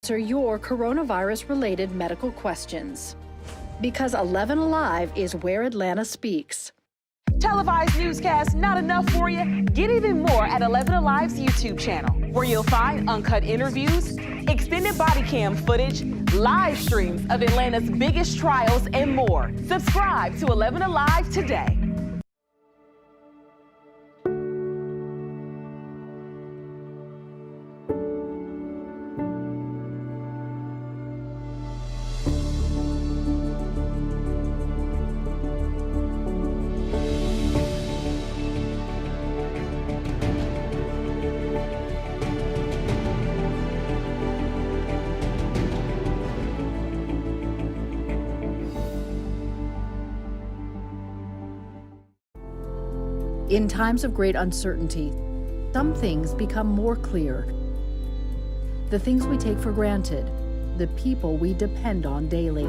Answer your coronavirus-related medical questions. Because 11 Alive is where Atlanta speaks. Televised newscasts not enough for you? Get even more at 11 Alive's YouTube channel, where you'll find uncut interviews, extended body cam footage, live streams of Atlanta's biggest trials, and more. Subscribe to 11 Alive today. In times of great uncertainty, some things become more clear. The things we take for granted, the people we depend on daily.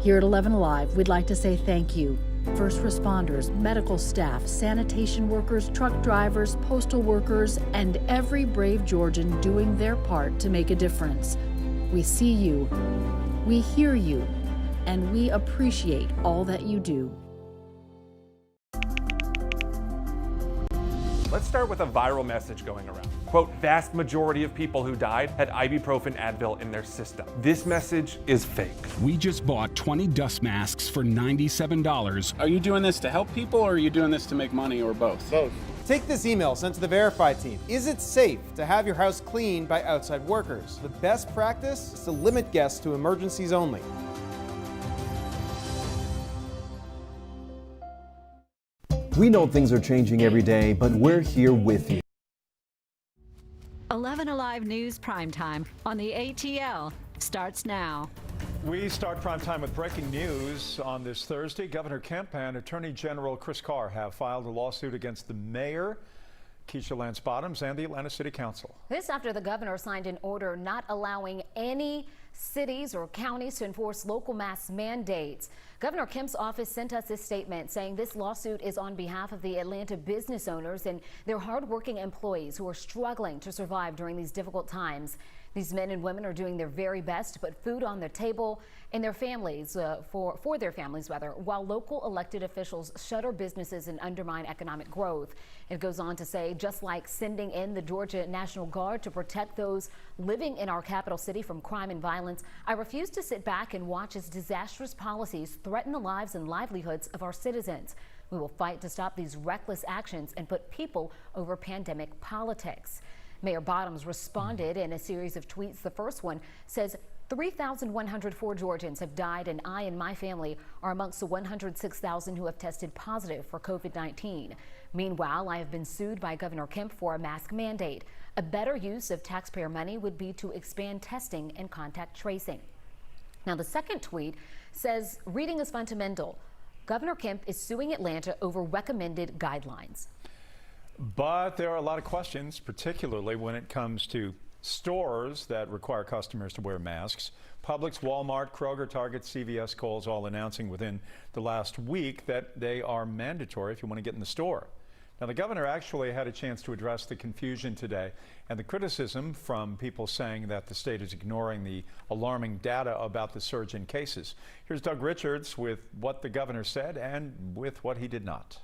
Here at 11 Alive, we'd like to say thank you. First responders, medical staff, sanitation workers, truck drivers, postal workers, and every brave Georgian doing their part to make a difference. We see you, we hear you, and we appreciate all that you do. Let's start with a viral message going around. Quote, vast majority of people who died had ibuprofen Advil in their system. This message is fake. We just bought 20 dust masks for $97. Are you doing this to help people, or are you doing this to make money, or both? Both. Take this email sent to the Verify team. Is it safe to have your house cleaned by outside workers? The best practice is to limit guests to emergencies only. We know things are changing every day, but we're here with you. 11 Alive News Primetime on the ATL starts now. We start primetime with breaking news on this Thursday. Governor Kemp and Attorney General Chris Carr have filed a lawsuit against the mayor, Keisha Lance Bottoms, and the Atlanta City Council. This after the governor signed an order not allowing any cities or counties to enforce local mask mandates. Governor Kemp's office sent us this statement saying this lawsuit is on behalf of the Atlanta business owners and their hardworking employees who are struggling to survive during these difficult times. These men and women are doing their very best to put food on their table and their families, for their families rather, while local elected officials shutter businesses and undermine economic growth. It goes on to say, just like sending in the Georgia National Guard to protect those living in our capital city from crime and violence, I refuse to sit back and watch as disastrous policies threaten the lives and livelihoods of our citizens. We will fight to stop these reckless actions and put people over pandemic politics. Mayor Bottoms responded in a series of tweets. The first one says 3,104 Georgians have died, and I and my family are amongst the 106,000 who have tested positive for COVID-19. Meanwhile, I have been sued by Governor Kemp for a mask mandate. A better use of taxpayer money would be to expand testing and contact tracing. Now, the second tweet says reading is fundamental. Governor Kemp is suing Atlanta over recommended guidelines. But there are a lot of questions, particularly when it comes to stores that require customers to wear masks. Publix, Walmart, Kroger, Target, CVS, Kohl's all announcing within the last week that they are mandatory if you want to get in the store. Now, the governor actually had a chance to address the confusion today and the criticism from people saying that the state is ignoring the alarming data about the surge in cases. Here's Doug Richards with what the governor said and with what he did not.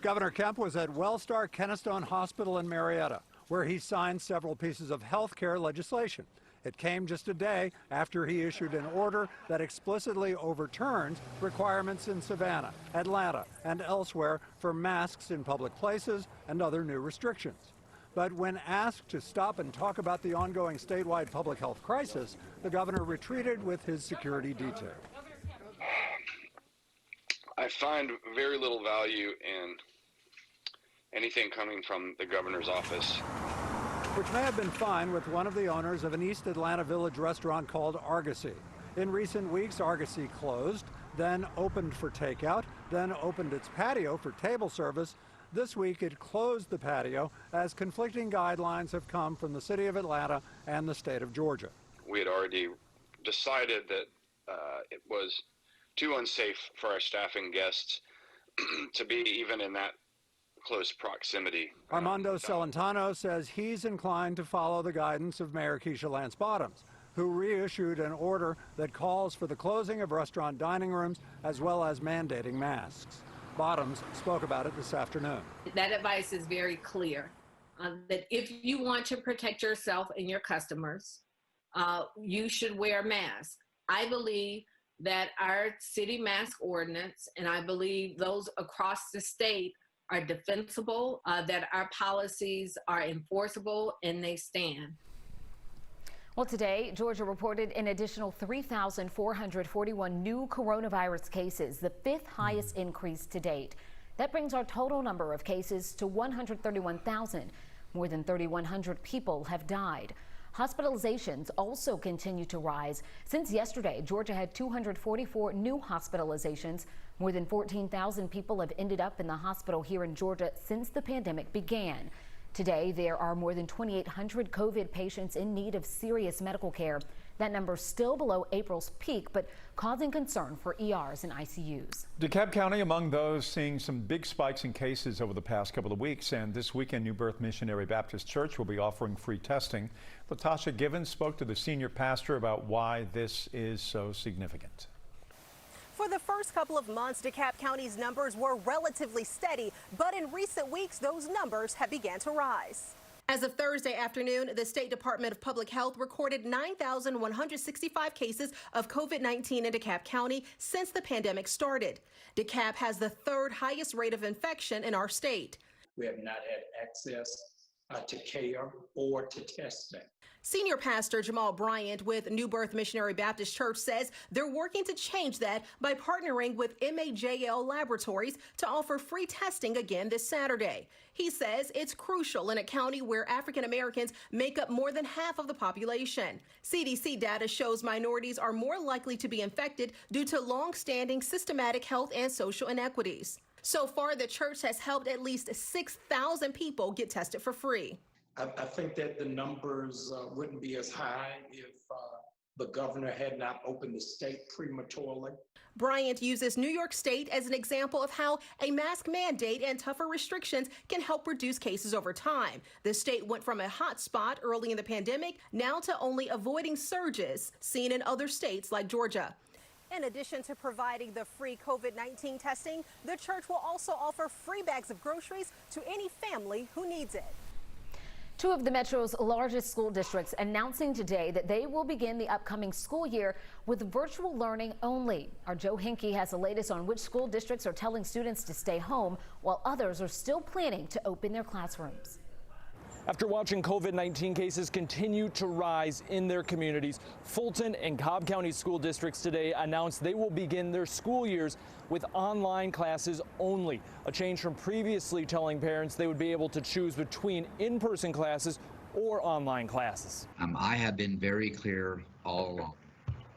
Governor Kemp was at Wellstar Kennestone Hospital in Marietta, where he signed several pieces of health care legislation. It came just a day after he issued an order that explicitly overturns requirements in Savannah, Atlanta, and elsewhere for masks in public places and other new restrictions. But when asked to stop and talk about the ongoing statewide public health crisis, the governor retreated with his security detail. I find very little value in anything coming from the governor's office. Which may have been fine with one of the owners of an East Atlanta Village restaurant called Argosy. In recent weeks, Argosy closed, then opened for takeout, then opened its patio for table service. This week, it closed the patio as conflicting guidelines have come from the city of Atlanta and the state of Georgia. We had already decided that it was too unsafe for our staff and guests to be even in that close proximity. Armando Celentano says he's inclined to follow the guidance of Mayor Keisha Lance Bottoms, who reissued an order that calls for the closing of restaurant dining rooms as well as mandating masks. Bottoms spoke about it this afternoon. That advice is very clear, that if you want to protect yourself and your customers, you should wear a mask. I believe that our city mask ordinance, and I believe those across the state, are defensible, that our policies are enforceable and they stand. Well, today, Georgia reported an additional 3,441 new coronavirus cases, the fifth highest increase to date. That brings our total number of cases to 131,000. More than 3,100 people have died. Hospitalizations also continue to rise. Since yesterday, Georgia had 244 new hospitalizations. More than 14,000 people have ended up in the hospital here in Georgia since the pandemic began. Today, there are more than 2,800 COVID patients in need of serious medical care. That number still below April's peak, but causing concern for ERs and ICUs. DeKalb County among those seeing some big spikes in cases over the past couple of weeks, and this weekend New Birth Missionary Baptist Church will be offering free testing. Latasha Givens spoke to the senior pastor about why this is so significant. For the first couple of months, DeKalb County's numbers were relatively steady, but in recent weeks, those numbers have begun to rise. As of Thursday afternoon, the State Department of Public Health recorded 9,165 cases of COVID-19 in DeKalb County since the pandemic started. DeKalb has the third highest rate of infection in our state. We have not had access to care or to testing. Senior Pastor Jamal Bryant with New Birth Missionary Baptist Church says they're working to change that by partnering with MAJL Laboratories to offer free testing again this Saturday. He says it's crucial in a county where African Americans make up more than half of the population. CDC data shows minorities are more likely to be infected due to long-standing systematic health and social inequities. So far, the church has helped at least 6,000 people get tested for free. I think that the numbers wouldn't be as high if the governor had not opened the state prematurely. Bryant uses New York State as an example of how a mask mandate and tougher restrictions can help reduce cases over time. The state went from a hot spot early in the pandemic now to only avoiding surges seen in other states like Georgia. In addition to providing the free COVID-19 testing, the church will also offer free bags of groceries to any family who needs it. Two of the Metro's largest school districts announcing today that they will begin the upcoming school year with virtual learning only. Our Joe Hinkie has the latest on which school districts are telling students to stay home while others are still planning to open their classrooms. After watching COVID-19 cases continue to rise in their communities, Fulton and Cobb County school districts today announced they will begin their school years with online classes only, a change from previously telling parents they would be able to choose between in-person classes or online classes. I have been very clear all along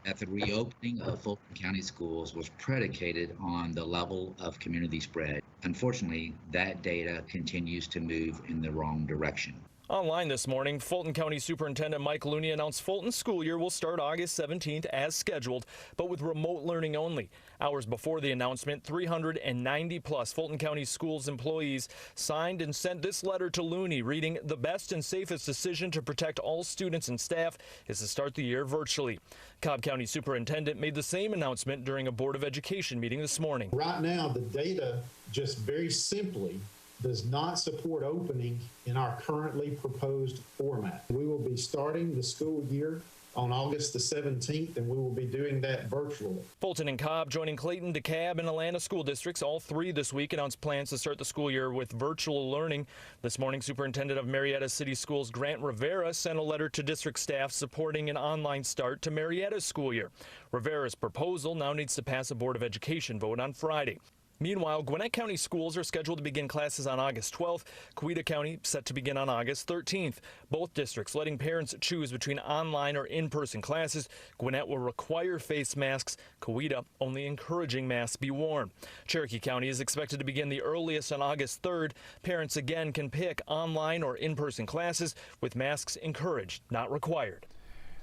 that the reopening of Fulton County schools was predicated on the level of community spread. Unfortunately, that data continues to move in the wrong direction. Online this morning, Fulton County Superintendent Mike Looney announced Fulton's school year will start August 17th as scheduled, but with remote learning only. Hours before the announcement, 390 plus Fulton County Schools employees signed and sent this letter to Looney reading, "The best and safest decision to protect all students and staff is to start the year virtually." Cobb County Superintendent made the same announcement during a Board of Education meeting this morning. Right now, the data just very simply does not support opening in our currently proposed format. We will be starting the school year on August the 17th, and we will be doing that virtually. Fulton and Cobb joining Clayton, DeKalb, and Atlanta school districts. All three this week announced plans to start the school year with virtual learning. This morning, Superintendent of Marietta City Schools Grant Rivera sent a letter to district staff supporting an online start to Marietta's school year. Rivera's proposal now needs to pass a Board of Education vote on Friday. Meanwhile, Gwinnett County schools are scheduled to begin classes on August 12th. Coweta County set to begin on August 13th. Both districts letting parents choose between online or in-person classes. Gwinnett will require face masks. Coweta only encouraging masks be worn. Cherokee County is expected to begin the earliest on August 3rd. Parents again can pick online or in-person classes with masks encouraged, not required.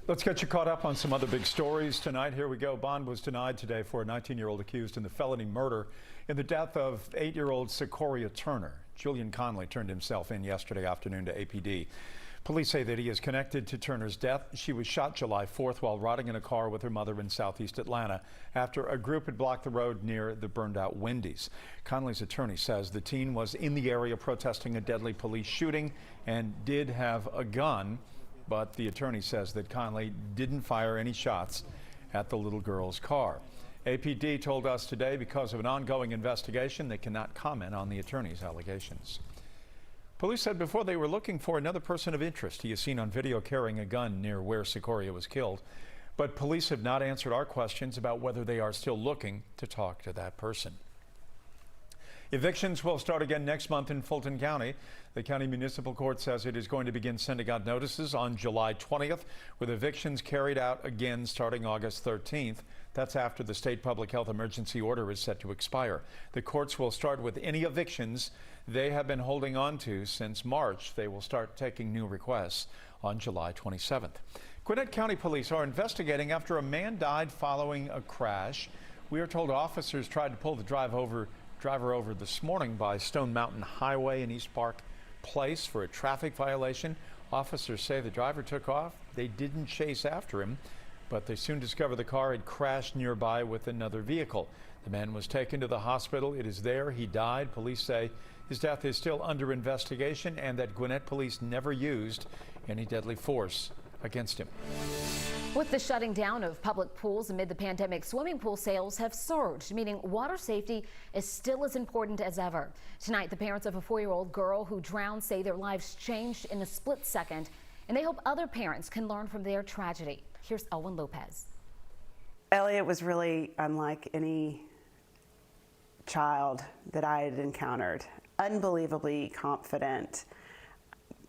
Let's get you caught up on some other big stories tonight. Here we go. Bond was denied today for a 19-year-old accused in the felony murder in the death of 8-year-old Secoria Turner. Julian Conley turned himself in yesterday afternoon to APD. Police say that he is connected to Turner's death. She was shot July 4th while riding in a car with her mother in southeast Atlanta after a group had blocked the road near the burned-out Wendy's. Conley's attorney says the teen was in the area protesting a deadly police shooting and did have a gun, but the attorney says that Conley didn't fire any shots at the little girl's car. APD told us today because of an ongoing investigation, they cannot comment on the attorney's allegations. Police said before they were looking for another person of interest. He is seen on video carrying a gun near where Sikoria was killed. But police have not answered our questions about whether they are still looking to talk to that person. Evictions will start again next month in Fulton County. The county municipal court says it is going to begin sending out notices on July 20th, with evictions carried out again starting August 13th. That's after the state public health emergency order is set to expire. The courts will start with any evictions they have been holding on to since March. They will start taking new requests on July 27th. Gwinnett County Police are investigating after a man died following a crash. We are told officers tried to pull the driver over this morning by Stone Mountain Highway in East Park Place for a traffic violation. Officers say the driver took off. They didn't chase after him, but they soon discovered the car had crashed nearby with another vehicle. The man was taken to the hospital. It is there he died. Police say his death is still under investigation and that Gwinnett police never used any deadly force against him. With the shutting down of public pools amid the pandemic, swimming pool sales have surged, meaning water safety is still as important as ever. Tonight, the parents of a 4-year-old girl who drowned say their lives changed in a split second, and they hope other parents can learn from their tragedy. Here's Elwyn Lopez. Elliot was really unlike any child that I had encountered. Unbelievably confident,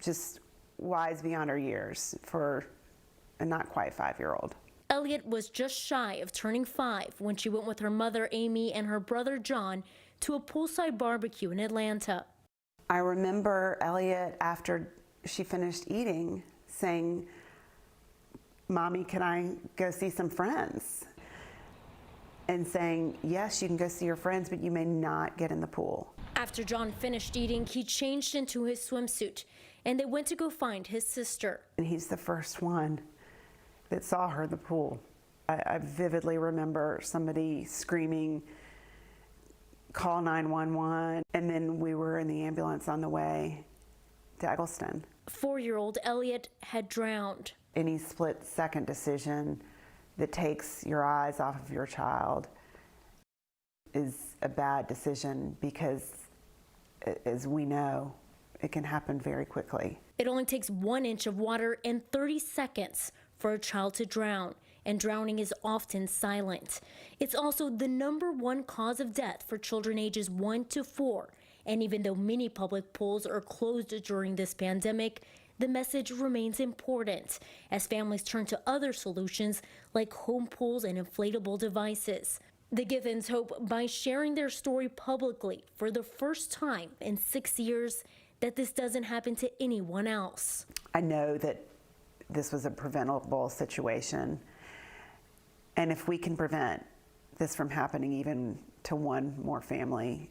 just wise beyond her years for a not quite 5-year-old. Elliot was just shy of turning 5 when she went with her mother Amy and her brother John to a poolside barbecue in Atlanta. I remember Elliot, after she finished eating, saying, "Mommy, can I go see some friends?" And saying, "Yes, you can go see your friends, but you may not get in the pool." After John finished eating, he changed into his swimsuit and they went to go find his sister. And he's the first one that saw her in the pool. I vividly remember somebody screaming, "Call 911," and then we were in the ambulance on the way to Eggleston. 4-year-old Elliot had drowned. Any split-second decision that takes your eyes off of your child is a bad decision because, as we know, it can happen very quickly. It only takes 1 inch of water in 30 seconds for a child to drown, and drowning is often silent. It's also the #1 cause of death for children ages 1 to 4. And even though many public pools are closed during this pandemic, the message remains important as families turn to other solutions like home pools and inflatable devices. The Githens hope by sharing their story publicly for the first time in 6 years that this doesn't happen to anyone else. I know that this was a preventable situation, and if we can prevent this from happening even to one more family,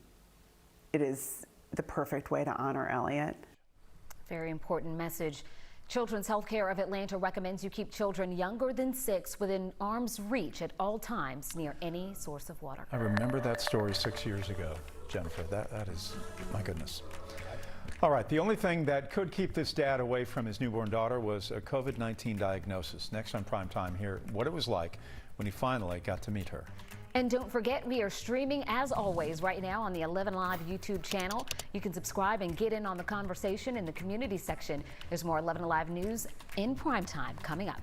it is the perfect way to honor Elliot. Very important message. Children's Healthcare of Atlanta recommends you keep children younger than 6 within arm's reach at all times near any source of water. I remember that story 6 years ago, Jennifer. That is, my goodness. All right, the only thing that could keep this dad away from his newborn daughter was a COVID-19 diagnosis. Next on Primetime, here what it was like when he finally got to meet her. And don't forget, we are streaming as always right now on the 11 Live YouTube channel. You can subscribe and get in on the conversation in the community section. There's more 11 Live news in primetime coming up.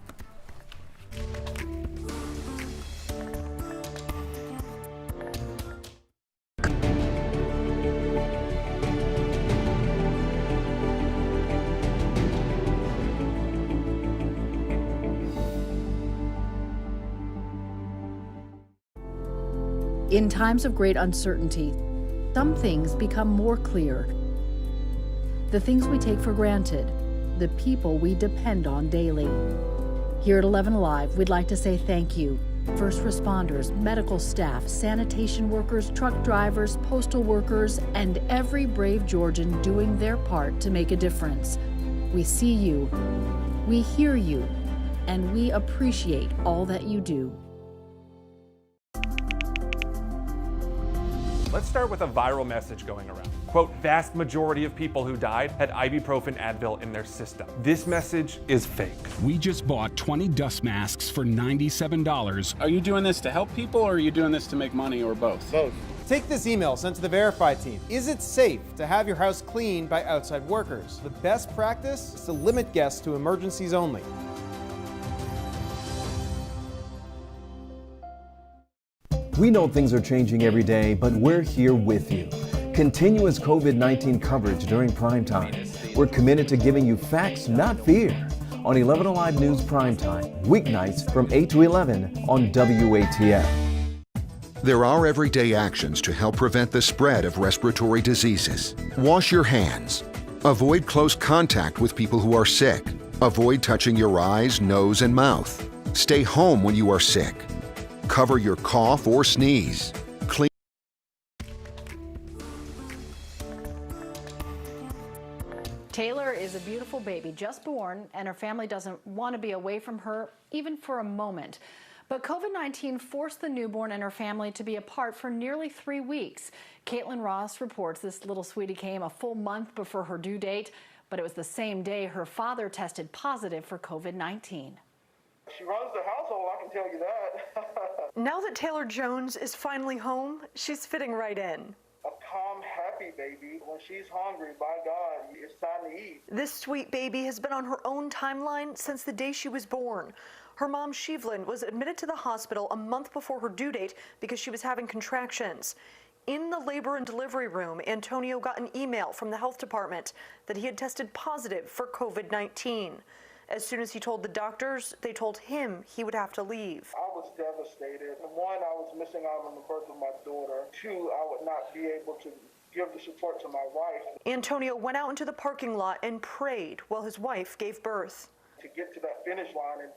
In times of great uncertainty, some things become more clear. The things we take for granted, the people we depend on daily. Here at 11 Alive, we'd like to say thank you First responders, medical staff, sanitation workers, truck drivers, postal workers, and every brave Georgian doing their part to make a difference. We see you, we hear you, and we appreciate all that you do. Let's start with a viral message going around. Quote, vast majority of people who died had ibuprofen Advil in their system. This message is fake. We just bought 20 dust masks for $97. Are you doing this to help people or are you doing this to make money or both? Both. Take this email sent to the Verify team. Is it safe to have your house cleaned by outside workers? The best practice is to limit guests to emergencies only. We know things are changing every day, but we're here with you. Continuous COVID-19 coverage during prime time. We're committed to giving you facts, not fear, on 11 Alive News Primetime, weeknights from 8 to 11 on WATF. There are everyday actions to help prevent the spread of respiratory diseases. Wash your hands. Avoid close contact with people who are sick. Avoid touching your eyes, nose, and mouth. Stay home when you are sick. Cover your cough or sneeze. Clean. Taylor is a beautiful baby just born, and her family doesn't want to be away from her even for a moment. But COVID-19 forced the newborn and her family to be apart for nearly 3 weeks. Caitlin Ross reports this little sweetie came a full month before her due date, but it was the same day her father tested positive for COVID-19. She runs the household, I can tell you that. Now that Taylor Jones is finally home, she's fitting right in. A calm, happy baby. When she's hungry, by God, it's time to eat. This sweet baby has been on her own timeline since the day she was born. Her mom, Shevlin, was admitted to the hospital a month before her due date because she was having contractions. In the labor and delivery room, Antonio got an email from the health department that he had tested positive for COVID-19. As soon as he told the doctors, they told him he would have to leave. I was devastated. One, I was missing out on the birth of my daughter. Two, I would not be able to give the support to my wife. Antonio went out into the parking lot and prayed while his wife gave birth. To get to that finish line and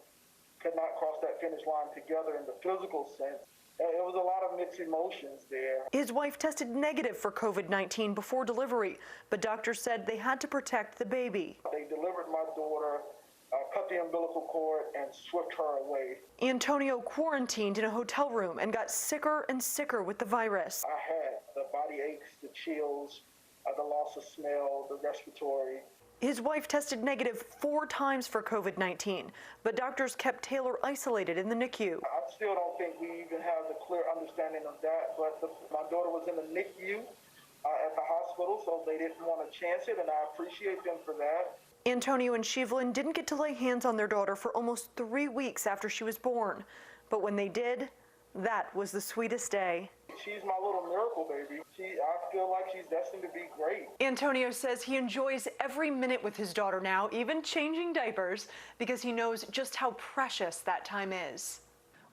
could not cross that finish line together in the physical sense. It was a lot of mixed emotions there. His wife tested negative for COVID-19 before delivery, but doctors said they had to protect the baby. They delivered my daughter, cut the umbilical cord, and swept her away. Antonio quarantined in a hotel room and got sicker and sicker with the virus. I had the body aches, the chills, the loss of smell, the respiratory. His wife tested negative 4 times for COVID-19, but doctors kept Taylor isolated in the NICU. I still don't think we even have the clear understanding of that, but my daughter was in the NICU at the hospital, so they didn't want to chance it, and I appreciate them for that. Antonio and Shevlin didn't get to lay hands on their daughter for almost 3 weeks after she was born, but when they did, that was the sweetest day. She's my little miracle baby. I feel like she's destined to be great. Antonio says he enjoys every minute with his daughter now, even changing diapers, because he knows just how precious that time is.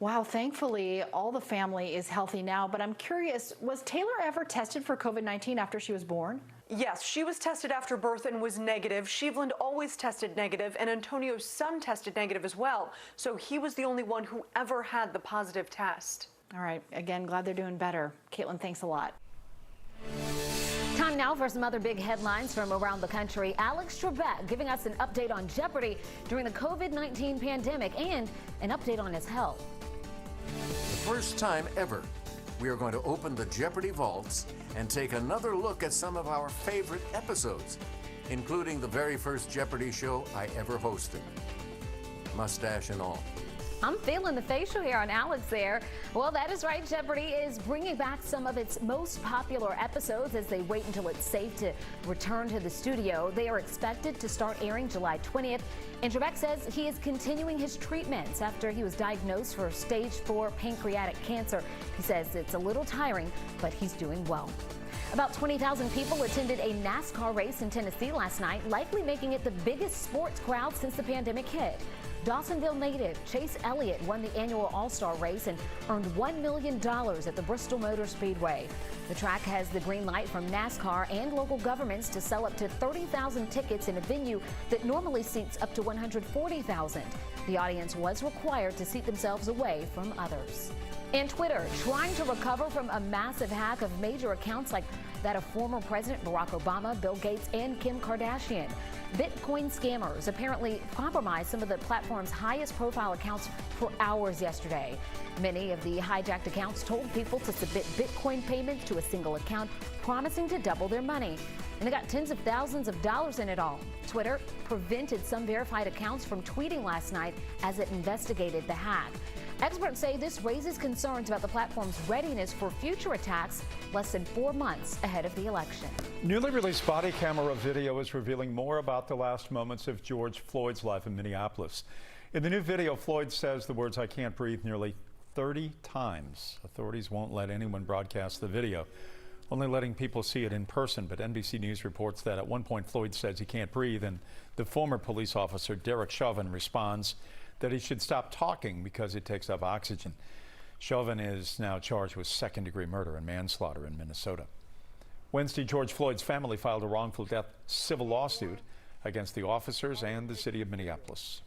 Wow, thankfully, all the family is healthy now, but I'm curious, was Taylor ever tested for COVID-19 after she was born? Yes, she was tested after birth and was negative. Shevlin always tested negative, and Antonio's son tested negative as well, so he was the only one who ever had the positive test. All right, again, glad they're doing better. Caitlin, thanks a lot. Time now for some other big headlines from around the country. Alex Trebek giving us an update on Jeopardy during the COVID-19 pandemic and an update on his health. The first time ever, we are going to open the Jeopardy vaults and take another look at some of our favorite episodes, including the very first Jeopardy show I ever hosted. Mustache and all. I'm feeling the facial hair on Alex there. Well, that is right. Jeopardy is bringing back some of its most popular episodes as they wait until it's safe to return to the studio. They are expected to start airing July 20th. And Trebek says he is continuing his treatments after he was diagnosed for stage 4 pancreatic cancer. He says it's a little tiring, but he's doing well. About 20,000 people attended a NASCAR race in Tennessee last night, likely making it the biggest sports crowd since the pandemic hit. Dawsonville native Chase Elliott won the annual All-Star race and earned $1 million at the Bristol Motor Speedway. The track has the green light from NASCAR and local governments to sell up to 30,000 tickets in a venue that normally seats up to 140,000. The audience was required to seat themselves away from others. And Twitter trying to recover from a massive hack of major accounts like that of former President Barack Obama, Bill Gates, and Kim Kardashian. Bitcoin scammers apparently compromised some of the platform's highest profile accounts for hours yesterday. Many of the hijacked accounts told people to submit Bitcoin payments to a single account, promising to double their money. And they got tens of thousands of dollars in it all. Twitter prevented some verified accounts from tweeting last night as it investigated the hack. Experts say this raises concerns about the platform's readiness for future attacks less than 4 months ahead of the election. Newly released body camera video is revealing more about the last moments of George Floyd's life in Minneapolis. In the new video, Floyd says the words "I can't breathe" nearly 30 times. Authorities won't let anyone broadcast the video, only letting people see it in person. But NBC News reports that at one point Floyd says he can't breathe, and the former police officer Derek Chauvin responds that he should stop talking because it takes up oxygen. Chauvin is now charged with second-degree murder and manslaughter in Minnesota. Wednesday, George Floyd's family filed a wrongful death civil lawsuit against the officers and the city of Minneapolis.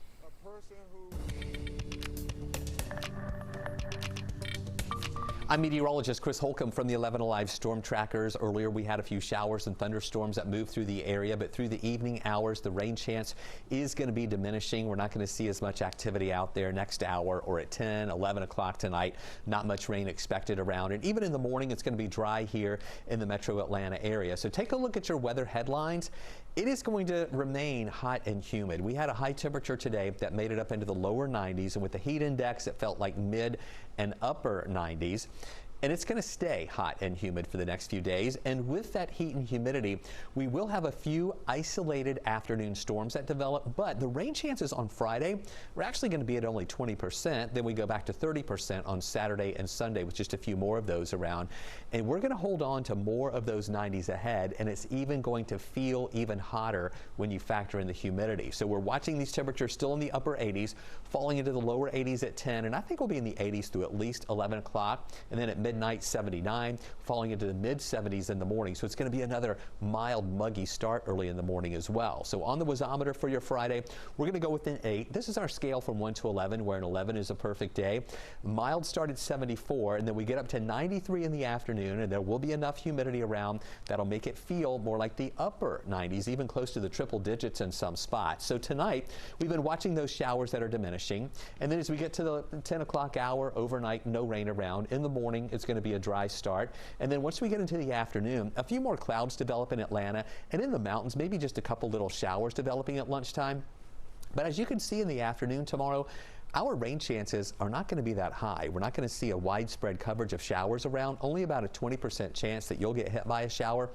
I'm meteorologist Chris Holcomb from the 11 Alive Storm Trackers. Earlier we had a few showers and thunderstorms that moved through the area, but through the evening hours the rain chance is going to be diminishing. We're not going to see as much activity out there next hour or at 10, 11 o'clock tonight. Not much rain expected around, and even in the morning it's going to be dry here in the metro Atlanta area. So take a look at your weather headlines. It is going to remain hot and humid. We had a high temperature today that made it up into the lower 90s, and with the heat index it felt like mid and upper 90s. And it's going to stay hot and humid for the next few days. And with that heat and humidity, we will have a few isolated afternoon storms that develop. But the rain chances on Friday, we're actually going to be at only 20%. Then we go back to 30% on Saturday and Sunday with just a few more of those around. And we're going to hold on to more of those 90s ahead. And it's even going to feel even hotter when you factor in the humidity. So we're watching these temperatures still in the upper 80s, falling into the lower 80s at 10. And I think we'll be in the 80s through at least 11 o'clock. And then at midnight, 79, falling into the mid 70s in the morning. So it's going to be another mild, muggy start early in the morning as well. So on the wazometer for your Friday, we're going to go within 8. This is our scale from 1 to 11, where an 11 is a perfect day. Mild start at 74, and then we get up to 93 in the afternoon, and there will be enough humidity around that'll make it feel more like the upper 90s, even close to the triple digits in some spots. So tonight, we've been watching those showers that are diminishing, and then as we get to the 10 o'clock hour, overnight, no rain around. In the morning, it's going to be a dry start, and then once we get into the afternoon, a few more clouds develop in Atlanta, and in the mountains, maybe just a couple little showers developing at lunchtime. But as you can see in the afternoon tomorrow, our rain chances are not going to be that high. We're not going to see a widespread coverage of showers around, only about a 20% chance that you'll get hit by a shower.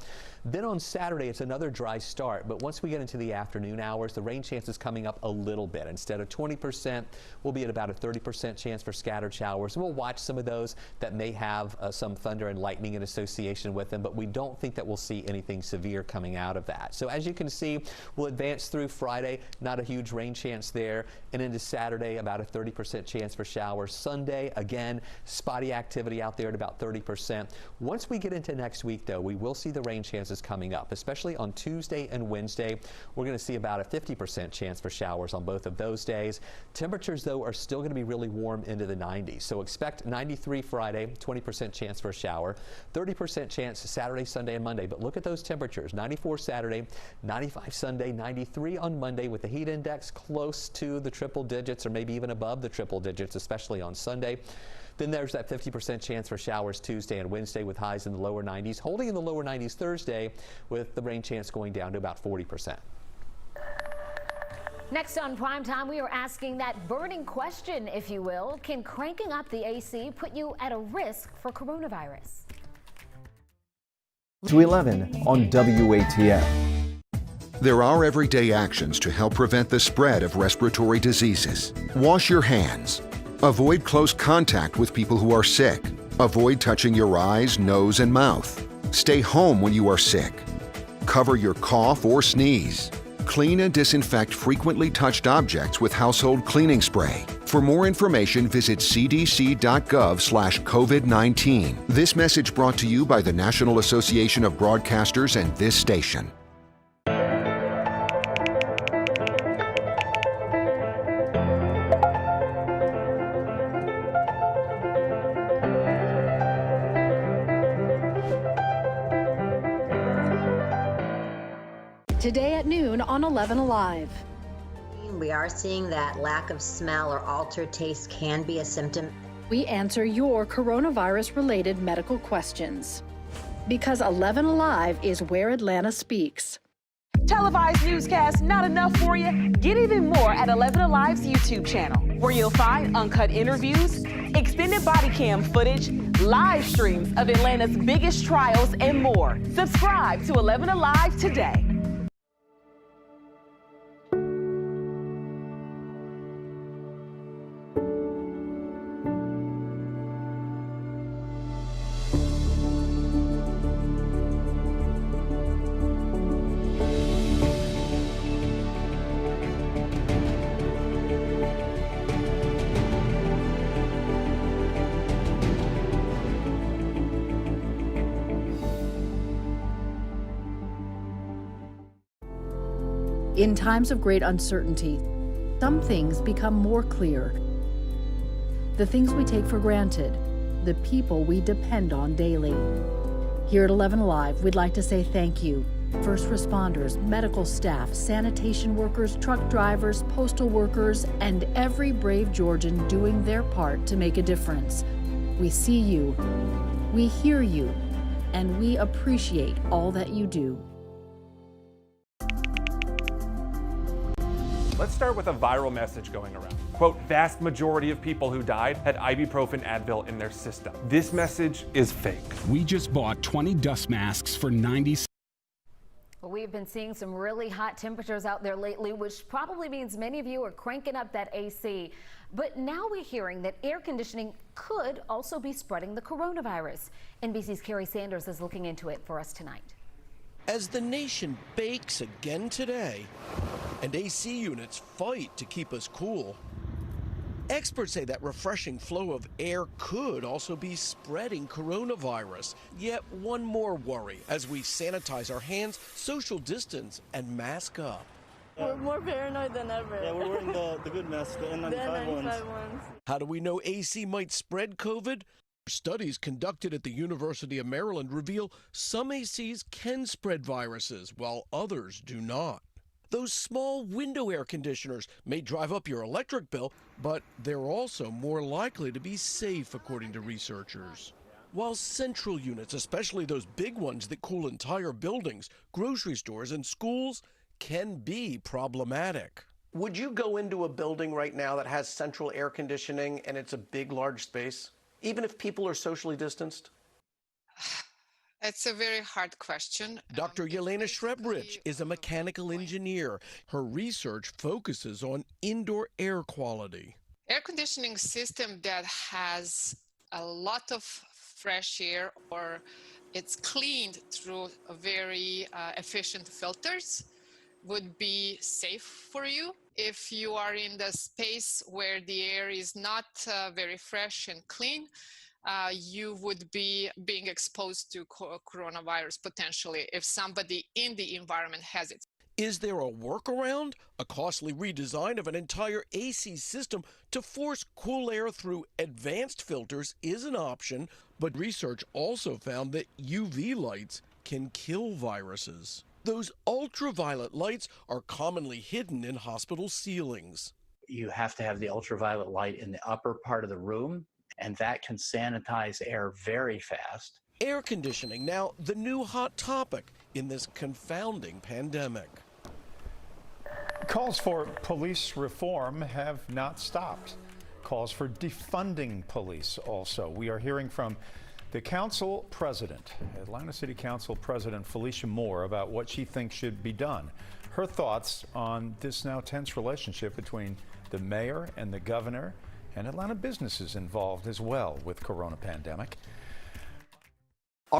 Then on Saturday, it's another dry start, but once we get into the afternoon hours, the rain chance is coming up a little bit. Instead of 20%, we'll be at about a 30% chance for scattered showers. We'll watch some of those that may have some thunder and lightning in association with them, but we don't think that we'll see anything severe coming out of that. So as you can see, we'll advance through Friday, not a huge rain chance there, and into Saturday, about a 30% chance for showers. Sunday, again, spotty activity out there at about 30%. Once we get into next week, though, we will see the rain chances coming up, especially on Tuesday and Wednesday. We're going to see about a 50% chance for showers on both of those days. Temperatures, though, are still going to be really warm into the 90s. So expect 93 Friday, 20% chance for a shower, 30% chance Saturday, Sunday, and Monday. But look at those temperatures. 94 Saturday, 95 Sunday, 93 on Monday, with the heat index close to the triple digits or maybe even above the triple digits, especially on Sunday. Then there's that 50% chance for showers Tuesday and Wednesday with highs in the lower 90s, holding in the lower 90s Thursday with the rain chance going down to about 40%. Next on Primetime, we are asking that burning question, if you will. Can cranking up the AC put you at a risk for coronavirus? To 11 on WATF. There are everyday actions to help prevent the spread of respiratory diseases. Wash your hands. Avoid close contact with people who are sick. Avoid touching your eyes, nose, and mouth. Stay home when you are sick. Cover your cough or sneeze. Clean and disinfect frequently touched objects with household cleaning spray. For more information, visit cdc.gov/COVID-19. This message brought to you by the National Association of Broadcasters and this station. Today at noon on 11 Alive. We are seeing that lack of smell or altered taste can be a symptom. We answer your coronavirus-related medical questions. Because 11 Alive is where Atlanta speaks. Televised newscasts not enough for you? Get even more at 11 Alive's YouTube channel, where you'll find uncut interviews, extended body cam footage, live streams of Atlanta's biggest trials, and more. Subscribe to 11 Alive today. In times of great uncertainty, some things become more clear. The things we take for granted, the people we depend on daily. Here at 11 Alive, we'd like to say thank you. First responders, medical staff, sanitation workers, truck drivers, postal workers, and every brave Georgian doing their part to make a difference. We see you, we hear you, and we appreciate all that you do. Let's start with a viral message going around. Quote, vast majority of people who died had ibuprofen Advil in their system. This message is fake. We just bought 20 dust masks for $90. Well, we've been seeing some really hot temperatures out there lately, which probably means many of you are cranking up that AC. But now we're hearing that air conditioning could also be spreading the coronavirus. NBC's Carrie Sanders is looking into it for us tonight. As the nation bakes again today and AC units fight to keep us cool, experts say that refreshing flow of air could also be spreading coronavirus. Yet one more worry as we sanitize our hands, social distance, and mask up. We're more paranoid than ever. Yeah, we're wearing the good masks, the N95 ones. How do we know AC might spread COVID? Studies conducted at the University of Maryland reveal some ACs can spread viruses, while others do not. Those small window air conditioners may drive up your electric bill, but they're also more likely to be safe, according to researchers. While central units, especially those big ones that cool entire buildings, grocery stores, and schools, can be problematic. Would you go into a building right now that has central air conditioning and it's a big, large space, even if people are socially distanced? It's a very hard question. Dr. Yelena Shrebridge is a mechanical engineer. Her research focuses on indoor air quality. Air conditioning system that has a lot of fresh air, or it's cleaned through a very efficient filters, would be safe for you. If you are in the space where the air is not very fresh and clean, you would be being exposed to coronavirus potentially if somebody in the environment has it. Is there a workaround? A costly redesign of an entire AC system to force cool air through advanced filters is an option, but research also found that UV lights can kill viruses. Those ultraviolet lights are commonly hidden in hospital ceilings. You have to have the ultraviolet light in the upper part of the room, and that can sanitize air very fast. Air conditioning, now the new hot topic in this confounding pandemic. Calls for police reform have not stopped. Calls for defunding police also. We are hearing from the council president, Atlanta City Council President Felicia Moore, about what she thinks should be done. Her thoughts on this now tense relationship between the mayor and the governor, and Atlanta businesses involved as well with corona pandemic.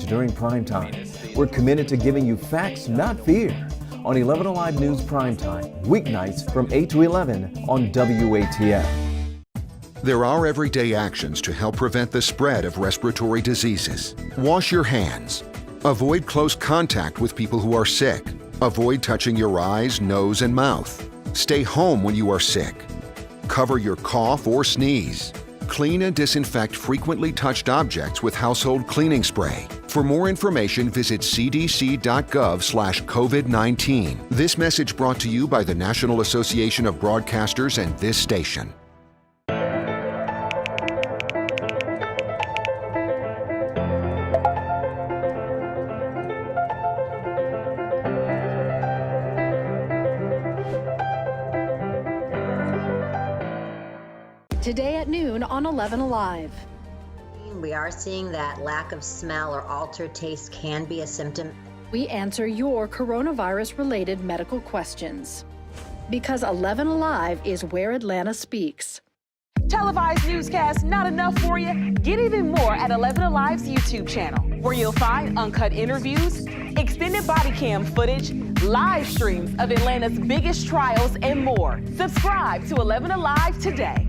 During prime time, we're committed to giving you facts, not fear. On on 11 Alive News Primetime, weeknights from 8 to 11 on WATF. There are everyday actions to help prevent the spread of respiratory diseases. Wash your hands. Avoid close contact with people who are sick. Avoid touching your eyes, nose, and mouth. Stay home when you are sick. Cover your cough or sneeze. Clean and disinfect frequently touched objects with household cleaning spray. For more information, visit cdc.gov/COVID-19. This message brought to you by the National Association of Broadcasters and this station. Today at noon on 11 Alive. We are seeing that lack of smell or altered taste can be a symptom. We answer your coronavirus-related medical questions. Because 11 Alive is where Atlanta speaks. Televised newscasts not enough for you? Get even more at 11 Alive's YouTube channel, where you'll find uncut interviews, extended body cam footage, live streams of Atlanta's biggest trials, and more. Subscribe to 11 Alive today.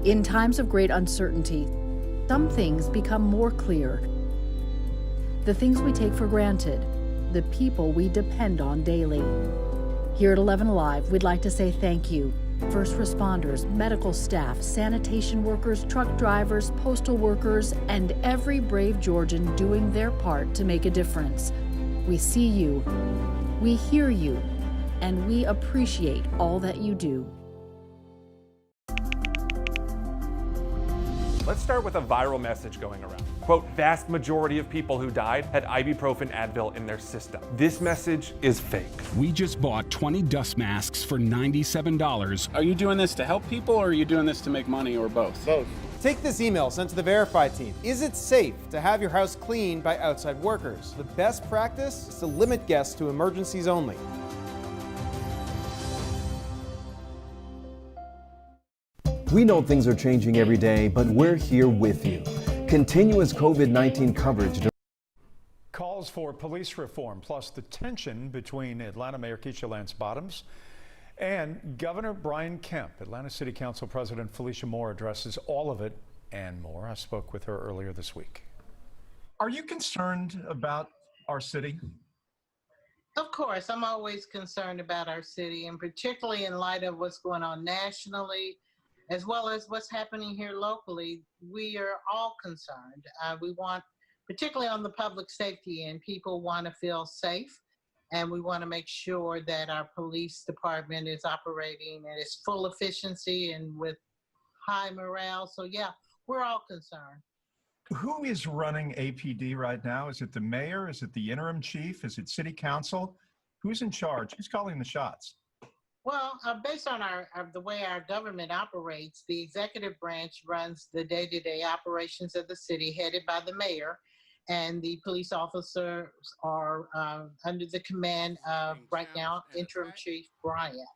In times of great uncertainty, some things become more clear. The things we take for granted, the people we depend on daily. Here at 11 Alive, we'd like to say thank you. First responders, medical staff, sanitation workers, truck drivers, postal workers, and every brave Georgian doing their part to make a difference. We see you, we hear you, and we appreciate all that you do. Let's start with a viral message going around. Quote, vast majority of people who died had ibuprofen Advil in their system. This message is fake. We just bought 20 dust masks for $97. Are you doing this to help people or are you doing this to make money or both? Both. Take this email sent to the Verify team. Is it safe to have your house cleaned by outside workers? The best practice is to limit guests to emergencies only. We know things are changing every day, but we're here with you. Continuous COVID-19 coverage. Calls for police reform, plus the tension between Atlanta Mayor Keisha Lance Bottoms and Governor Brian Kemp. Atlanta City Council President Felicia Moore addresses all of it and more. I spoke with her earlier this week. Are you concerned about our city? Of course, I'm always concerned about our city, and particularly in light of what's going on nationally, as well as what's happening here locally. We are all concerned. We want, particularly on the public safety end, people want to feel safe, and we want to make sure that our police department is operating at its full efficiency and with high morale. So yeah, we're all concerned. Who is running APD right now? Is it the mayor? Is it the interim chief? Is it city council? Who's in charge? Who's calling the shots? Well, based on the way our government operates, the executive branch runs the day-to-day operations of the city, headed by the mayor, and the police officers are under the command of, right now, interim chief Bryant.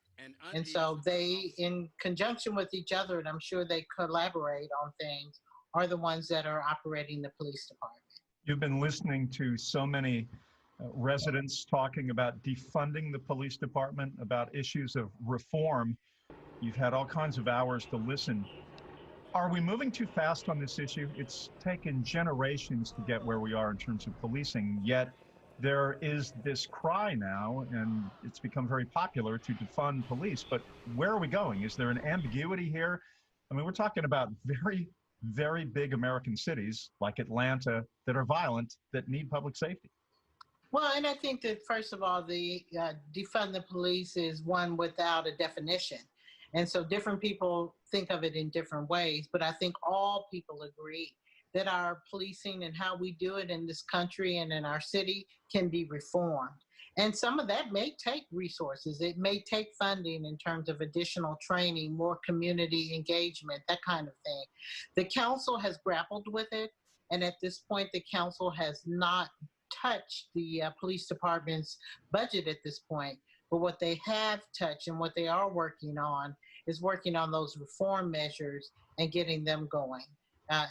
And so they, in conjunction with each other, and I'm sure they collaborate on things, are the ones that are operating the police department. You've been listening to so many residents talking about defunding the police department, about issues of reform. You've had all kinds of hours to listen. Are we moving too fast on this issue? It's taken generations to get where we are in terms of policing, yet there is this cry now, and it's become very popular to defund police. But where are we going? Is there an ambiguity here? I mean, we're talking about very, very big American cities like Atlanta that are violent, that need public safety. Well, and I think that, first of all, the defund the police is one without a definition. And so different people think of it in different ways, but I think all people agree that our policing and how we do it in this country and in our city can be reformed. And some of that may take resources. It may take funding in terms of additional training, more community engagement, that kind of thing. The council has grappled with it. And at this point, the council has not touched the police department's budget at this point. But what they have touched and what they are working on is working on those reform measures and getting them going.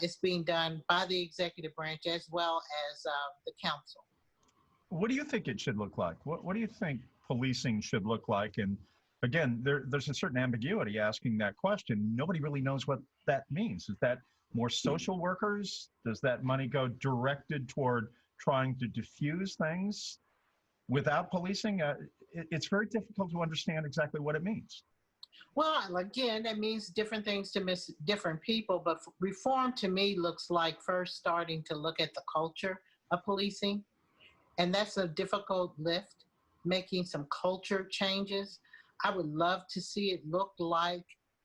It's being done by the executive branch as well as the council. What do you think it should look like? What do you think policing should look like? And again, there's a certain ambiguity asking that question. Nobody really knows what that means. Is that more social workers? Does that money go directed toward trying to diffuse things without policing? It's very difficult to understand exactly what it means. Well, again, that means different things to different people, but reform to me looks like first starting to look at the culture of policing. And that's a difficult lift, making some culture changes. I would love to see it look like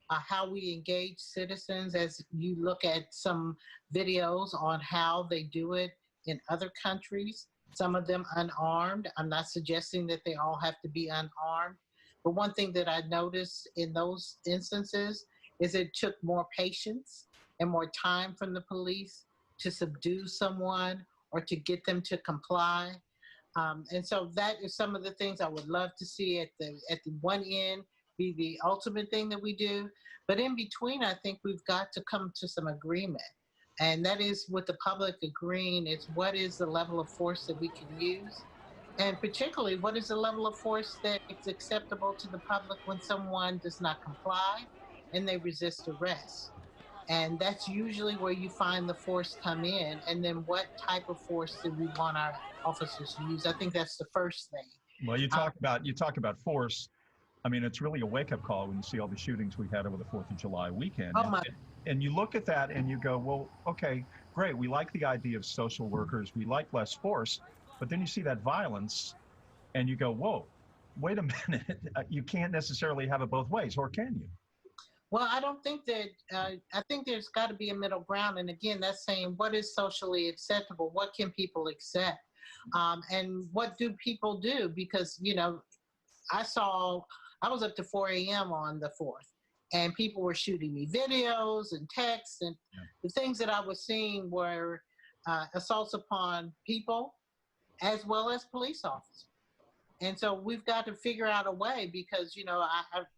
how we engage citizens as you look at some videos on how they do it in other countries, some of them unarmed. I'm not suggesting that they all have to be unarmed. But one thing that I noticed in those instances is it took more patience and more time from the police to subdue someone or to get them to comply. And so that is some of the things I would love to see at the one end be the ultimate thing that we do. But in between, I think we've got to come to some agreement. And that is with the public agreeing, it's what is the level of force that we can use? And particularly, what is the level of force that is acceptable to the public when someone does not comply and they resist arrest? And that's usually where you find the force come in. And then what type of force do we want our officers to use? I think that's the first thing. Well, you talk about force. I mean, it's really a wake-up call when you see all the shootings we had over the 4th of July weekend. And you look at that and you go, well, okay, great. We like the idea of social workers. We like less force. But then you see that violence and you go, whoa, wait a minute. You can't necessarily have it both ways, or can you? Well, I don't think that, I think there's got to be a middle ground. And again, that's saying what is socially acceptable? What can people accept? And what do people do? Because, you know, I was up to 4 a.m. on the 4th. And people were shooting me videos and texts. And the things that I was seeing were assaults upon people as well as police officers. And so we've got to figure out a way because, you know,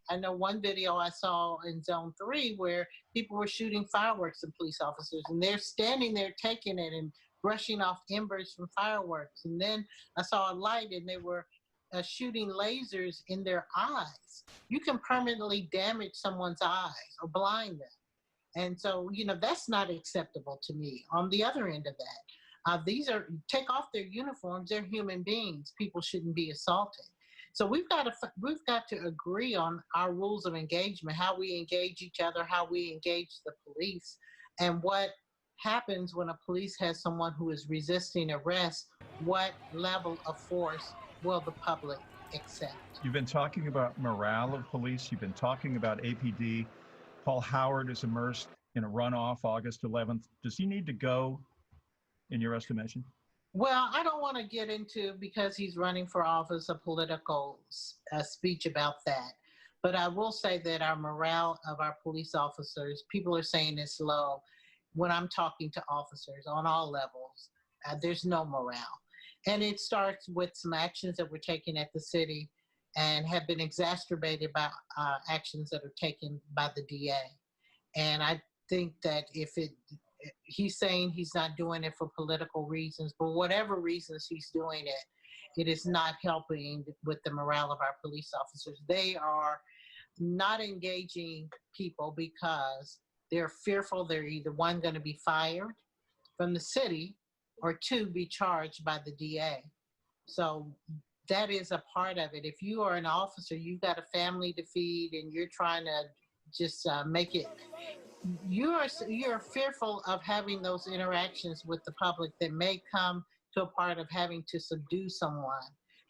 I know one video I saw in Zone 3 where people were shooting fireworks at police officers. And they're standing there taking it and brushing off embers from fireworks. And then I saw a light and they were shooting lasers in their eyes. You can permanently damage someone's eyes or blind them. And so, you know, that's not acceptable to me. On the other end of that, take off their uniforms, they're human beings. People shouldn't be assaulted. So we've got to agree on our rules of engagement, how we engage each other, how we engage the police, and what happens when a police has someone who is resisting arrest, what level of force will the public accept? You've been talking about morale of police. You've been talking about APD. Paul Howard is immersed in a runoff August 11th. Does he need to go, in your estimation? Well, I don't want to get into, because he's running for office, a political speech about that. But I will say that our morale of our police officers, people are saying it's low. When I'm talking to officers on all levels, there's no morale. And it starts with some actions that were taken at the city and have been exacerbated by actions that are taken by the DA. And I think that he's saying he's not doing it for political reasons, but whatever reasons he's doing it, it is not helping with the morale of our police officers. They are not engaging people because they're fearful they're either one, going to be fired from the city, or two, be charged by the DA. So that is a part of it. If you are an officer, you've got a family to feed and you're trying to just make it, you're fearful of having those interactions with the public that may come to a part of having to subdue someone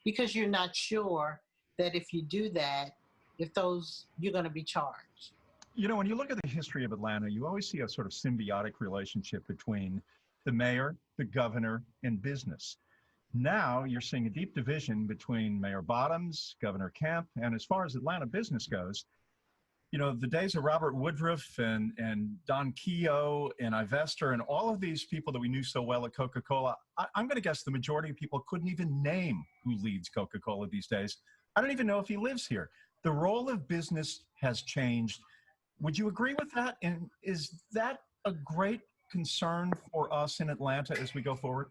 because you're not sure that if you do that, you're going to be charged. You know, when you look at the history of Atlanta, you always see a sort of symbiotic relationship between the mayor, the governor, and business. Now you're seeing a deep division between Mayor Bottoms, Governor Kemp, and as far as Atlanta business goes, you know, the days of Robert Woodruff and Don Keogh and Ivester and all of these people that we knew so well at Coca-Cola, I'm going to guess the majority of people couldn't even name who leads Coca-Cola these days. I don't even know if he lives here. The role of business has changed. Would you agree with that? And is that a great concern for us in Atlanta as we go forward?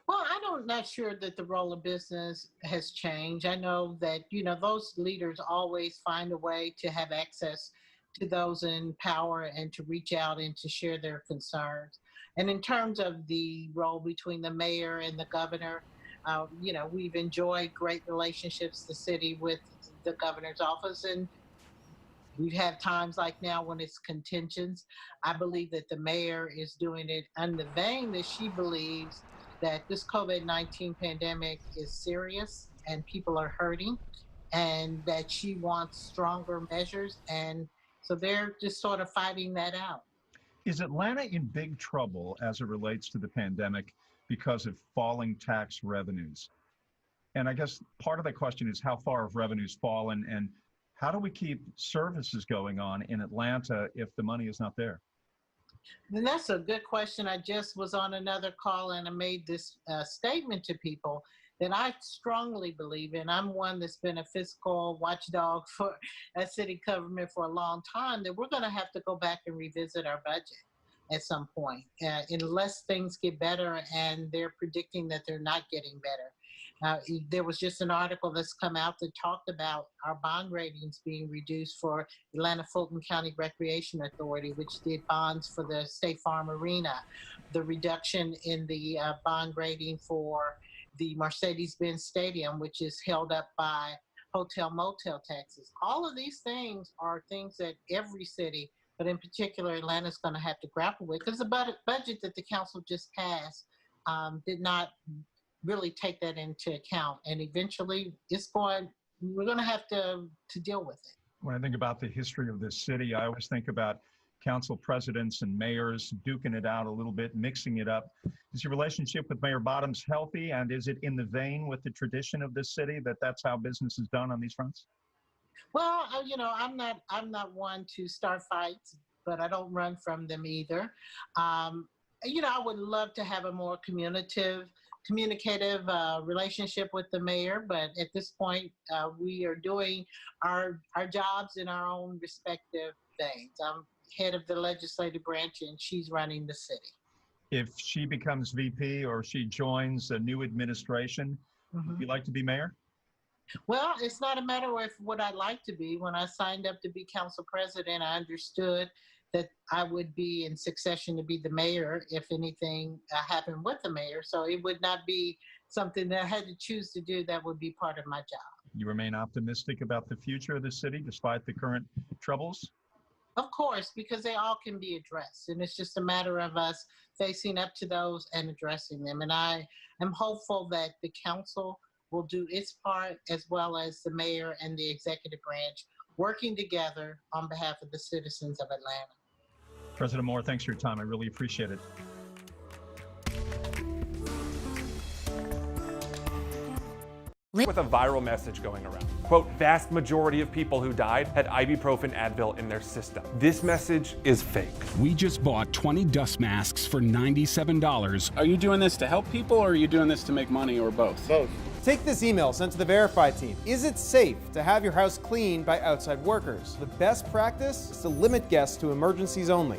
Well, I'm not sure that the role of business has changed. I know that, you know, those leaders always find a way to have access to those in power and to reach out and to share their concerns. And in terms of the role between the mayor and the governor, you know, we've enjoyed great relationships, the city with the governor's office, and we've had times like now when it's contentious. I believe that the mayor is doing it in the vein that she believes that this COVID-19 pandemic is serious and people are hurting, and that she wants stronger measures. And so they're just sort of fighting that out. Is Atlanta in big trouble as it relates to the pandemic because of falling tax revenues? And I guess part of that question is how far have revenues fallen, and how do we keep services going on in Atlanta if the money is not there? And that's a good question. I just was on another call and I made this statement to people that I strongly believe in. I'm one that's been a fiscal watchdog for a city government for a long time, that we're going to have to go back and revisit our budget at some point, unless things get better, and they're predicting that they're not getting better. There was just an article that's come out that talked about our bond ratings being reduced for Atlanta Fulton County Recreation Authority, which did bonds for the State Farm Arena, the reduction in the bond rating for the Mercedes-Benz Stadium, which is held up by hotel motel taxes. All of these things are things that every city, but in particular Atlanta, is going to have to grapple with, because the budget that the council just passed did not really take that into account, and eventually we're going to have to deal with it. When I think about the history of this city, I always think about council presidents and mayors duking it out a little bit, mixing it up. Is your relationship with Mayor Bottoms healthy, and is it in the vein with the tradition of this city that that's how business is done on these fronts? Well, you know, I'm not one to start fights, but I don't run from them either. You know, I would love to have a more communicative relationship with the mayor, but at this point, we are doing our jobs in our own respective veins. I'm head of the legislative branch, and she's running the city. If she becomes VP or she joins a new administration, would you like to be mayor? Well, it's not a matter of what I'd like to be. When I signed up to be council president, I understood that I would be in succession to be the mayor if anything happened with the mayor. So it would not be something that I had to choose to do. That would be part of my job. You remain optimistic about the future of the city despite the current troubles? Of course, because they all can be addressed. And it's just a matter of us facing up to those and addressing them. And I am hopeful that the council will do its part, as well as the mayor and the executive branch, working together on behalf of the citizens of Atlanta. President Moore, thanks for your time. I really appreciate it. With a viral message going around. Quote, vast majority of people who died had ibuprofen Advil in their system. This message is fake. We just bought 20 dust masks for $97. Are you doing this to help people, or are you doing this to make money, or both? Both. Take this email sent to the Verify team. Is it safe to have your house cleaned by outside workers? The best practice is to limit guests to emergencies only.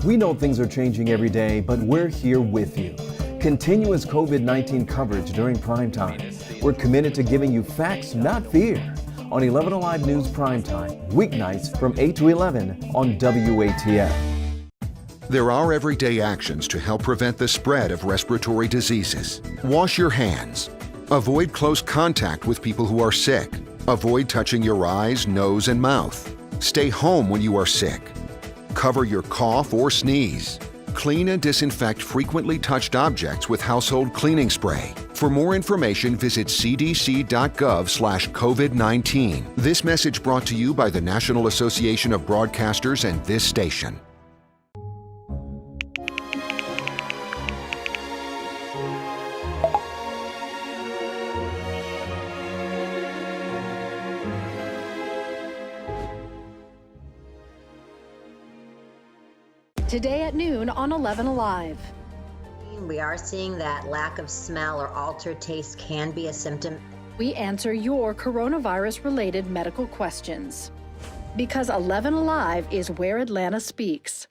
We know things are changing every day, but we're here with you. Continuous COVID-19 coverage during prime time. We're committed to giving you facts, not fear. On 11 Alive News Primetime, weeknights from 8 to 11 on WATF. There are everyday actions to help prevent the spread of respiratory diseases. Wash your hands. Avoid close contact with people who are sick. Avoid touching your eyes, nose, and mouth. Stay home when you are sick. Cover your cough or sneeze. Clean and disinfect frequently touched objects with household cleaning spray. For more information, visit cdc.gov/COVID-19. This message brought to you by the National Association of Broadcasters and this station. Today at noon on 11 Alive. We are seeing that lack of smell or altered taste can be a symptom. We answer your coronavirus-related medical questions. Because 11 Alive is where Atlanta speaks.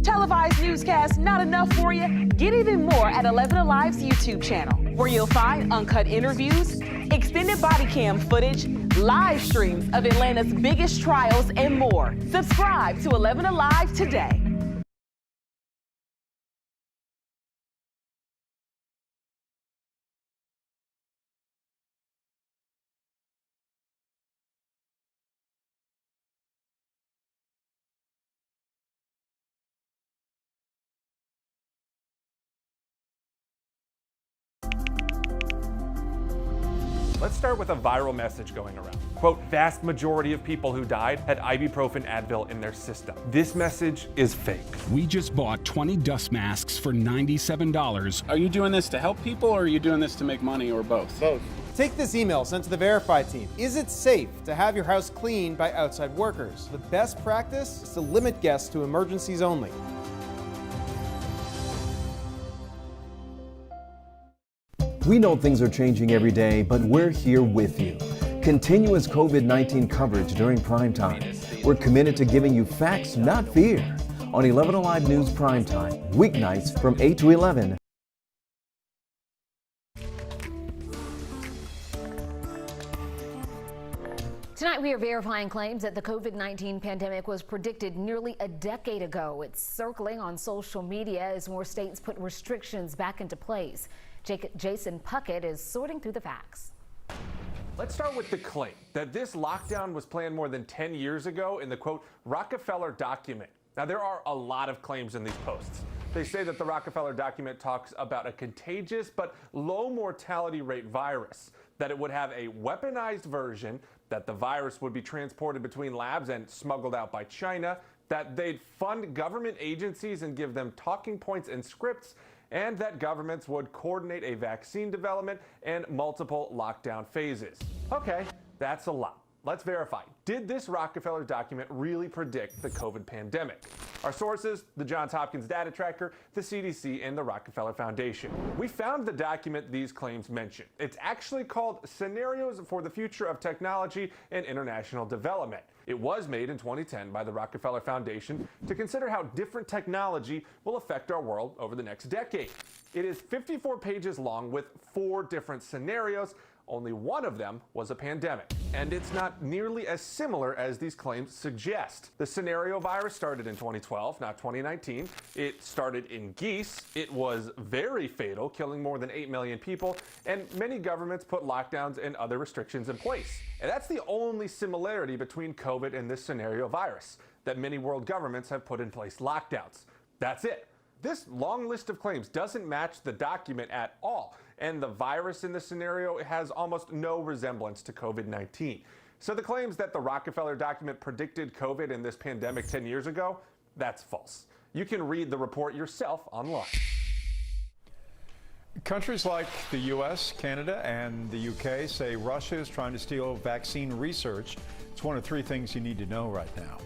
Televised newscasts not enough for you? Get even more at 11 Alive's YouTube channel, where you'll find uncut interviews, extended body cam footage, live streams of Atlanta's biggest trials, and more. Subscribe to 11 Alive today. Let's start with a viral message going around. Quote, vast majority of people who died had ibuprofen Advil in their system. This message is fake. We just bought 20 dust masks for $97. Are you doing this to help people or are you doing this to make money or both? Both. Take this email sent to the Verify team. Is it safe to have your house cleaned by outside workers? The best practice is to limit guests to emergencies only. We know things are changing every day, but we're here with you. Continuous COVID-19 coverage during prime time. We're committed to giving you facts, not fear. On 11 Alive News Prime Time, weeknights from 8 to 11. Tonight, we are verifying claims that the COVID-19 pandemic was predicted nearly a decade ago. It's circling on social media as more states put restrictions back into place. Jason Puckett is sorting through the facts. Let's start with the claim that this lockdown was planned more than 10 years ago in the, quote, Rockefeller document. Now, there are a lot of claims in these posts. They say that the Rockefeller document talks about a contagious but low mortality rate virus, that it would have a weaponized version, that the virus would be transported between labs and smuggled out by China, that they'd fund government agencies and give them talking points and scripts, and that governments would coordinate a vaccine development and multiple lockdown phases. Okay, that's a lot. Let's verify. Did this Rockefeller document really predict the COVID pandemic? Our sources, the Johns Hopkins Data Tracker, the CDC, and the Rockefeller Foundation. We found the document these claims mention. It's actually called Scenarios for the Future of Technology and International Development. It was made in 2010 by the Rockefeller Foundation to consider how different technology will affect our world over the next decade. It is 54 pages long with 4 different scenarios. Only one of them was a pandemic. And it's not nearly as similar as these claims suggest. The scenario virus started in 2012, not 2019. It started in geese. It was very fatal, killing more than 8 million people. And many governments put lockdowns and other restrictions in place. And that's the only similarity between COVID and this scenario virus, that many world governments have put in place lockdowns. That's it. This long list of claims doesn't match the document at all, and the virus in the scenario has almost no resemblance to COVID-19. So the claims that the Rockefeller document predicted COVID and this pandemic 10 years ago, that's false. You can read the report yourself online. Countries like the U.S., Canada, and the U.K. say Russia is trying to steal vaccine research. It's one of 3 things you need to know right now.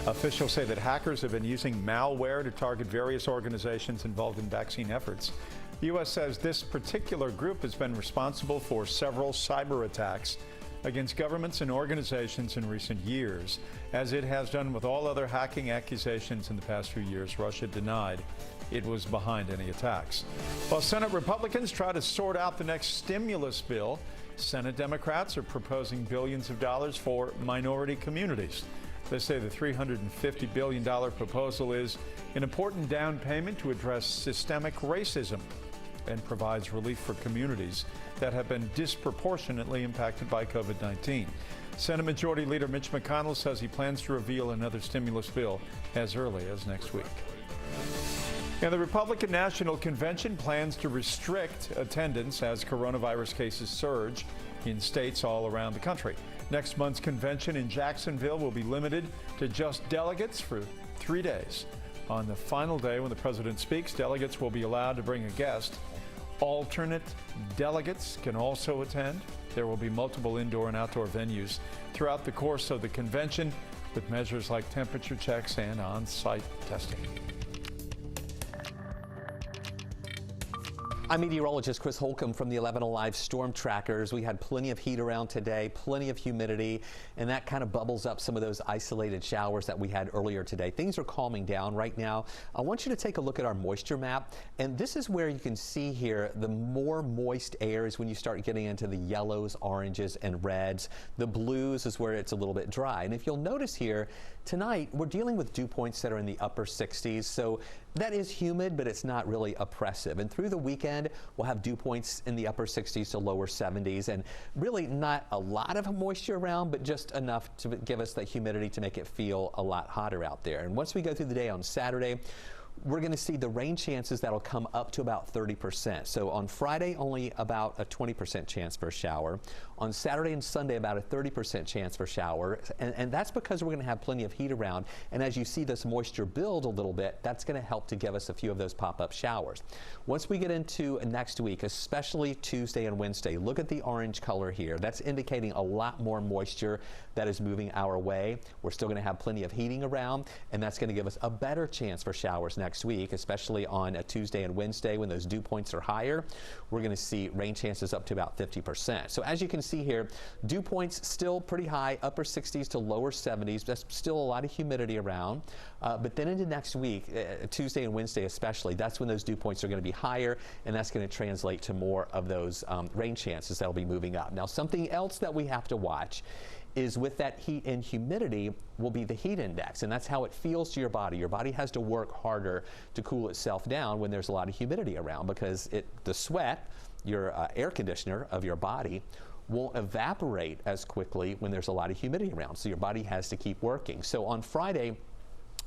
Officials say that hackers have been using malware to target various organizations involved in vaccine efforts. The U.S. says this particular group has been responsible for several cyber attacks against governments and organizations in recent years. As it has done with all other hacking accusations in the past few years, Russia denied it was behind any attacks. While Senate Republicans try to sort out the next stimulus bill, Senate Democrats are proposing billions of dollars for minority communities. They say the $350 billion proposal is an important down payment to address systemic racism and provides relief for communities that have been disproportionately impacted by COVID-19. Senate Majority Leader Mitch McConnell says he plans to reveal another stimulus bill as early as next week. And the Republican National Convention plans to restrict attendance as coronavirus cases surge in states all around the country. Next month's convention in Jacksonville will be limited to just delegates for 3 days. On the final day, when the president speaks, delegates will be allowed to bring a guest. Alternate delegates can also attend. There will be multiple indoor and outdoor venues throughout the course of the convention, with measures like temperature checks and on-site testing. I'm meteorologist Chris Holcomb from the 11 Alive Storm Trackers. We had plenty of heat around today, plenty of humidity, and that kind of bubbles up some of those isolated showers that we had earlier today. Things are calming down right now. I want you to take a look at our moisture map, and this is where you can see here the more moist air is when you start getting into the yellows, oranges, and reds. The blues is where it's a little bit dry. And if you'll notice here, tonight we're dealing with dew points that are in the upper 60s, so that is humid, but it's not really oppressive. And through the weekend, we'll have dew points in the upper 60s to lower 70s, and really not a lot of moisture around, but just enough to give us the humidity to make it feel a lot hotter out there. And once we go through the day on Saturday, we're going to see the rain chances that'll come up to about 30%. So on Friday, only about a 20% chance for a shower. On Saturday and Sunday, about a 30% chance for shower. And that's because we're going to have plenty of heat around. And as you see this moisture build a little bit, that's going to help to give us a few of those pop-up showers. Once we get into next week, especially Tuesday and Wednesday, look at the orange color here. That's indicating a lot more moisture that is moving our way. We're still going to have plenty of heating around, and that's going to give us a better chance for showers next week, especially on a Tuesday and Wednesday when those dew points are higher. We're going to see rain chances up to about 50%. So as you can see here, dew points still pretty high, upper 60s to lower 70s. That's still a lot of humidity around. But then into next week, Tuesday and Wednesday especially, that's when those dew points are going to be higher, and that's going to translate to more of those rain chances that'll be moving up. Now, something else that we have to watch is with that heat and humidity will be the heat index, and that's how it feels to your body. Your body has to work harder to cool itself down when there's a lot of humidity around, because the sweat, your air conditioner of your body, won't evaporate as quickly when there's a lot of humidity around. So your body has to keep working. So on Friday,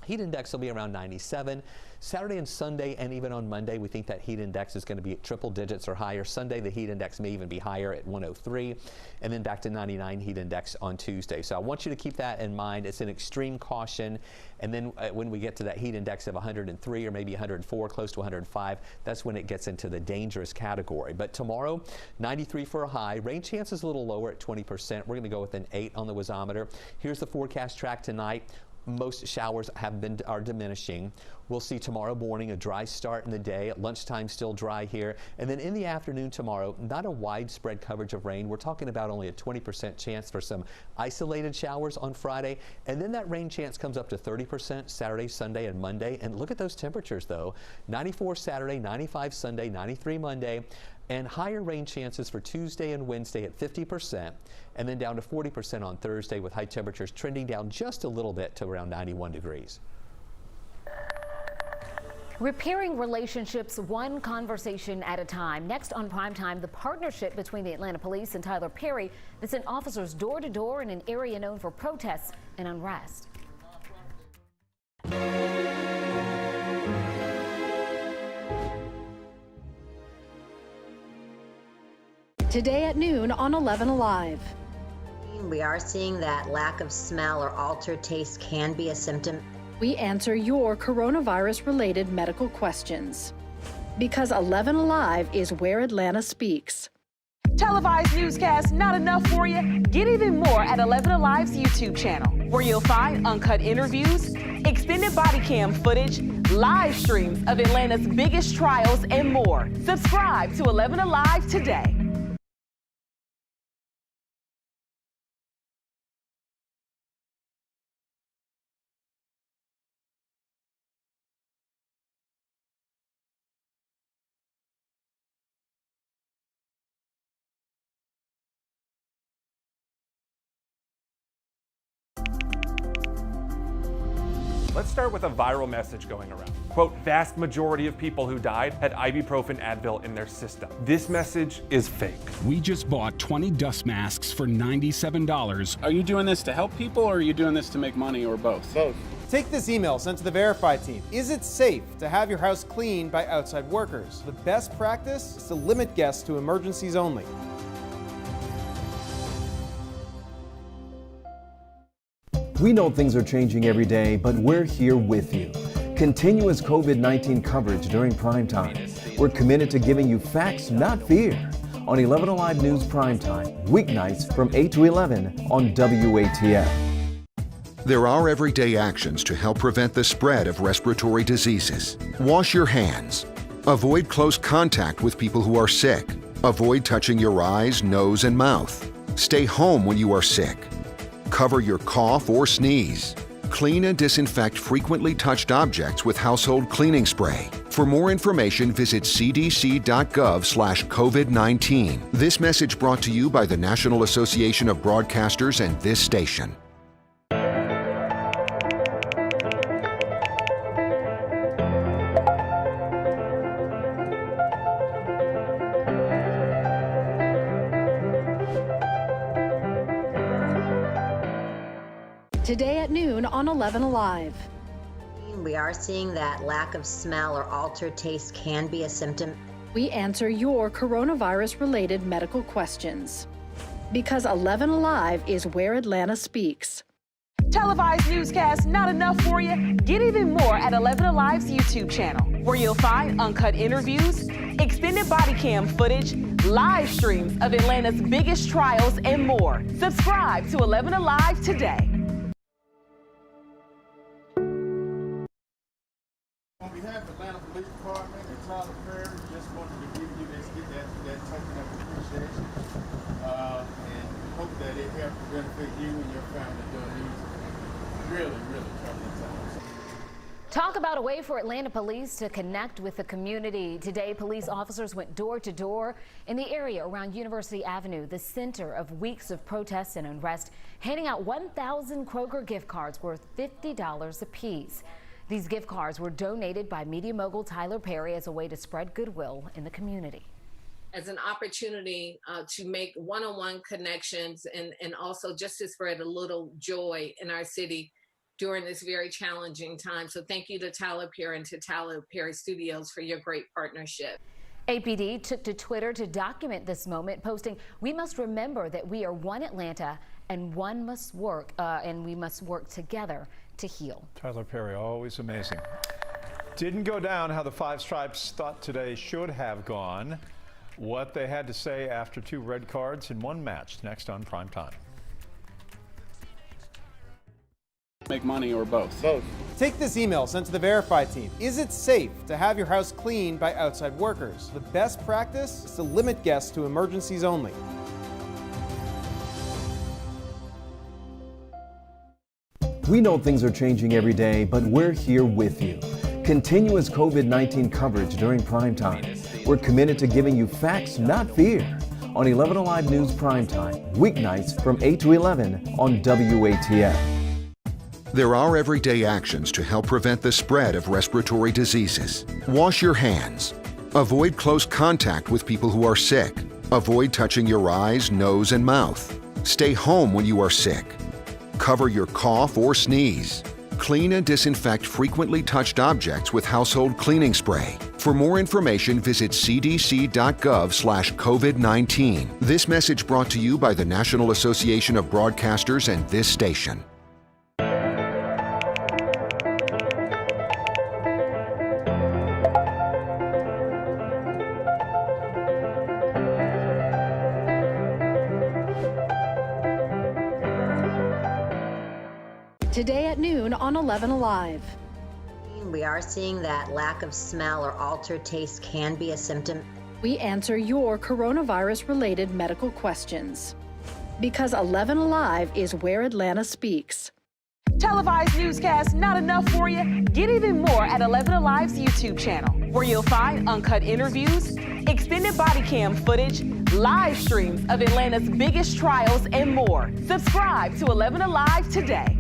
heat index will be around 97. Saturday and Sunday, and even on Monday, we think that heat index is going to be at triple digits or higher. Sunday, the heat index may even be higher at 103, and then back to 99 heat index on Tuesday. So I want you to keep that in mind. It's an extreme caution, and then when we get to that heat index of 103 or maybe 104, close to 105, that's when it gets into the dangerous category. But tomorrow, 93 for a high. Rain chance is a little lower at 20%. We're going to go with an 8 on the wasometer. Here's the forecast track tonight. Most showers are diminishing. We'll see tomorrow morning a dry start in the day. At lunchtime, still dry here. And then in the afternoon tomorrow, not a widespread coverage of rain. We're talking about only a 20% chance for some isolated showers on Friday. And then that rain chance comes up to 30% Saturday, Sunday, and Monday. And look at those temperatures, though. 94 Saturday, 95 Sunday, 93 Monday. And higher rain chances for Tuesday and Wednesday at 50%, and then down to 40% on Thursday, with high temperatures trending down just a little bit to around 91 degrees. Repairing relationships one conversation at a time. Next on Primetime, the partnership between the Atlanta Police and Tyler Perry that sent officers door to door in an area known for protests and unrest. Today at noon on 11 Alive. We are seeing that lack of smell or altered taste can be a symptom. We answer your coronavirus-related medical questions. Because 11 Alive is where Atlanta speaks. Televised newscasts not enough for you? Get even more at 11 Alive's YouTube channel, where you'll find uncut interviews, extended body cam footage, live streams of Atlanta's biggest trials, and more. Subscribe to 11 Alive today. Let's start with a viral message going around. Quote, vast majority of people who died had ibuprofen Advil in their system. This message is fake. We just bought 20 dust masks for $97. Are you doing this to help people, or are you doing this to make money, or both? Both. Take this email sent to the Verify team. Is it safe to have your house cleaned by outside workers? The best practice is to limit guests to emergencies only. We know things are changing every day, but we're here with you. Continuous COVID-19 coverage during prime time. We're committed to giving you facts, not fear. On 11 Alive News Primetime, weeknights from 8 to 11 on WATF. There are everyday actions to help prevent the spread of respiratory diseases. Wash your hands. Avoid close contact with people who are sick. Avoid touching your eyes, nose, and mouth. Stay home when you are sick. Cover your cough or sneeze. Clean and disinfect frequently touched objects with household cleaning spray. For more information, visit cdc.gov/COVID-19. This message brought to you by the National Association of Broadcasters and this station. Today at noon on 11 Alive. We are seeing that lack of smell or altered taste can be a symptom. We answer your coronavirus-related medical questions. Because 11 Alive is where Atlanta speaks. Televised newscasts not enough for you? Get even more at 11 Alive's YouTube channel, where you'll find uncut interviews, extended body cam footage, live streams of Atlanta's biggest trials, and more. Subscribe to 11 Alive today. On behalf of Atlanta Police Department and Tyler Perry, just wanted to give you that token of appreciation, and hope that it helps benefit you and your family during these really troubling times. Talk about a way for Atlanta police to connect with the community. Today, police officers went door to door in the area around University Avenue, the center of weeks of protests and unrest, handing out 1,000 Kroger gift cards worth $50 apiece. These gift cards were donated by media mogul Tyler Perry as a way to spread goodwill in the community. As an opportunity to make one-on-one connections and also just to spread a little joy in our city during this very challenging time. So thank you to Tyler Perry and to Tyler Perry Studios for your great partnership. APD took to Twitter to document this moment, posting, "We must remember that we are one Atlanta and we must work together to heal." Tyler Perry, always amazing. Didn't go down how the Five Stripes thought today should have gone. What they had to say after 2 red cards in 1 match, next on Primetime. Make money or both? Both. Take this email sent to the Verify team. Is it safe to have your house cleaned by outside workers? The best practice is to limit guests to emergencies only. We know things are changing every day, but we're here with you. Continuous COVID-19 coverage during primetime. We're committed to giving you facts, not fear. On 11 Alive News Primetime, weeknights from 8 to 11 on WATF. There are everyday actions to help prevent the spread of respiratory diseases. Wash your hands. Avoid close contact with people who are sick. Avoid touching your eyes, nose, and mouth. Stay home when you are sick. Cover your cough or sneeze. Clean and disinfect frequently touched objects with household cleaning spray. For more information, visit cdc.gov/COVID-19. This message brought to you by the National Association of Broadcasters and this station. Today at noon on 11 Alive. We are seeing that lack of smell or altered taste can be a symptom. We answer your coronavirus-related medical questions. Because 11 Alive is where Atlanta speaks. Televised newscasts not enough for you? Get even more at 11 Alive's YouTube channel, where you'll find uncut interviews, extended body cam footage, live streams of Atlanta's biggest trials, and more. Subscribe to 11 Alive today.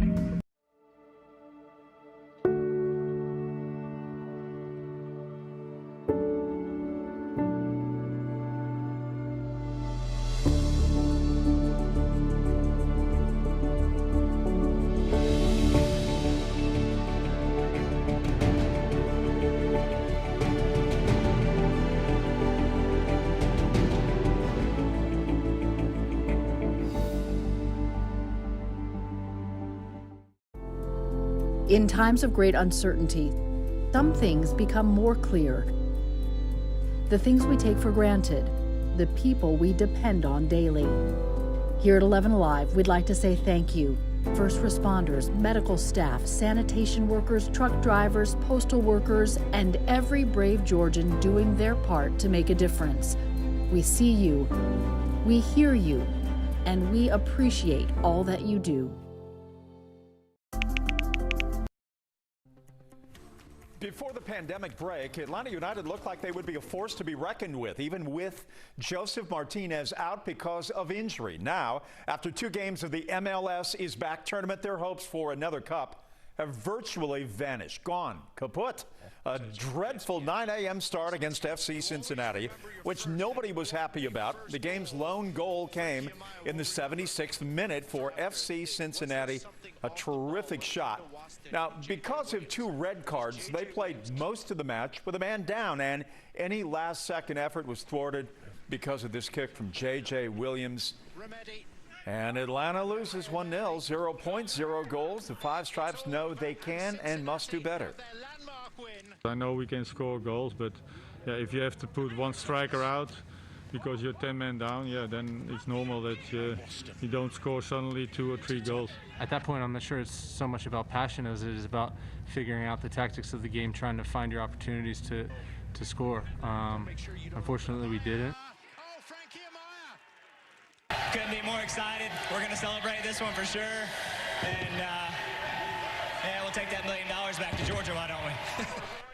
In times of great uncertainty, some things become more clear. The things we take for granted, the people we depend on daily. Here at 11 Alive, we'd like to say thank you. First responders, medical staff, sanitation workers, truck drivers, postal workers, and every brave Georgian doing their part to make a difference. We see you, we hear you, and we appreciate all that you do. Before the pandemic break, Atlanta United looked like they would be a force to be reckoned with, even with Joseph Martinez out because of injury. Now, after 2 games of the MLS is Back tournament, their hopes for another cup have virtually vanished, gone, kaput. A dreadful 9 a.m. start against FC Cincinnati, which nobody was happy about. The game's lone goal came in the 76th minute for FC Cincinnati, a terrific shot. Now, because of 2 red cards, they played most of the match with a man down, and any last-second effort was thwarted because of this kick from J.J. Williams. And Atlanta loses 1-0, 0 points, 0 goals. The Five Stripes know they can and must do better. I know we can score goals, but yeah, if you have to put one striker out because you're 10 men down, yeah, then it's normal that you don't score suddenly 2 or 3 goals. At that point, I'm not sure it's so much about passion as it is about figuring out the tactics of the game, trying to find your opportunities to score. Unfortunately, we didn't. Couldn't be more excited. We're going to celebrate this one for sure. And yeah, we'll take that $1 million back to Georgia, why don't we?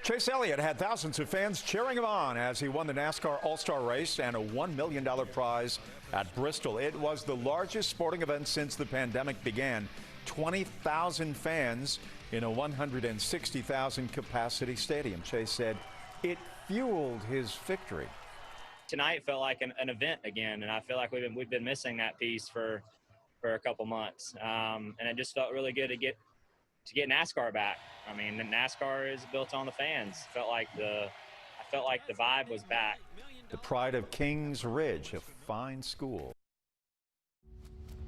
Chase Elliott had thousands of fans cheering him on as he won the NASCAR All-Star race and a $1 million prize at Bristol. It was the largest sporting event since the pandemic began. 20,000 fans in a 160,000 capacity stadium. Chase said it fueled his victory. Tonight felt like an event again, and I feel like we've been missing that piece for a couple months, and it just felt really good to get NASCAR back. I mean, NASCAR is built on the fans. I felt like the vibe was back. The pride of Kings Ridge, a fine school.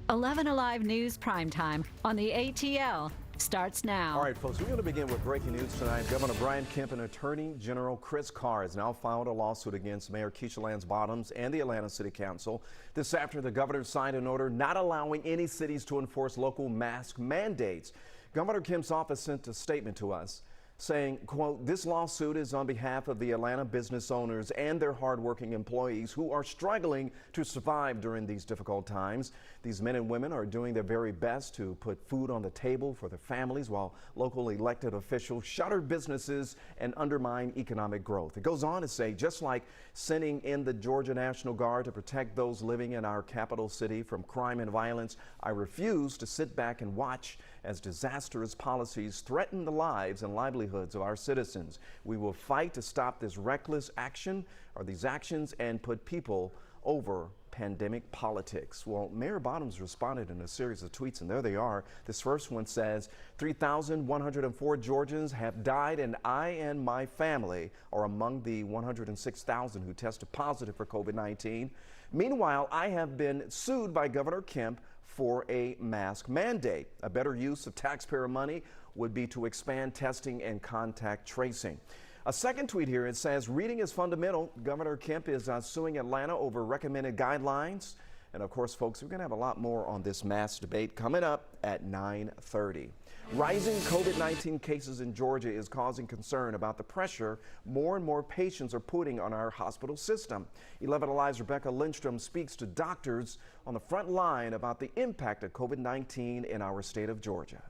11 Alive News Primetime on the ATL starts now. All right, folks, we're going to begin with breaking news tonight. Governor Brian Kemp and Attorney General Chris Carr has now filed a lawsuit against Mayor Keisha Lance Bottoms and the Atlanta City Council. This after the governor signed an order not allowing any cities to enforce local mask mandates. Governor Kemp's office sent a statement to us saying, quote, this lawsuit is on behalf of the Atlanta business owners and their hardworking employees who are struggling to survive during these difficult times. These men and women are doing their very best to put food on the table for their families while local elected officials shutter businesses and undermine economic growth. It goes on to say, just like sending in the Georgia National Guard to protect those living in our capital city from crime and violence, I refuse to sit back and watch as disastrous policies threaten the lives and livelihoods of our citizens. We will fight to stop this reckless action or these actions and put people over pandemic politics. Well, Mayor Bottoms responded in a series of tweets, and there they are. This first one says, 3,104 Georgians have died, and I and my family are among the 106,000 who tested positive for COVID-19. Meanwhile, I have been sued by Governor Kemp for a mask mandate. A better use of taxpayer money would be to expand testing and contact tracing. A second tweet here, it says, reading is fundamental. Governor Kemp is suing Atlanta over recommended guidelines. And of course, folks, we're going to have a lot more on this mask debate coming up at 9:30. Rising COVID-19 cases in Georgia is causing concern about the pressure more and more patients are putting on our hospital system. 11 Alive's Rebecca Lindstrom speaks to doctors on the front line about the impact of COVID-19 in our state of Georgia.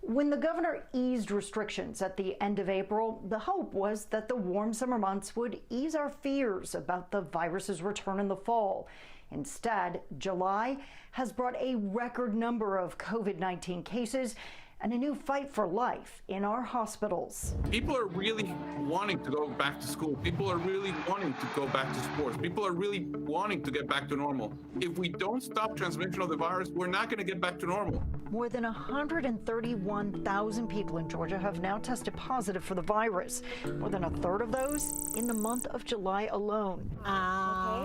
When the governor eased restrictions at the end of April, the hope was that the warm summer months would ease our fears about the virus's return in the fall. Instead, July has brought a record number of COVID-19 cases and a new fight for life in our hospitals. People are really wanting to go back to school. People are really wanting to go back to sports. People are really wanting to get back to normal. If we don't stop transmission of the virus, we're not going to get back to normal. More than 131,000 people in Georgia have now tested positive for the virus. More than a third of those in the month of July alone.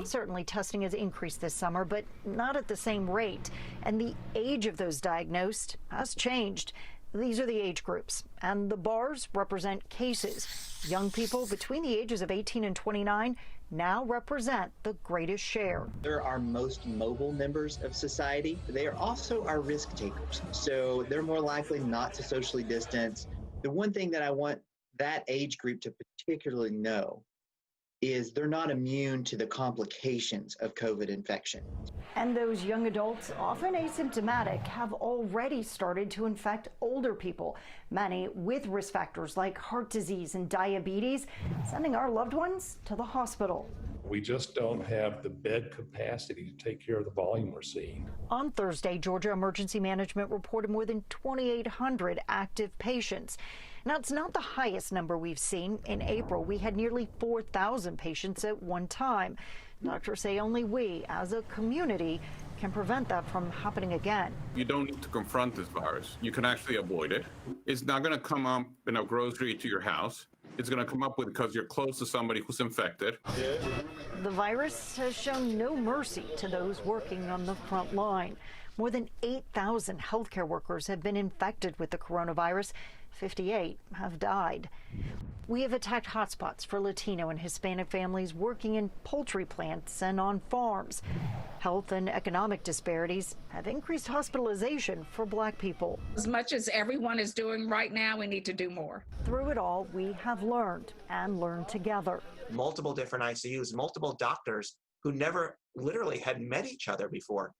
Certainly testing has increased this summer, but not at the same rate. And the age of those diagnosed has changed. These are the age groups, and the bars represent cases. Young people between the ages of 18 and 29, now represent the greatest share. They're our most mobile members of society. They are also our risk takers. So they're more likely not to socially distance. The one thing that I want that age group to particularly know is they're not immune to the complications of COVID infection. And those young adults, often asymptomatic, have already started to infect older people, many with risk factors like heart disease and diabetes, sending our loved ones to the hospital. We just don't have the bed capacity to take care of the volume we're seeing. On Thursday, Georgia Emergency Management reported more than 2,800 active patients. Now, it's not the highest number we've seen. In April, we had nearly 4,000 patients at one time. Doctors say only we, as a community, can prevent that from happening again. You don't need to confront this virus. You can actually avoid it. It's not going to come up in a grocery to your house. It's going to come up because you're close to somebody who's infected. The virus has shown no mercy to those working on the front line. More than 8,000 healthcare workers have been infected with the coronavirus. 58 have died. We have attacked hotspots for Latino and Hispanic families working in poultry plants and on farms. Health and economic disparities have increased hospitalization for Black people. As much as everyone is doing right now, we need to do more. Through it all, we have learned and learned together. Multiple different ICUs, multiple doctors who never literally had met each other before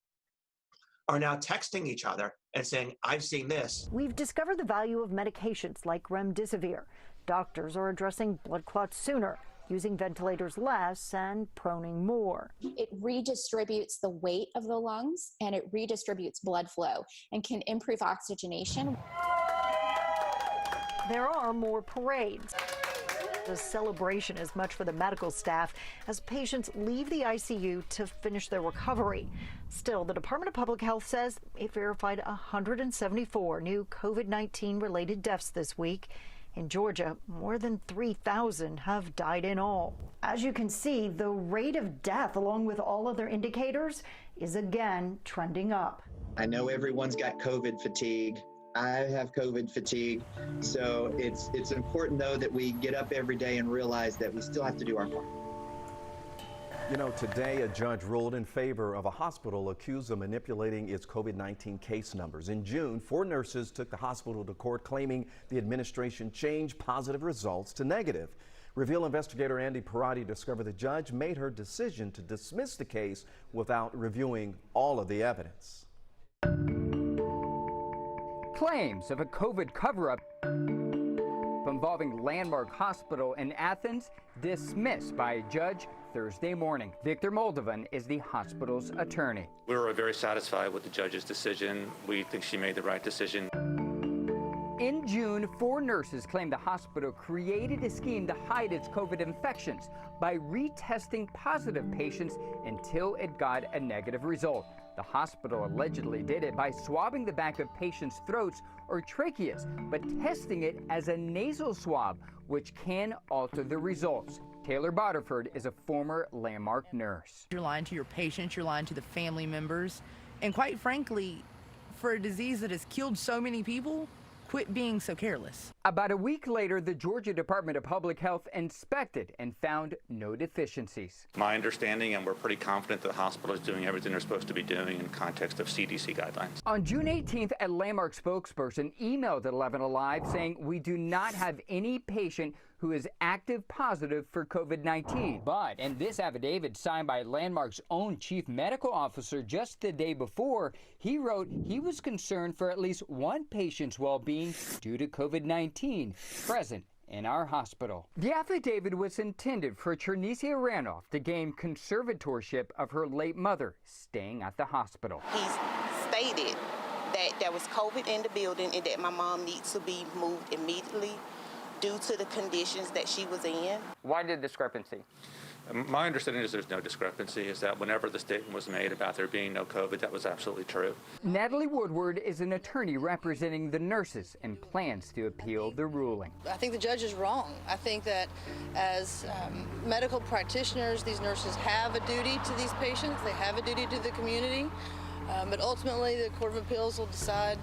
are now texting each other and saying, I've seen this. We've discovered the value of medications like remdesivir. Doctors are addressing blood clots sooner, using ventilators less and proning more. It redistributes the weight of the lungs and it redistributes blood flow and can improve oxygenation. There are more parades. The celebration is much for the medical staff as patients leave the ICU to finish their recovery. Still, the Department of Public Health says it verified 174 new COVID-19 related deaths this week. In Georgia, more than 3,000 have died in all. As you can see, the rate of death, along with all other indicators, is again trending up. I know everyone's got COVID fatigue. I have COVID fatigue. So it's important, though, that we get up every day and realize that we still have to do our part. You know, today a judge ruled in favor of a hospital accused of manipulating its COVID-19 case numbers. In June, 4 nurses took the hospital to court claiming the administration changed positive results to negative. Reveal investigator Andy Parati discovered the judge made her decision to dismiss the case without reviewing all of the evidence. Claims of a COVID cover-up involving Landmark Hospital in Athens dismissed by a judge Thursday morning. Victor Moldovan is the hospital's attorney. We were very satisfied with the judge's decision. We think she made the right decision. In June, 4 nurses claimed the hospital created a scheme to hide its COVID infections by retesting positive patients until it got a negative result. The hospital allegedly did it by swabbing the back of patients' throats or tracheas, but testing it as a nasal swab, which can alter the results. Taylor Bodderford is a former Landmark nurse. You're lying to your patients, you're lying to the family members, and quite frankly, for a disease that has killed so many people, quit being so careless. About a week later, the Georgia Department of Public Health inspected and found no deficiencies. My understanding, and we're pretty confident that the hospital is doing everything they're supposed to be doing in context of CDC guidelines. On June 18th, a Landmark spokesperson emailed 11 Alive saying, "We do not have any patient who is active positive for COVID-19. But, and this affidavit signed by Landmark's own chief medical officer just the day before, he wrote he was concerned for at least one patient's well-being due to COVID-19 present in our hospital. The affidavit was intended for Chernesia Ranoff to gain conservatorship of her late mother staying at the hospital. He stated that there was COVID in the building and that my mom needs to be moved immediately due to the conditions that she was in. Why the discrepancy? My understanding is there's no discrepancy, is that whenever the statement was made about there being no COVID, that was absolutely true. Natalie Woodward is an attorney representing the nurses and plans to appeal the ruling. I think the judge is wrong. I think that as medical practitioners, these nurses have a duty to these patients. They have a duty to the community. But ultimately, the Court of Appeals will decide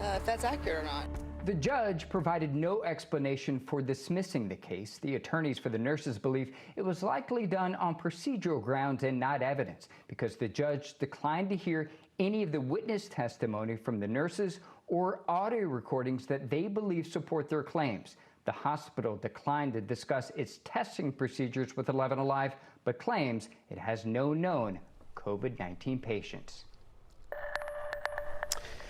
if that's accurate or not. The judge provided no explanation for dismissing the case. The attorneys for the nurses believe it was likely done on procedural grounds and not evidence, because the judge declined to hear any of the witness testimony from the nurses or audio recordings that they believe support their claims. The hospital declined to discuss its testing procedures with 11 Alive, but claims it has no known COVID-19 patients.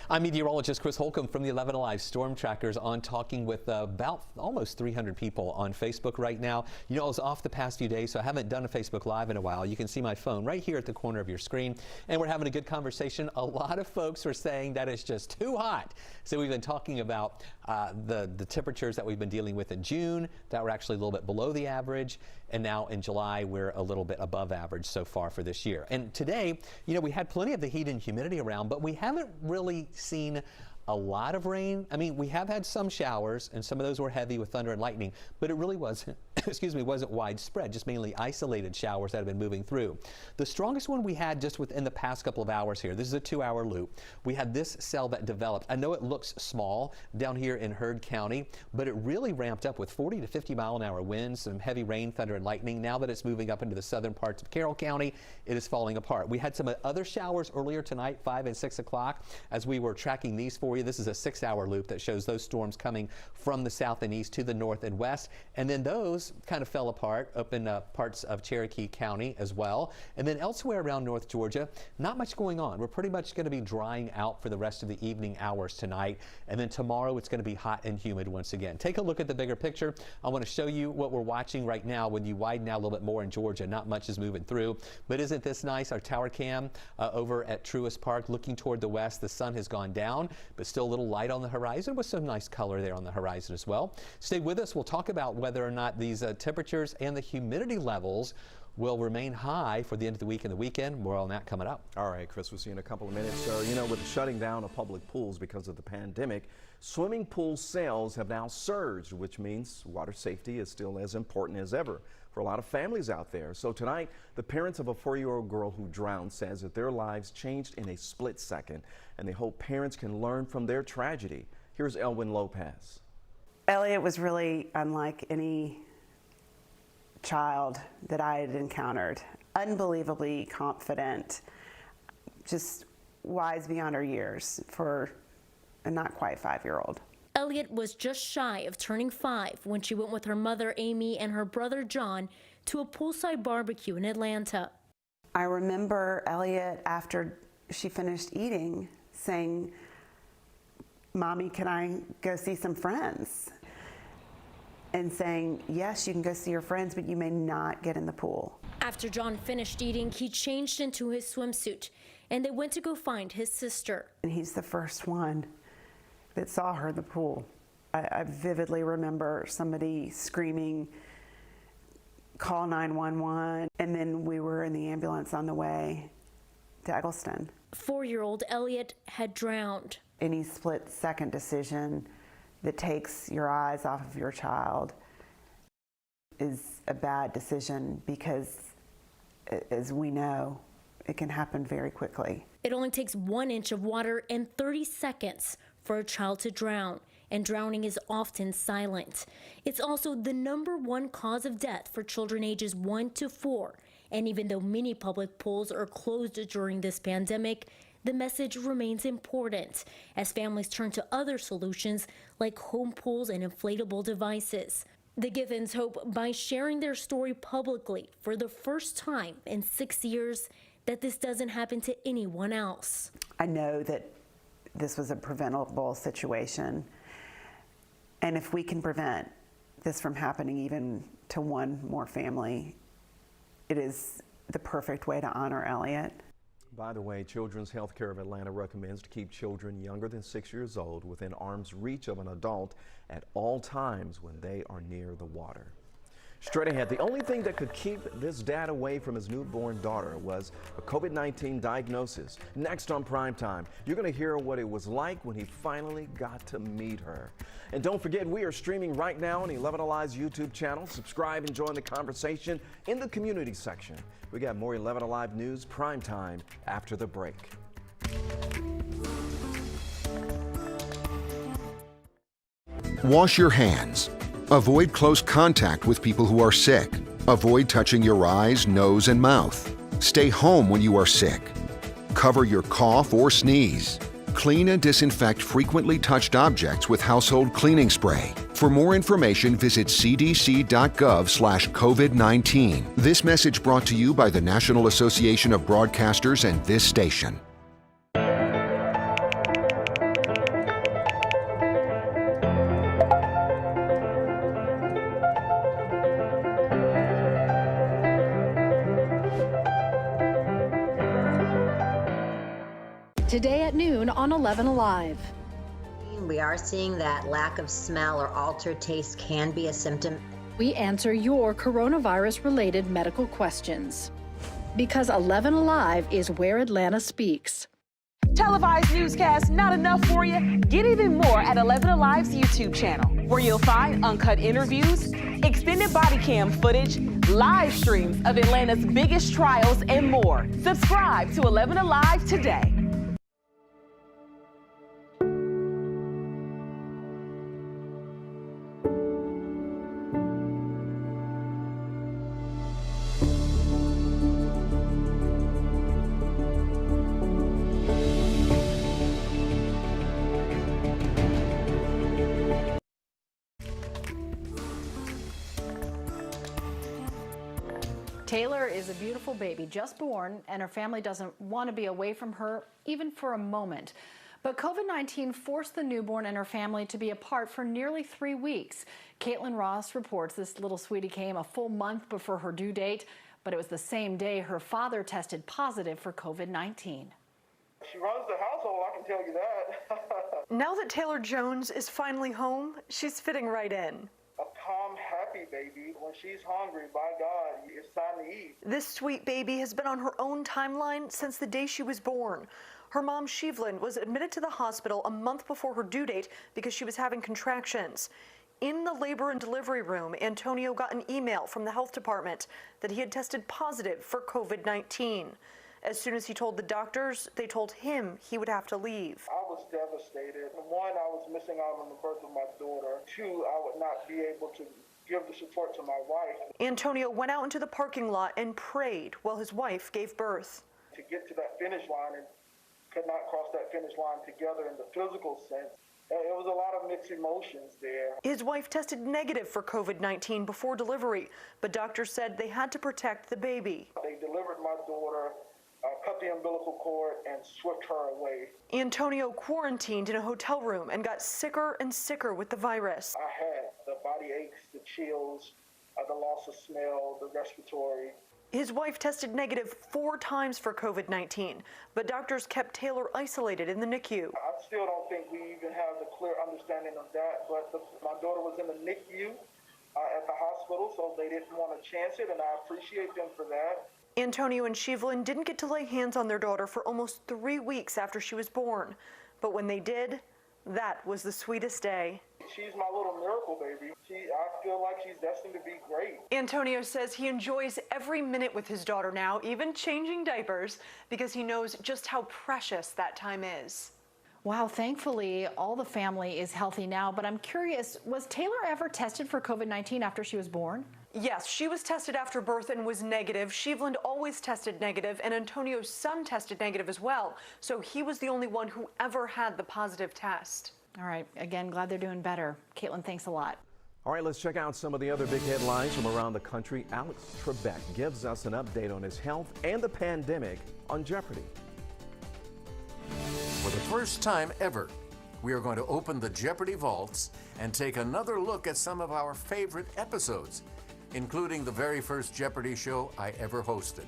I'm meteorologist Chris Holcomb from the 11 Alive Storm Trackers on, talking with about almost 300 people on Facebook right now. You know, I was off the past few days, so I haven't done a Facebook Live in a while. You can see my phone right here at the corner of your screen, and we're having a good conversation. A lot of folks are saying that it's just too hot. So we've been talking about the temperatures that we've been dealing with in June that were actually a little bit below the average, and now in July we're a little bit above average so far for this year. And today, you know, we had plenty of the heat and humidity around, but we haven't really seen a lot of rain. I mean, we have had some showers, and some of those were heavy with thunder and lightning, but it really wasn't, excuse me, wasn't widespread, just mainly isolated showers that have been moving through. The strongest one we had just within the past couple of hours here, this is a 2-hour loop, we had this cell that developed. I know it looks small down here in Heard County, but it really ramped up with 40 to 50 mile an hour winds, some heavy rain, thunder, and lightning. Now that it's moving up into the southern parts of Carroll County, it is falling apart. We had some other showers earlier tonight, 5 and 6 o'clock, as we were tracking these for you. This is a 6-hour loop that shows those storms coming from the south and east to the north and west, and then those kind of fell apart up in parts of Cherokee County as well. And then elsewhere around North Georgia, not much going on. We're pretty much going to be drying out for the rest of the evening hours tonight, and then tomorrow it's going to be hot and humid once again. Take a look at the bigger picture. I want to show you what we're watching right now. When you widen out a little bit more in Georgia, not much is moving through, but isn't this nice? Our tower cam over at Truist Park looking toward the west. The sun has gone down, but still a little light on the horizon with some nice color there on the horizon as well. Stay with us. We'll talk about whether or not these temperatures and the humidity levels will remain high for the end of the week and the weekend. More on that coming up. All right, Chris, we'll see you in a couple of minutes. So, you know, with the shutting down of public pools because of the pandemic, swimming pool sales have now surged, which means water safety is still as important as ever for a lot of families out there. So tonight, the parents of a 4-year-old girl who drowned says that their lives changed in a split second, and they hope parents can learn from their tragedy. Here's Elwyn Lopez. Elliot was really unlike any child that I had encountered. Unbelievably confident, just wise beyond her years for a not quite 5-year-old. Elliot was just shy of turning 5 when she went with her mother Amy and her brother John to a poolside barbecue in Atlanta. I remember Elliot, after she finished eating, saying, "Mommy, can I go see some friends?" And saying, "Yes, you can go see your friends, but you may not get in the pool." After John finished eating, he changed into his swimsuit and they went to go find his sister. And he's the first one that saw her in the pool. I vividly remember somebody screaming, "Call 911," and then we were in the ambulance on the way to Eggleston. 4-year-old Elliot had drowned. Any split-second decision that takes your eyes off of your child is a bad decision because, as we know, it can happen very quickly. It only takes 1 inch of water and 30 seconds for a child to drown, and drowning is often silent. It's also the #1 cause of death for children ages 1 to 4, and even though many public pools are closed during this pandemic, the message remains important as families turn to other solutions like home pools and inflatable devices. The Giffens hope by sharing their story publicly for the first time in 6 years that this doesn't happen to anyone else. I know that this was a preventable situation, and if we can prevent this from happening even to one more family, it is the perfect way to honor Elliot. By the way, Children's Healthcare of Atlanta recommends to keep children younger than 6 years old within arm's reach of an adult at all times when they are near the water. Straight ahead, the only thing that could keep this dad away from his newborn daughter was a COVID-19 diagnosis. Next on Primetime, you're going to hear what it was like when he finally got to meet her. And don't forget, we are streaming right now on 11 Alive's YouTube channel. Subscribe and join the conversation in the community section. We got more 11 Alive News Primetime after the break. Wash your hands. Avoid close contact with people who are sick. Avoid touching your eyes, nose, and mouth. Stay home when you are sick. Cover your cough or sneeze. Clean and disinfect frequently touched objects with household cleaning spray. For more information, visit cdc.gov/COVID-19. This message brought to you by the National Association of Broadcasters and this station. Today at noon on 11 Alive. We are seeing that lack of smell or altered taste can be a symptom. We answer your coronavirus-related medical questions. Because 11 Alive is where Atlanta speaks. Televised newscasts not enough for you? Get even more at 11 Alive's YouTube channel, where you'll find uncut interviews, extended body cam footage, live streams of Atlanta's biggest trials, and more. Subscribe to 11 Alive today. Taylor is a beautiful baby just born, and her family doesn't want to be away from her even for a moment. But COVID-19 forced the newborn and her family to be apart for nearly 3 weeks. Caitlin Ross reports this little sweetie came a full month before her due date, but it was the same day her father tested positive for COVID-19. She runs the household, I can tell you that. Now that Taylor Jones is finally home, she's fitting right in. A calm, happy baby. When she's hungry, by God, it's time to eat. This sweet baby has been on her own timeline since the day she was born. Her mom, Shevlin, was admitted to the hospital a month before her due date because she was having contractions. In the labor and delivery room, Antonio got an email from the health department that he had tested positive for COVID-19. As soon as he told the doctors, they told him he would have to leave. I was devastated. One, I was missing out on the birth of my daughter. Two, I would not be able to give the support to my wife. Antonio went out into the parking lot and prayed while his wife gave birth. To get to that finish line and could not cross that finish line together in the physical sense. It was a lot of mixed emotions there. His wife tested negative for COVID-19 before delivery, but doctors said they had to protect the baby. They delivered my daughter, cut the umbilical cord, and swept her away. Antonio quarantined in a hotel room and got sicker and sicker with the virus. I had the body aches, the chills, the loss of smell, the respiratory. His wife tested negative 4 times for COVID-19, but doctors kept Taylor isolated in the NICU. I still don't think we even have the clear understanding of that, but my daughter was in the NICU at the hospital, so they didn't want to chance it, and I appreciate them for that. Antonio and Shevlin didn't get to lay hands on their daughter for almost 3 weeks after she was born, but when they did, that was the sweetest day. She's my little miracle baby. I feel like she's destined to be great. Antonio says he enjoys every minute with his daughter now, even changing diapers, because he knows just how precious that time is. Wow, thankfully, all the family is healthy now, but I'm curious, was Taylor ever tested for COVID-19 after she was born? Yes, she was tested after birth and was negative. Shevlin always tested negative, and Antonio's son tested negative as well. So he was the only one who ever had the positive test. All right, again, glad they're doing better. Caitlin, thanks a lot. All right, let's check out some of the other big headlines from around the country. Alex Trebek gives us an update on his health and the pandemic on Jeopardy! For the first time ever, we are going to open the Jeopardy! Vaults and take another look at some of our favorite episodes, including the very first Jeopardy! Show I ever hosted,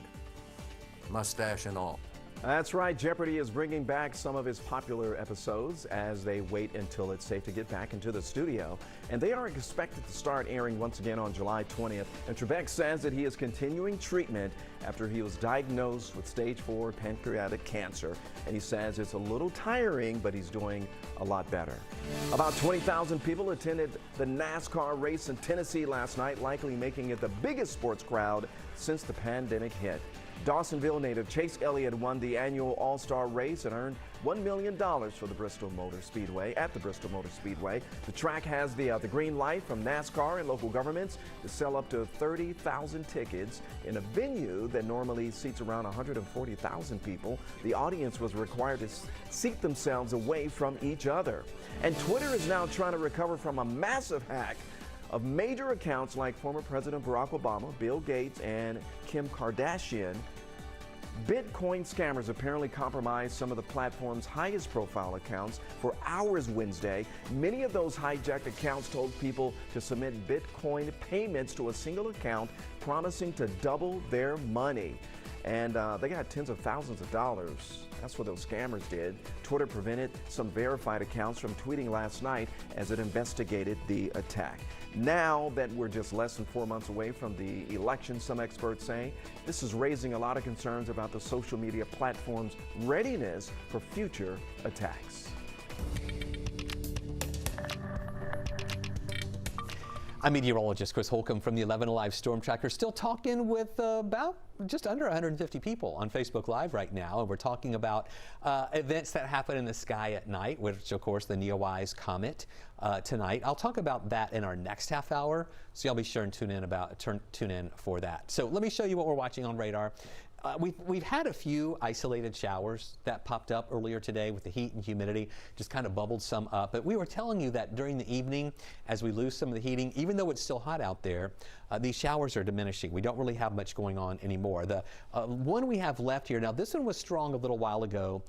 mustache and all. That's right, Jeopardy! Is bringing back some of its popular episodes as they wait until it's safe to get back into the studio. And they are expected to start airing once again on July 20th. And Trebek says that he is continuing treatment after he was diagnosed with stage 4 pancreatic cancer. And he says it's a little tiring, but he's doing a lot better. About 20,000 people attended the NASCAR race in Tennessee last night, likely making it the biggest sports crowd since the pandemic hit. Dawsonville native Chase Elliott won the annual All-Star race and earned $1 million for the Bristol Motor Speedway at the Bristol Motor Speedway. The track has the green light from NASCAR and local governments to sell up to 30,000 tickets. In a venue that normally seats around 140,000 people, the audience was required to seat themselves away from each other. And Twitter is now trying to recover from a massive hack of major accounts like former President Barack Obama, Bill Gates, and Kim Kardashian. Bitcoin scammers apparently compromised some of the platform's highest profile accounts for hours Wednesday. Many of those hijacked accounts told people to submit Bitcoin payments to a single account, promising to double their money. And they got tens of thousands of dollars. That's what those scammers did. Twitter prevented some verified accounts from tweeting last night as it investigated the attack. Now that we're just less than 4 months away from the election, some experts say this is raising a lot of concerns about the social media platform's readiness for future attacks. I'm meteorologist Chris Holcomb from the 11 Alive Storm Tracker, still talking with about just under 150 people on Facebook Live right now. And we're talking about events that happen in the sky at night, which of course the Neowise Comet tonight. I'll talk about that in our next half hour, so y'all be sure and tune in for that. So let me show you what we're watching on radar. We've had a few isolated showers that popped up earlier today with the heat and humidity, just kind of bubbled some up. But we were telling you that during the evening, as we lose some of the heating, even though it's still hot out there, these showers are diminishing. We don't really have much going on anymore. The one we have left here, now this one was strong a little while ago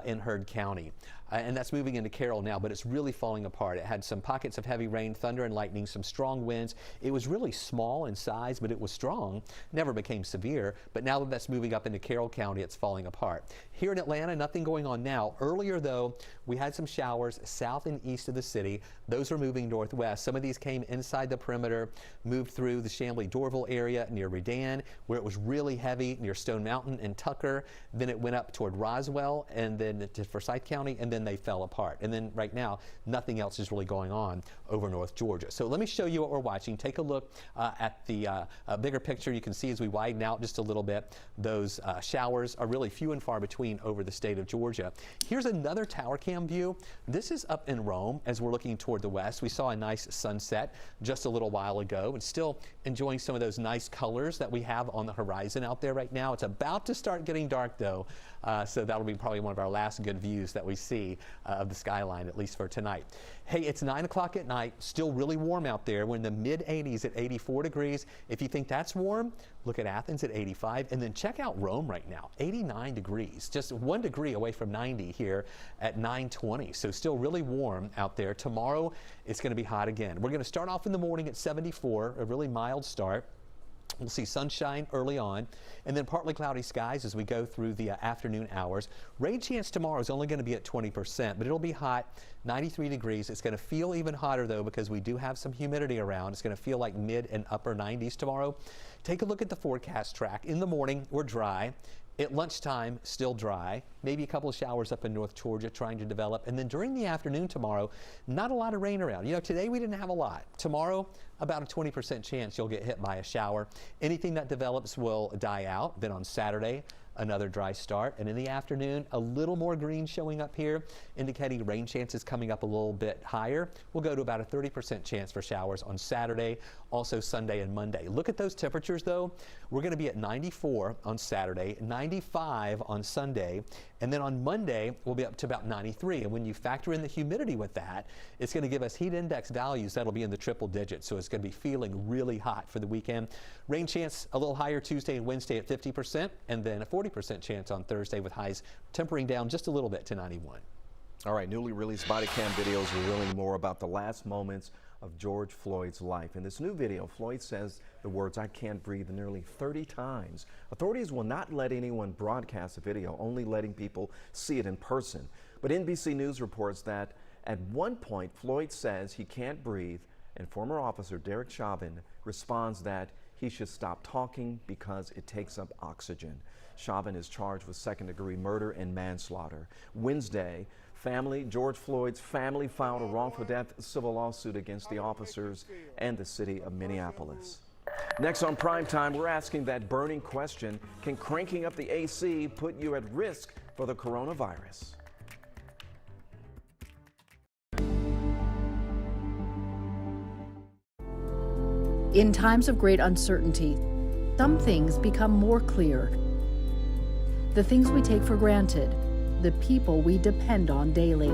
in Heard County. And that's moving into Carroll now, but it's really falling apart. It had some pockets of heavy rain, thunder and lightning, some strong winds. It was really small in size, but it was strong. Never became severe, but now that that's moving up into Carroll County, it's falling apart. Here in Atlanta, nothing going on now. Earlier though, we had some showers south and east of the city. Those are moving northwest. Some of these came inside the perimeter, moved through the Chamblee-Dorville area near Redan, where it was really heavy near Stone Mountain and Tucker. Then it went up toward Roswell and then to Forsyth County, and then they fell apart. And then right now, nothing else is really going on over North Georgia. So let me show you what we're watching. Take a look at the bigger picture. You can see as we widen out just a little bit, those showers are really few and far between over the state of Georgia. Here's another tower cam view. This is up in Rome as we're looking toward the west. We saw a nice sunset just a little while ago and still enjoying some of those nice colors that we have on the horizon out there right now. It's about to start getting dark though, so that'll be probably one of our last good views that we see of the skyline, at least for tonight. Hey, it's 9 o'clock at night, still really warm out there. We're in the mid 80s at 84 degrees. If you think that's warm, look at Athens at 85, and then check out Rome right now, 89 degrees, just 1 degree away from 90 here at 9:20. So still really warm out there. Tomorrow it's going to be hot again. We're going to start off in the morning at 74, a really mild start. We'll see sunshine early on, and then partly cloudy skies as we go through the afternoon hours. Rain chance tomorrow is only going to be at 20%, but it'll be hot, 93 degrees. It's going to feel even hotter, though, because we do have some humidity around. It's going to feel like mid and upper 90s tomorrow. Take a look at the forecast track. In the morning, we're dry. At lunchtime, still dry. Maybe a couple of showers up in North Georgia trying to develop. And then during the afternoon tomorrow, not a lot of rain around. You know, today we didn't have a lot. Tomorrow, about a 20% chance you'll get hit by a shower. Anything that develops will die out. Then on Saturday, another dry start. And in the afternoon, a little more green showing up here, indicating rain chances coming up a little bit higher. We'll go to about a 30% chance for showers on Saturday, also Sunday and Monday. Look at those temperatures though. We're going to be at 94 on Saturday, 95 on Sunday, and then on Monday we'll be up to about 93. And when you factor in the humidity with that, it's going to give us heat index values that'll be in the triple digits. So it's going to be feeling really hot for the weekend. Rain chance a little higher Tuesday and Wednesday at 50%, and then a 40% chance on Thursday with highs tempering down just a little bit to 91. All right, newly released body cam videos revealing more about the last moments of George Floyd's life. In this new video, Floyd says the words, "I can't breathe," nearly 30 times. Authorities will not let anyone broadcast the video, only letting people see it in person. But NBC News reports that at one point, Floyd says he can't breathe, and former officer Derek Chauvin responds that he should stop talking because it takes up oxygen. Chauvin is charged with second-degree murder and manslaughter. Wednesday, George Floyd's family filed a wrongful death civil lawsuit against the officers and the city of Minneapolis. Next on Primetime, we're asking that burning question: can cranking up the AC put you at risk for the coronavirus? In times of great uncertainty, some things become more clear. The things we take for granted, the people we depend on daily.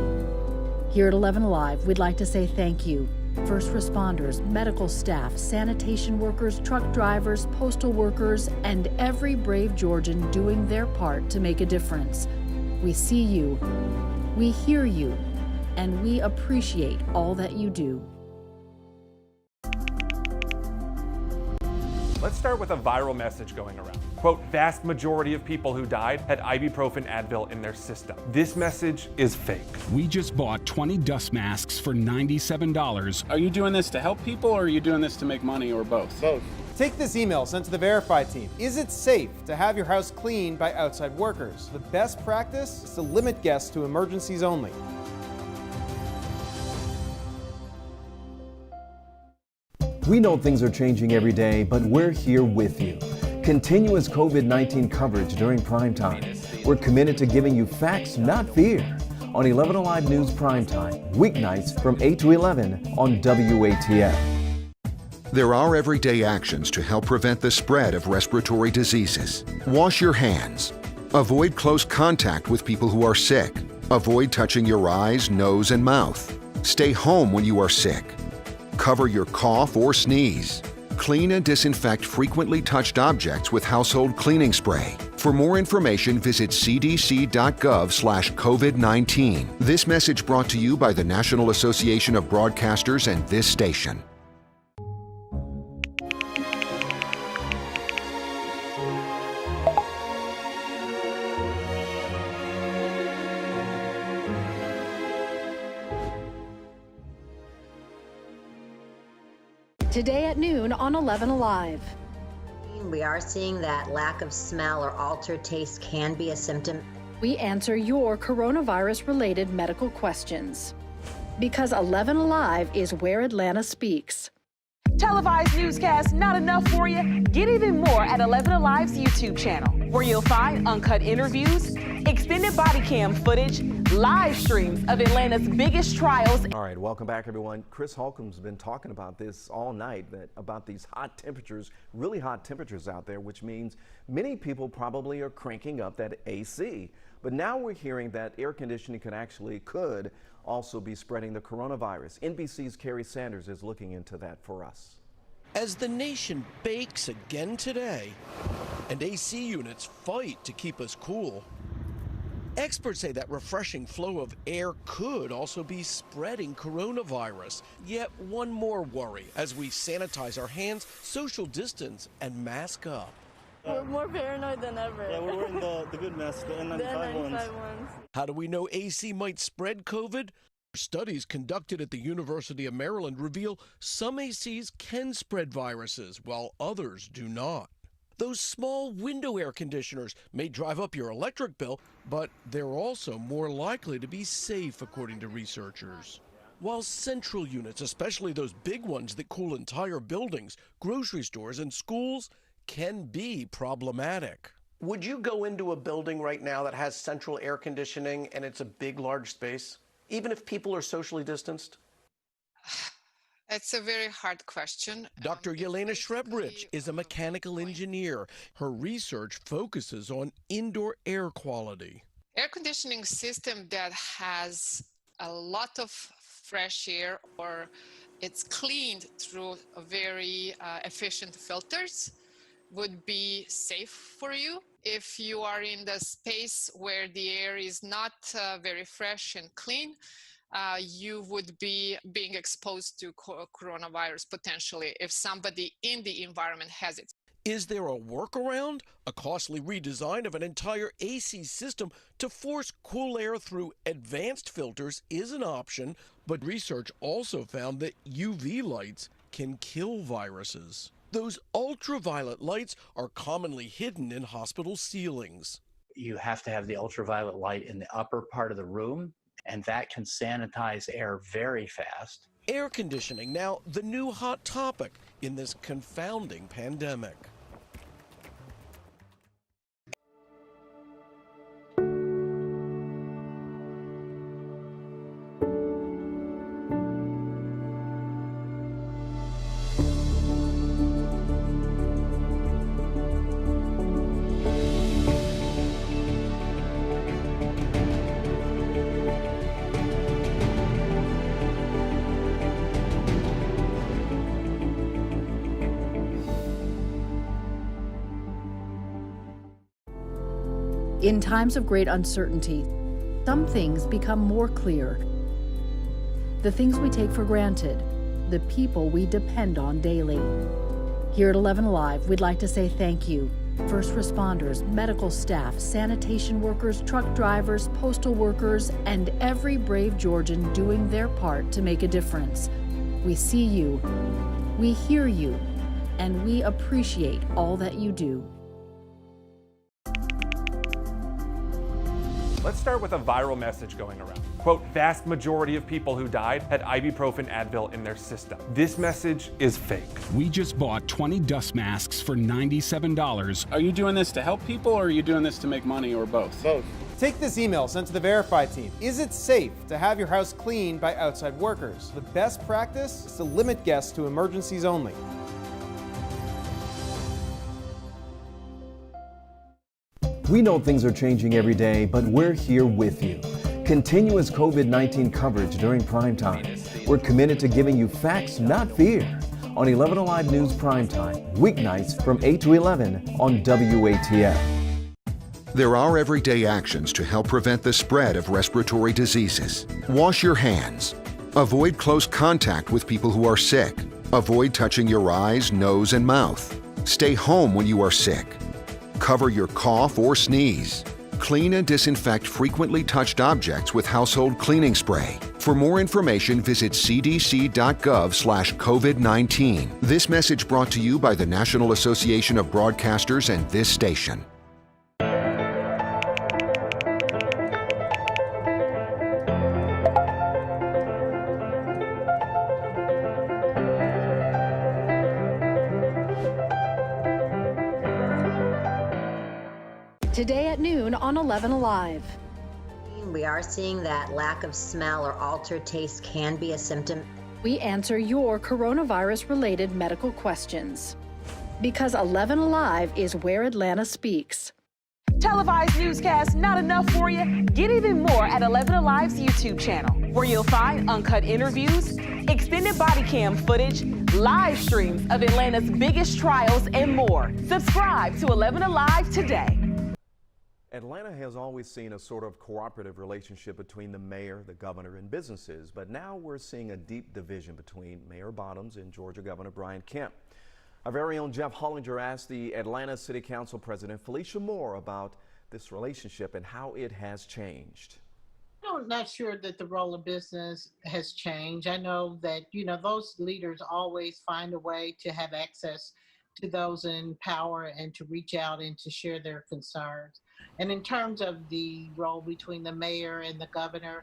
Here at 11 Alive, we'd like to say thank you. First responders, medical staff, sanitation workers, truck drivers, postal workers, and every brave Georgian doing their part to make a difference. We see you, we hear you, and we appreciate all that you do. Let's start with a viral message going around. Quote, vast majority of people who died had ibuprofen Advil in their system. This message is fake. We just bought 20 dust masks for $97. Are you doing this to help people, or are you doing this to make money, or both? Both. Take this email sent to the Verify team. Is it safe to have your house cleaned by outside workers? The best practice is to limit guests to emergencies only. We know things are changing every day, but we're here with you. Continuous COVID-19 coverage during prime time. We're committed to giving you facts, not fear. On 11 Alive News Primetime, weeknights from 8 to 11 on WATF. There are everyday actions to help prevent the spread of respiratory diseases. Wash your hands. Avoid close contact with people who are sick. Avoid touching your eyes, nose, and mouth. Stay home when you are sick. Cover your cough or sneeze. Clean and disinfect frequently touched objects with household cleaning spray. For more information, visit cdc.gov/COVID-19. This message brought to you by the National Association of Broadcasters and this station. Today at noon on 11 Alive. We are seeing that lack of smell or altered taste can be a symptom. We answer your coronavirus-related medical questions. Because 11 Alive is where Atlanta speaks. Televised newscasts not enough for you? Get even more at 11 Alive's YouTube channel, where you'll find uncut interviews, extended body cam footage, live streams of Atlanta's biggest trials. All right, welcome back, everyone. Chris Holcomb's been talking about this all night, about these hot temperatures, really hot temperatures out there, which means many people probably are cranking up that AC. But now we're hearing that air conditioning could also be spreading the coronavirus. NBC's Kerry Sanders is looking into that for us. As the nation bakes again today and AC units fight to keep us cool, experts say that refreshing flow of air could also be spreading coronavirus. Yet one more worry as we sanitize our hands, social distance, and mask up. We're more paranoid than ever. Yeah, we're wearing the good masks, the N95 ones. How do we know AC might spread COVID? Studies conducted at the University of Maryland reveal some ACs can spread viruses, while others do not. Those small window air conditioners may drive up your electric bill, but they're also more likely to be safe, according to researchers. While central units, especially those big ones that cool entire buildings, grocery stores, and schools, can be problematic. Would you go into a building right now that has central air conditioning and it's a big, large space, even if people are socially distanced? It's a very hard question. Dr. Yelena Shrebridge is a mechanical engineer. Her research focuses on indoor air quality. Air conditioning system that has a lot of fresh air, or it's cleaned through a very efficient filters, would be safe for you. If you are in the space where the air is not very fresh and clean, you would be being exposed to coronavirus potentially if somebody in the environment has it. Is there a workaround? A costly redesign of an entire AC system to force cool air through advanced filters is an option, but research also found that UV lights can kill viruses. Those ultraviolet lights are commonly hidden in hospital ceilings. You have to have the ultraviolet light in the upper part of the room, and that can sanitize air very fast. Air conditioning, now the new hot topic in this confounding pandemic. In times of great uncertainty, some things become more clear. The things we take for granted, the people we depend on daily. Here at 11 Alive, we'd like to say thank you. First responders, medical staff, sanitation workers, truck drivers, postal workers, and every brave Georgian doing their part to make a difference. We see you, we hear you, and we appreciate all that you do. Let's start with a viral message going around. Quote, vast majority of people who died had ibuprofen Advil in their system. This message is fake. We just bought 20 dust masks for $97. Are you doing this to help people or are you doing this to make money or both? Both. Take this email sent to the Verify team. Is it safe to have your house cleaned by outside workers? The best practice is to limit guests to emergencies only. We know things are changing every day, but we're here with you. Continuous COVID-19 coverage during prime time. We're committed to giving you facts, not fear. On 11 Alive News Primetime, weeknights from 8 to 11 on WATF. There are everyday actions to help prevent the spread of respiratory diseases. Wash your hands. Avoid close contact with people who are sick. Avoid touching your eyes, nose, and mouth. Stay home when you are sick. Cover your cough or sneeze. Clean and disinfect frequently touched objects with household cleaning spray. For more information, visit cdc.gov/COVID-19. This message brought to you by the National Association of Broadcasters and this station. Today at noon on 11 Alive. We are seeing that lack of smell or altered taste can be a symptom. We answer your coronavirus-related medical questions. Because 11 Alive is where Atlanta speaks. Televised newscasts not enough for you? Get even more at 11 Alive's YouTube channel, where you'll find uncut interviews, extended body cam footage, live streams of Atlanta's biggest trials, and more. Subscribe to 11 Alive today. Atlanta has always seen a sort of cooperative relationship between the mayor, the governor, and businesses, but now we're seeing a deep division between Mayor Bottoms and Georgia Governor Brian Kemp. Our very own Jeff Hollinger asked the Atlanta City Council President Felicia Moore about this relationship and how it has changed. I'm not sure that the role of business has changed. I know that, those leaders always find a way to have access to those in power and to reach out and to share their concerns. And in terms of the role between the mayor and the governor,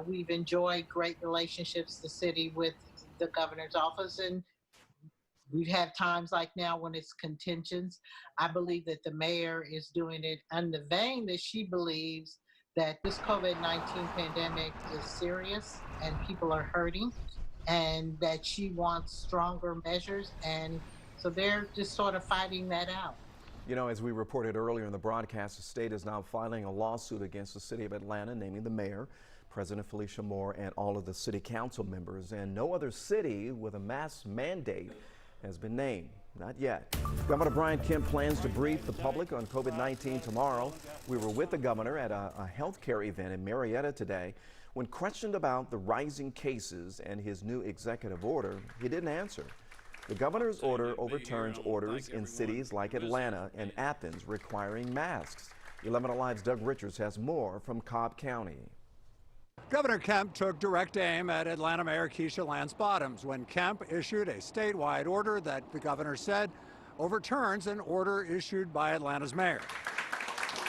we've enjoyed great relationships, the city with the governor's office, and we've had times like now when it's contentious. I believe that the mayor is doing it in the vein that she believes that this COVID-19 pandemic is serious and people are hurting, and that she wants stronger measures, and so they're just sort of fighting that out. As we reported earlier in the broadcast, the state is now filing a lawsuit against the city of Atlanta, naming the mayor, President Felicia Moore, and all of the city council members. And no other city with a mask mandate has been named. Not yet. Governor Brian Kemp plans to brief the public on COVID-19 tomorrow. We were with the governor at a healthcare event in Marietta today. When questioned about the rising cases and his new executive order, he didn't answer. The governor's order overturns orders in cities like Atlanta and Athens requiring masks. 11 Alive's Doug Richards has more from Cobb County. Governor Kemp took direct aim at Atlanta Mayor Keisha Lance Bottoms when Kemp issued a statewide order that the governor said overturns an order issued by Atlanta's mayor.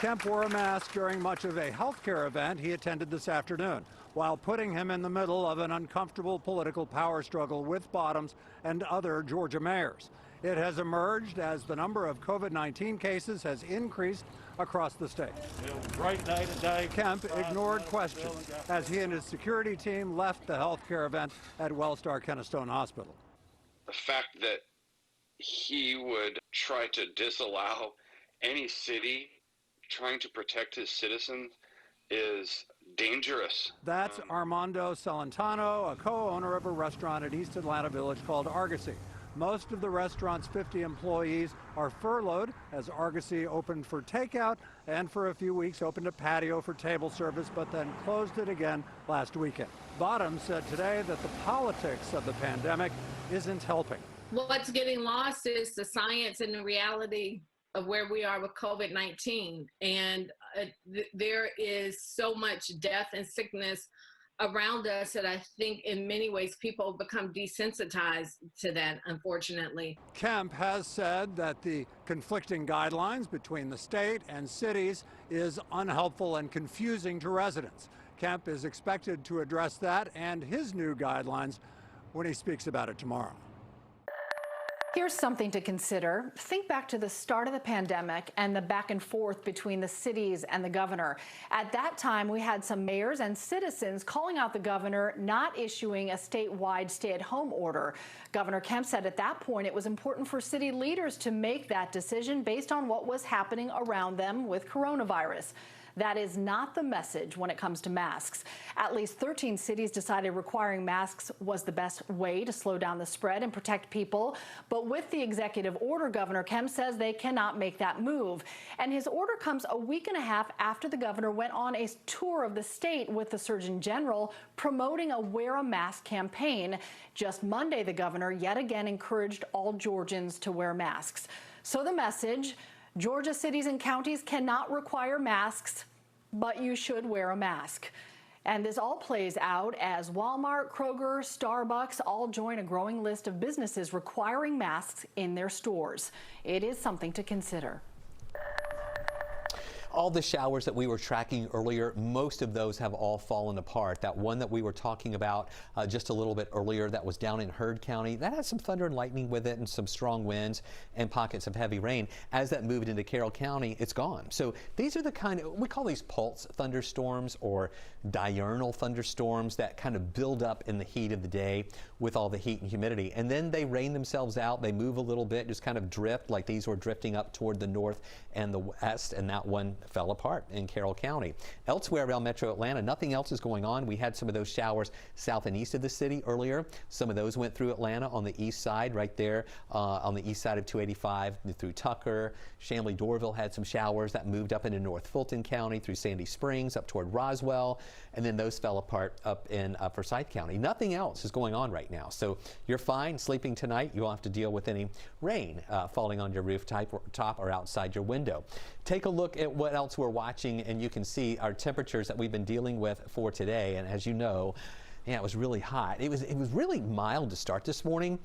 Kemp wore a mask during much of a healthcare event he attended this afternoon, while putting him in the middle of an uncomfortable political power struggle with Bottoms and other Georgia mayors. It has emerged as the number of COVID-19 cases has increased across the state. Bright night and day. Kemp ignored questions as he and his security team left the healthcare event at Wellstar Kennestone Hospital. The fact that he would try to disallow any city trying to protect his citizens is dangerous. That's Armando Celentano, a co-owner of a restaurant in East Atlanta Village called Argosy. Most of the restaurant's 50 employees are furloughed as Argosy opened for takeout and for a few weeks opened a patio for table service, but then closed it again last weekend. Bottoms said today that the politics of the pandemic isn't helping. What's getting lost is the science and the reality of where we are with COVID-19. And there is so much death and sickness around us that I think in many ways people become desensitized to that, unfortunately. Kemp has said that the conflicting guidelines between the state and cities is unhelpful and confusing to residents. Kemp is expected to address that and his new guidelines when he speaks about it tomorrow. Here's something to consider. Think back to the start of the pandemic and the back and forth between the cities and the governor. At that time, we had some mayors and citizens calling out the governor not issuing a statewide stay-at-home order. Governor Kemp said at that point it was important for city leaders to make that decision based on what was happening around them with coronavirus. That is not the message when it comes to masks. At least 13 cities decided requiring masks was the best way to slow down the spread and protect people. But with the executive order, Governor Kemp says they cannot make that move. And his order comes a week and a half after the governor went on a tour of the state with the Surgeon General promoting a Wear a Mask campaign. Just Monday, the governor yet again encouraged all Georgians to wear masks. So the message: Georgia cities and counties cannot require masks, but you should wear a mask. And this all plays out as Walmart, Kroger, Starbucks all join a growing list of businesses requiring masks in their stores. It is something to consider. All the showers that we were tracking earlier, most of those have all fallen apart. That one that we were talking about just a little bit earlier that was down in Heard County, that had some thunder and lightning with it and some strong winds and pockets of heavy rain. As that moved into Carroll County, it's gone. So these are the kind of, we call these pulse thunderstorms or diurnal thunderstorms that kind of build up in the heat of the day with all the heat and humidity. And then they rain themselves out. They move a little bit, just kind of drift, like these were drifting up toward the north and the west, and that one fell apart in Carroll County. Elsewhere around Metro Atlanta, nothing else is going on. We had some of those showers south and east of the city earlier. Some of those went through Atlanta on the east side, right there on the east side of 285 through Tucker. Chamblee-Dorville had some showers that moved up into North Fulton County through Sandy Springs up toward Roswell, and then those fell apart up in Forsyth County. Nothing else is going on right now, so you're fine sleeping tonight. You won't have to deal with any rain falling on your rooftop or outside your window. Take a look at what else we're watching, and you can see our temperatures that we've been dealing with for today. And as you know, yeah, it was really hot. It was really mild to start this morning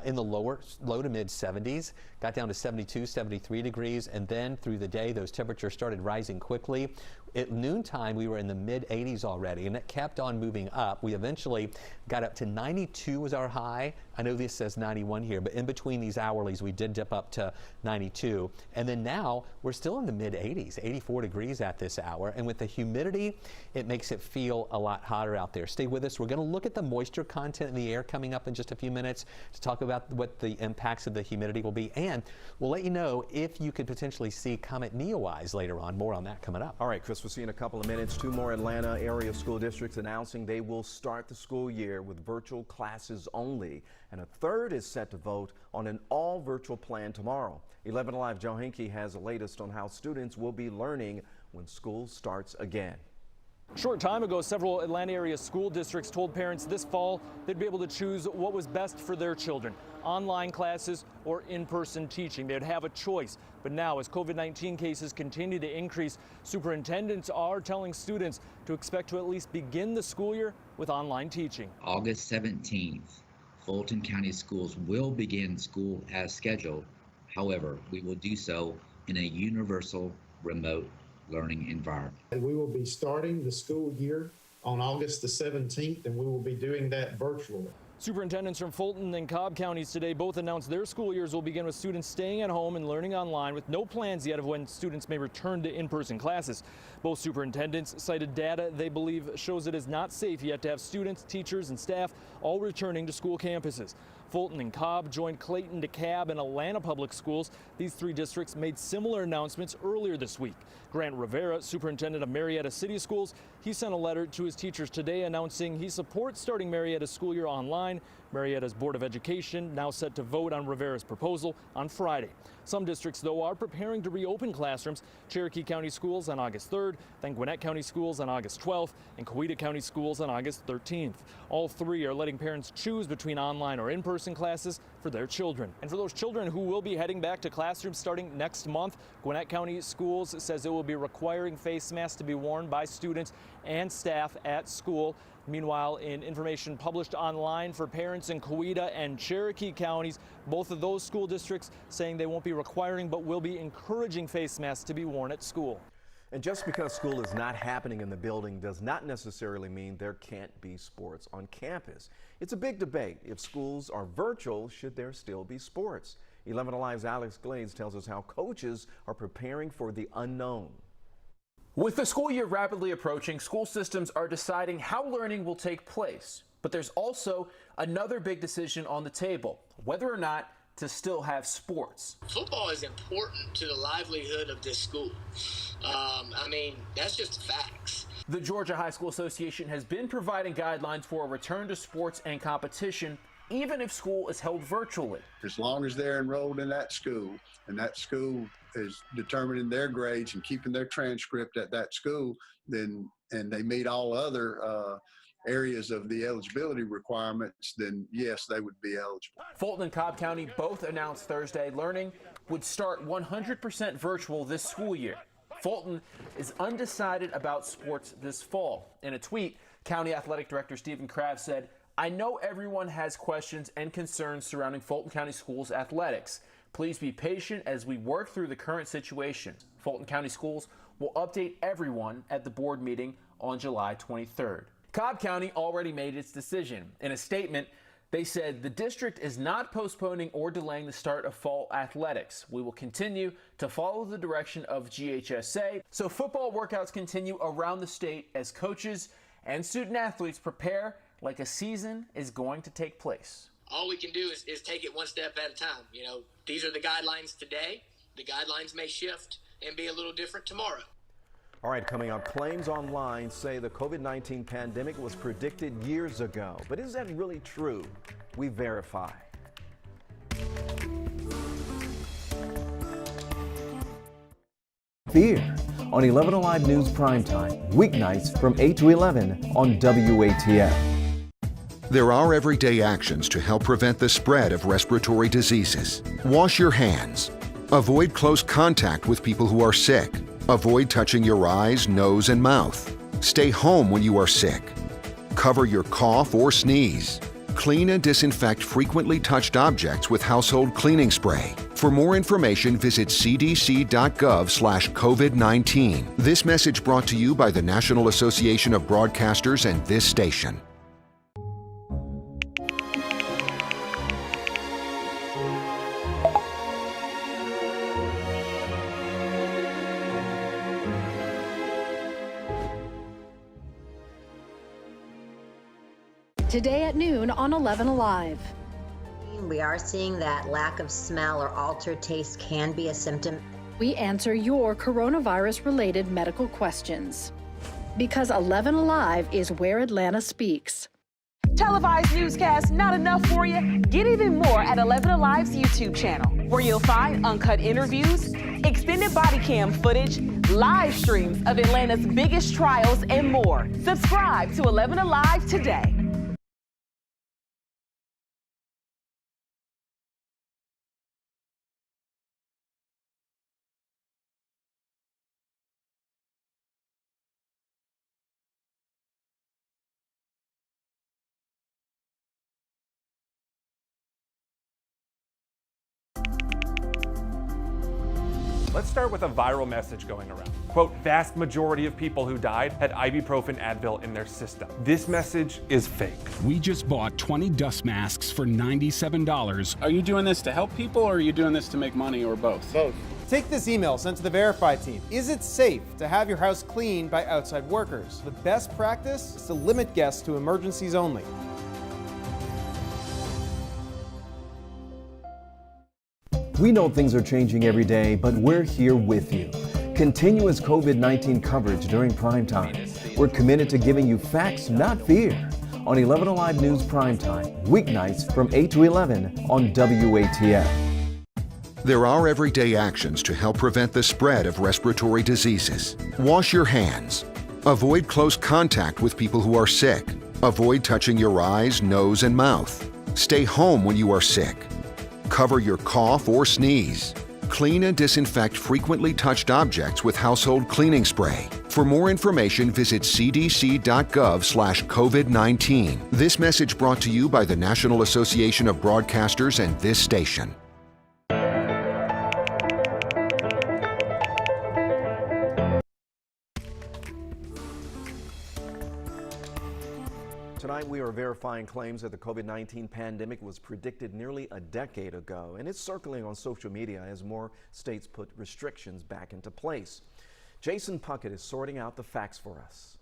in the low to mid 70s. Got down to 72, 73 degrees, and then through the day those temperatures started rising quickly. At noontime we were in the mid 80s already, and it kept on moving up. We eventually got up to 92 was our high. I know this says 91 here, but in between these hourlies we did dip up to 92, and then now we're still in the mid 80s, 84 degrees at this hour, and with the humidity it makes it feel a lot hotter out there. Stay with us. We're going to look at the moisture content in the air coming up in just a few minutes to talk about what the impacts of the humidity will be, and we'll let you know if you could potentially see Comet Neowise later on. More on that coming up. All right, Chris, we'll see you in a couple of minutes. Two more Atlanta area school districts announcing they will start the school year with virtual classes only, and a third is set to vote on an all-virtual plan tomorrow. 11 Alive Joe Hinkie has the latest on how students will be learning when school starts again. A short time ago, several Atlanta area school districts told parents this fall they'd be able to choose what was best for their children, online classes or in-person teaching. They'd have a choice. But now, as COVID-19 cases continue to increase, superintendents are telling students to expect to at least begin the school year with online teaching. August 17th, Fulton County Schools will begin school as scheduled. However, we will do so in a universal remote learning environment. And we will be starting the school year on August the 17th, and we will be doing that virtually. Superintendents from Fulton and Cobb counties today both announced their school years will begin with students staying at home and learning online, with no plans yet of when students may return to in-person classes. Both superintendents cited data they believe shows it is not safe yet to have students, teachers, and staff all returning to school campuses. Fulton and Cobb joined Clayton, DeKalb, and Atlanta Public Schools. These three districts made similar announcements earlier this week. Grant Rivera, superintendent of Marietta City Schools, he sent a letter to his teachers today announcing he supports starting Marietta's school year online. Marietta's Board of Education now set to vote on Rivera's proposal on Friday. Some districts, though, are preparing to reopen classrooms. Cherokee County Schools on August 3rd, then Gwinnett County Schools on August 12th, and Coweta County Schools on August 13th. All three are letting parents choose between online or in-person classes for their children. And for those children who will be heading back to classrooms starting next month, Gwinnett County Schools says it will be requiring face masks to be worn by students and staff at school. Meanwhile, in information published online for parents in Coweta and Cherokee counties, both of those school districts saying they won't be requiring but will be encouraging face masks to be worn at school. And just because school is not happening in the building does not necessarily mean there can't be sports on campus. It's a big debate. If schools are virtual, should there still be sports? 11 Alive's Alex Glades tells us how coaches are preparing for the unknown. With the school year rapidly approaching, school systems are deciding how learning will take place. But there's also another big decision on the table, whether or not to still have sports. Football is important to the livelihood of this school. I mean, that's just facts. The Georgia High School Association has been providing guidelines for a return to sports and competition, even if school is held virtually. As long as they're enrolled in that school, and that school is determining their grades and keeping their transcript at that school, then and they meet all other areas of the eligibility requirements, then yes, they would be eligible. Fulton and Cobb County both announced Thursday learning would start 100% virtual this school year. Fulton is undecided about sports this fall. In a tweet, County Athletic Director Stephen Krabs said, "I know everyone has questions and concerns surrounding Fulton County Schools athletics. Please be patient as we work through the current situation." Fulton County Schools will update everyone at the board meeting on July 23rd. Cobb County already made its decision. In a statement, they said the district is not postponing or delaying the start of fall athletics. We will continue to follow the direction of GHSA. So football workouts continue around the state as coaches and student athletes prepare like a season is going to take place. All we can do is take it one step at a time. You know, these are the guidelines today. The guidelines may shift and be a little different tomorrow. All right, coming up, claims online say the COVID-19 pandemic was predicted years ago. But is that really true? We verify. Fear on 11 Alive News Primetime, weeknights from 8 to 11 on WATF. There are everyday actions to help prevent the spread of respiratory diseases. Wash your hands. Avoid close contact with people who are sick. Avoid touching your eyes, nose, and mouth. Stay home when you are sick. Cover your cough or sneeze. Clean and disinfect frequently touched objects with household cleaning spray. For more information, visit cdc.gov/COVID-19. This message brought to you by the National Association of Broadcasters and this station. Today at noon on 11 Alive. We are seeing that lack of smell or altered taste can be a symptom. We answer your coronavirus-related medical questions. Because 11 Alive is where Atlanta speaks. Televised newscasts not enough for you? Get even more at 11 Alive's YouTube channel, where you'll find uncut interviews, extended body cam footage, live streams of Atlanta's biggest trials, and more. Subscribe to 11 Alive today. Let's Let's start with a viral message going around. Quote, vast majority of people who died had ibuprofen Advil in their system. This message is fake. We just bought 20 dust masks for $97. Are you doing this to help people or are you doing this to make money or both? Both. Take this email sent to the Verify team. Is it safe to have your house cleaned by outside workers? The best practice is to limit guests to emergencies only. We know things are changing every day, but we're here with you. Continuous COVID-19 coverage during prime time. We're committed to giving you facts, not fear. On 11 Alive News Prime Time, weeknights from 8 to 11 on WATF. There are everyday actions to help prevent the spread of respiratory diseases. Wash your hands. Avoid close contact with people who are sick. Avoid touching your eyes, nose, and mouth. Stay home when you are sick. Cover your cough or sneeze. Clean and disinfect frequently touched objects with household cleaning spray. For more information, visit cdc.gov/COVID-19. This message brought to you by the National Association of Broadcasters and this station. Tonight, we are verifying claims that the COVID-19 pandemic was predicted nearly a decade ago, and it's circling on social media as more states put restrictions back into place. Jason Puckett is sorting out the facts for us.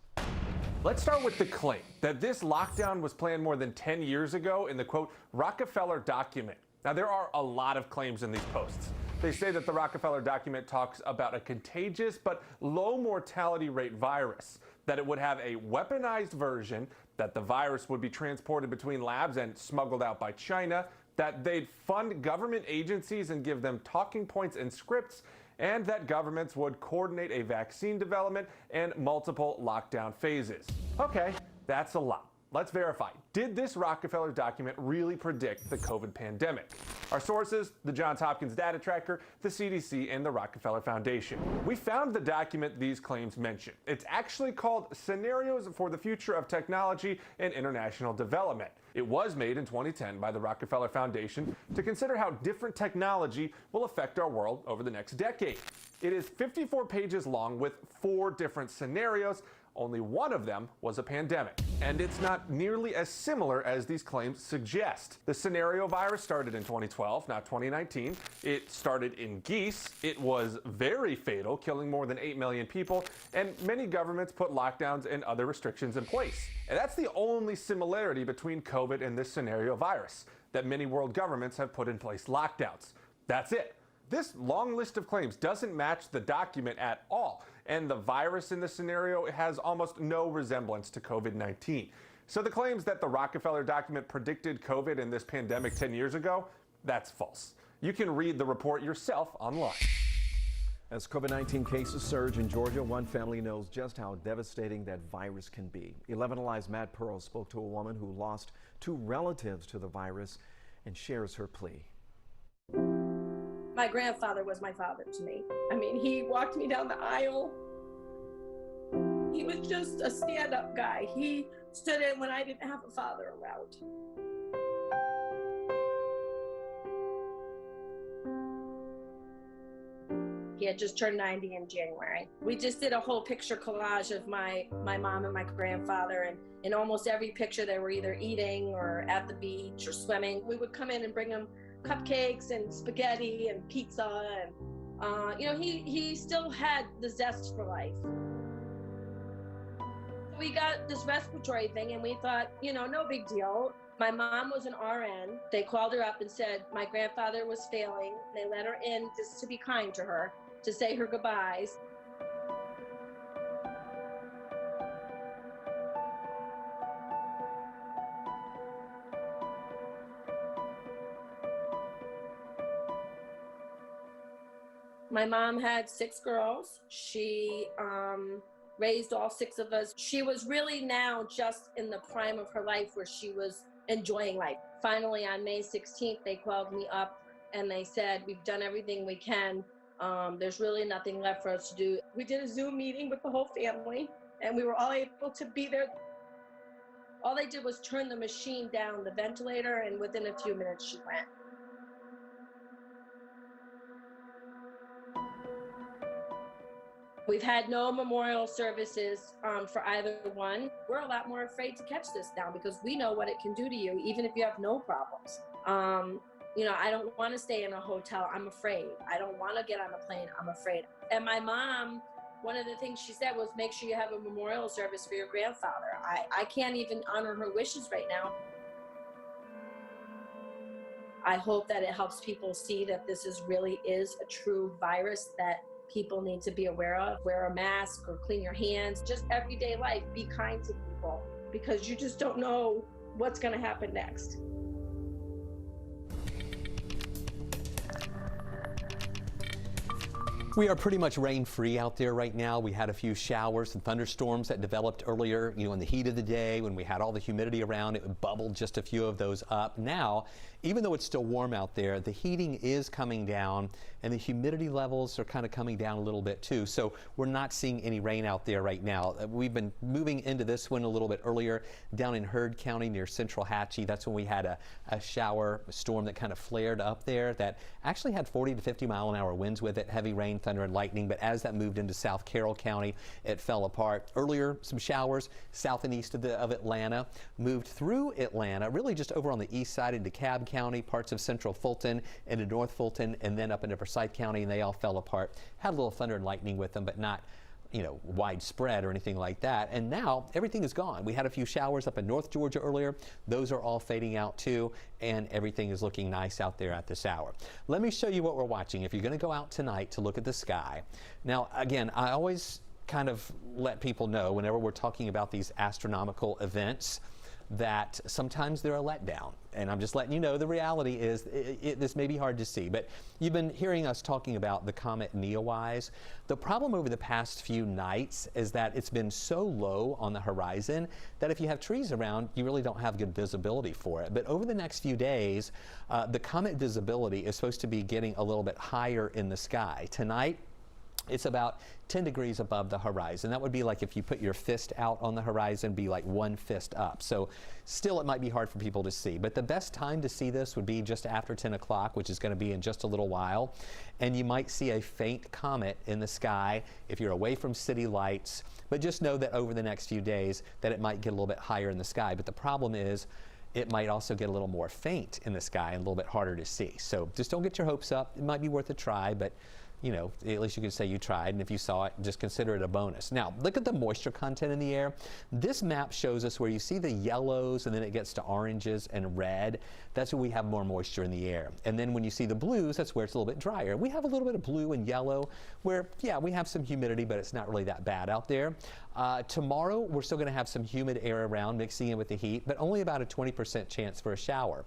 Let's start with the claim that this lockdown was planned more than 10 years ago in the, quote, Rockefeller document. Now, there are a lot of claims in these posts. They say that the Rockefeller document talks about a contagious but low mortality rate virus, that it would have a weaponized version, that the virus would be transported between labs and smuggled out by China, that they'd fund government agencies and give them talking points and scripts, and that governments would coordinate a vaccine development and multiple lockdown phases. Okay, that's a lot. Let's verify. Did this Rockefeller document really predict the COVID pandemic? Our sources, the Johns Hopkins Data Tracker, the CDC, and the Rockefeller Foundation. We found the document these claims mention. It's actually called Scenarios for the Future of Technology and International Development. It was made in 2010 by the Rockefeller Foundation to consider how different technology will affect our world over the next decade. It is 54 pages long with 4 different scenarios. Only one of them was a pandemic. And it's not nearly as similar as these claims suggest. The scenario virus started in 2012, not 2019. It started in geese. It was very fatal, killing more than 8 million people. And many governments put lockdowns and other restrictions in place. And that's the only similarity between COVID and this scenario virus, that many world governments have put in place lockdowns. That's it. This long list of claims doesn't match the document at all, and the virus in this scenario has almost no resemblance to COVID-19. So the claims that the Rockefeller document predicted COVID and this pandemic 10 years ago, that's false. You can read the report yourself online. As COVID-19 cases surge in Georgia, one family knows just how devastating that virus can be. 11 Alive's Matt Pearl spoke to a woman who lost 2 relatives to the virus and shares her plea. My grandfather was my father to me. I mean, he walked me down the aisle. He was just a stand-up guy. He stood in when I didn't have a father around. He had just turned 90 in January. We just did a whole picture collage of my mom and my grandfather, and in almost every picture they were either eating or at the beach or swimming. We would come in and bring them cupcakes and spaghetti and pizza, and you know, he still had the zest for life. We got this respiratory thing and we thought, you know, no big deal. My mom was an RN. They called her up and said my grandfather was failing. They let her in just to be kind to her, to say her goodbyes. My mom had 6 girls. She raised all 6 of us. She was really now just in the prime of her life where she was enjoying life. Finally, on May 16th, they called me up and they said, we've done everything we can. There's really nothing left for us to do. We did a Zoom meeting with the whole family and we were all able to be there. All they did was turn the machine down, the ventilator, and within a few minutes she went. We've had no memorial services for either one. We're a lot more afraid to catch this now because we know what it can do to you, even if you have no problems. You know, I don't want to stay in a hotel. I'm afraid. I don't want to get on a plane. I'm afraid. And my mom, one of the things she said was, make sure you have a memorial service for your grandfather. I can't even honor her wishes right now. I hope that it helps people see that this really is a true virus that people need to be aware of. Wear a mask or clean your hands. Just everyday life, be kind to people because you just don't know what's going to happen next. We are pretty much rain-free out there right now. We had a few showers and thunderstorms that developed earlier, in the heat of the day when we had all the humidity around. It bubbled just a few of those up. Now, even though it's still warm out there, the heating is coming down and the humidity levels are kind of coming down a little bit too. So we're not seeing any rain out there right now. We've been moving into this one a little bit earlier down in Heard County near Central Hatchie. That's when we had a shower storm that kind of flared up there that actually had 40 to 50 mile an hour winds with it, heavy rain, thunder and lightning. But as that moved into South Carroll County, it fell apart. Earlier, some showers south and east of Atlanta, moved through Atlanta, really just over on the east side into Cobb County, parts of central Fulton, into North Fulton, and then up into Forsyth County, and they all fell apart. Had a little thunder and lightning with them, but not widespread or anything like that. And now everything is gone. We had a few showers up in North Georgia earlier. Those are all fading out too, and everything is looking nice out there at this hour. Let me show you what we're watching. If you're going to go out tonight to look at the sky. Now, again, I always kind of let people know whenever we're talking about these astronomical events that sometimes they're a letdown. And I'm just letting you know the reality is this may be hard to see, but you've been hearing us talking about the comet Neowise. The problem over the past few nights is that it's been so low on the horizon that if you have trees around, you really don't have good visibility for it. But over the next few days, the comet visibility is supposed to be getting a little bit higher in the sky. Tonight, it's about 10 degrees above the horizon. That would be like if you put your fist out on the horizon, be like one fist up. So still it might be hard for people to see. But the best time to see this would be just after 10 o'clock, which is going to be in just a little while. And you might see a faint comet in the sky if you're away from city lights. But just know that over the next few days that it might get a little bit higher in the sky. But the problem is it might also get a little more faint in the sky and a little bit harder to see. So just don't get your hopes up. It might be worth a try, but at least you can say you tried, and if you saw it, just consider it a bonus. Now, look at the moisture content in the air. This map shows us where you see the yellows and then it gets to oranges and red. That's where we have more moisture in the air. And then when you see the blues, that's where it's a little bit drier. We have a little bit of blue and yellow where, yeah, we have some humidity, but it's not really that bad out there. Tomorrow, we're still going to have some humid air around mixing in with the heat, but only about a 20% chance for a shower.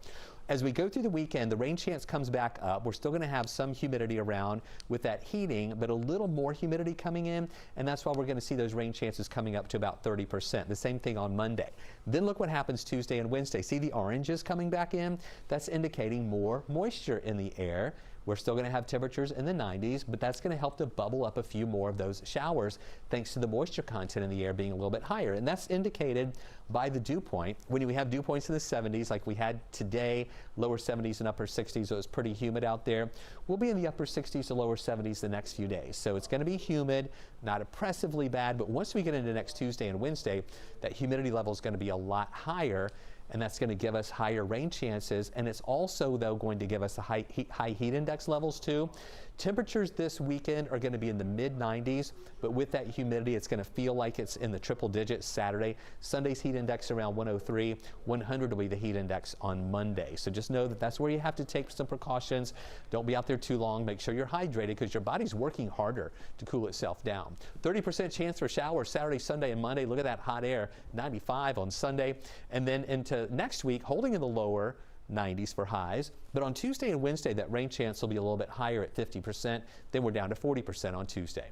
As we go through the weekend, the rain chance comes back up. We're still going to have some humidity around with that heating, but a little more humidity coming in, and that's why we're going to see those rain chances coming up to about 30%. The same thing on Monday. Then look what happens Tuesday and Wednesday. See the oranges coming back in? That's indicating more moisture in the air. We're still going to have temperatures in the 90s, but that's going to help to bubble up a few more of those showers thanks to the moisture content in the air being a little bit higher. And that's indicated by the dew point. When we have dew points in the 70s like we had today, lower 70s and upper 60s, so it's pretty humid out there. We'll be in the upper 60s to lower 70s the next few days. So it's going to be humid, not oppressively bad, but once we get into next Tuesday and Wednesday, that humidity level is going to be a lot higher, and that's going to give us higher rain chances. And it's also, though, going to give us the high heat index levels, too. Temperatures this weekend are going to be in the mid-90s, but with that humidity, it's going to feel like it's in the triple digits Saturday. Sunday's heat index around 103. 100 will be the heat index on Monday. So just know that that's where you have to take some precautions. Don't be out there too long. Make sure you're hydrated because your body's working harder to cool itself down. 30% chance for showers Saturday, Sunday, and Monday. Look at that hot air. 95 on Sunday. And then into next week, holding in the lower 90s for highs. But on Tuesday and Wednesday, that rain chance will be a little bit higher at 50%. Then we're down to 40% on Tuesday.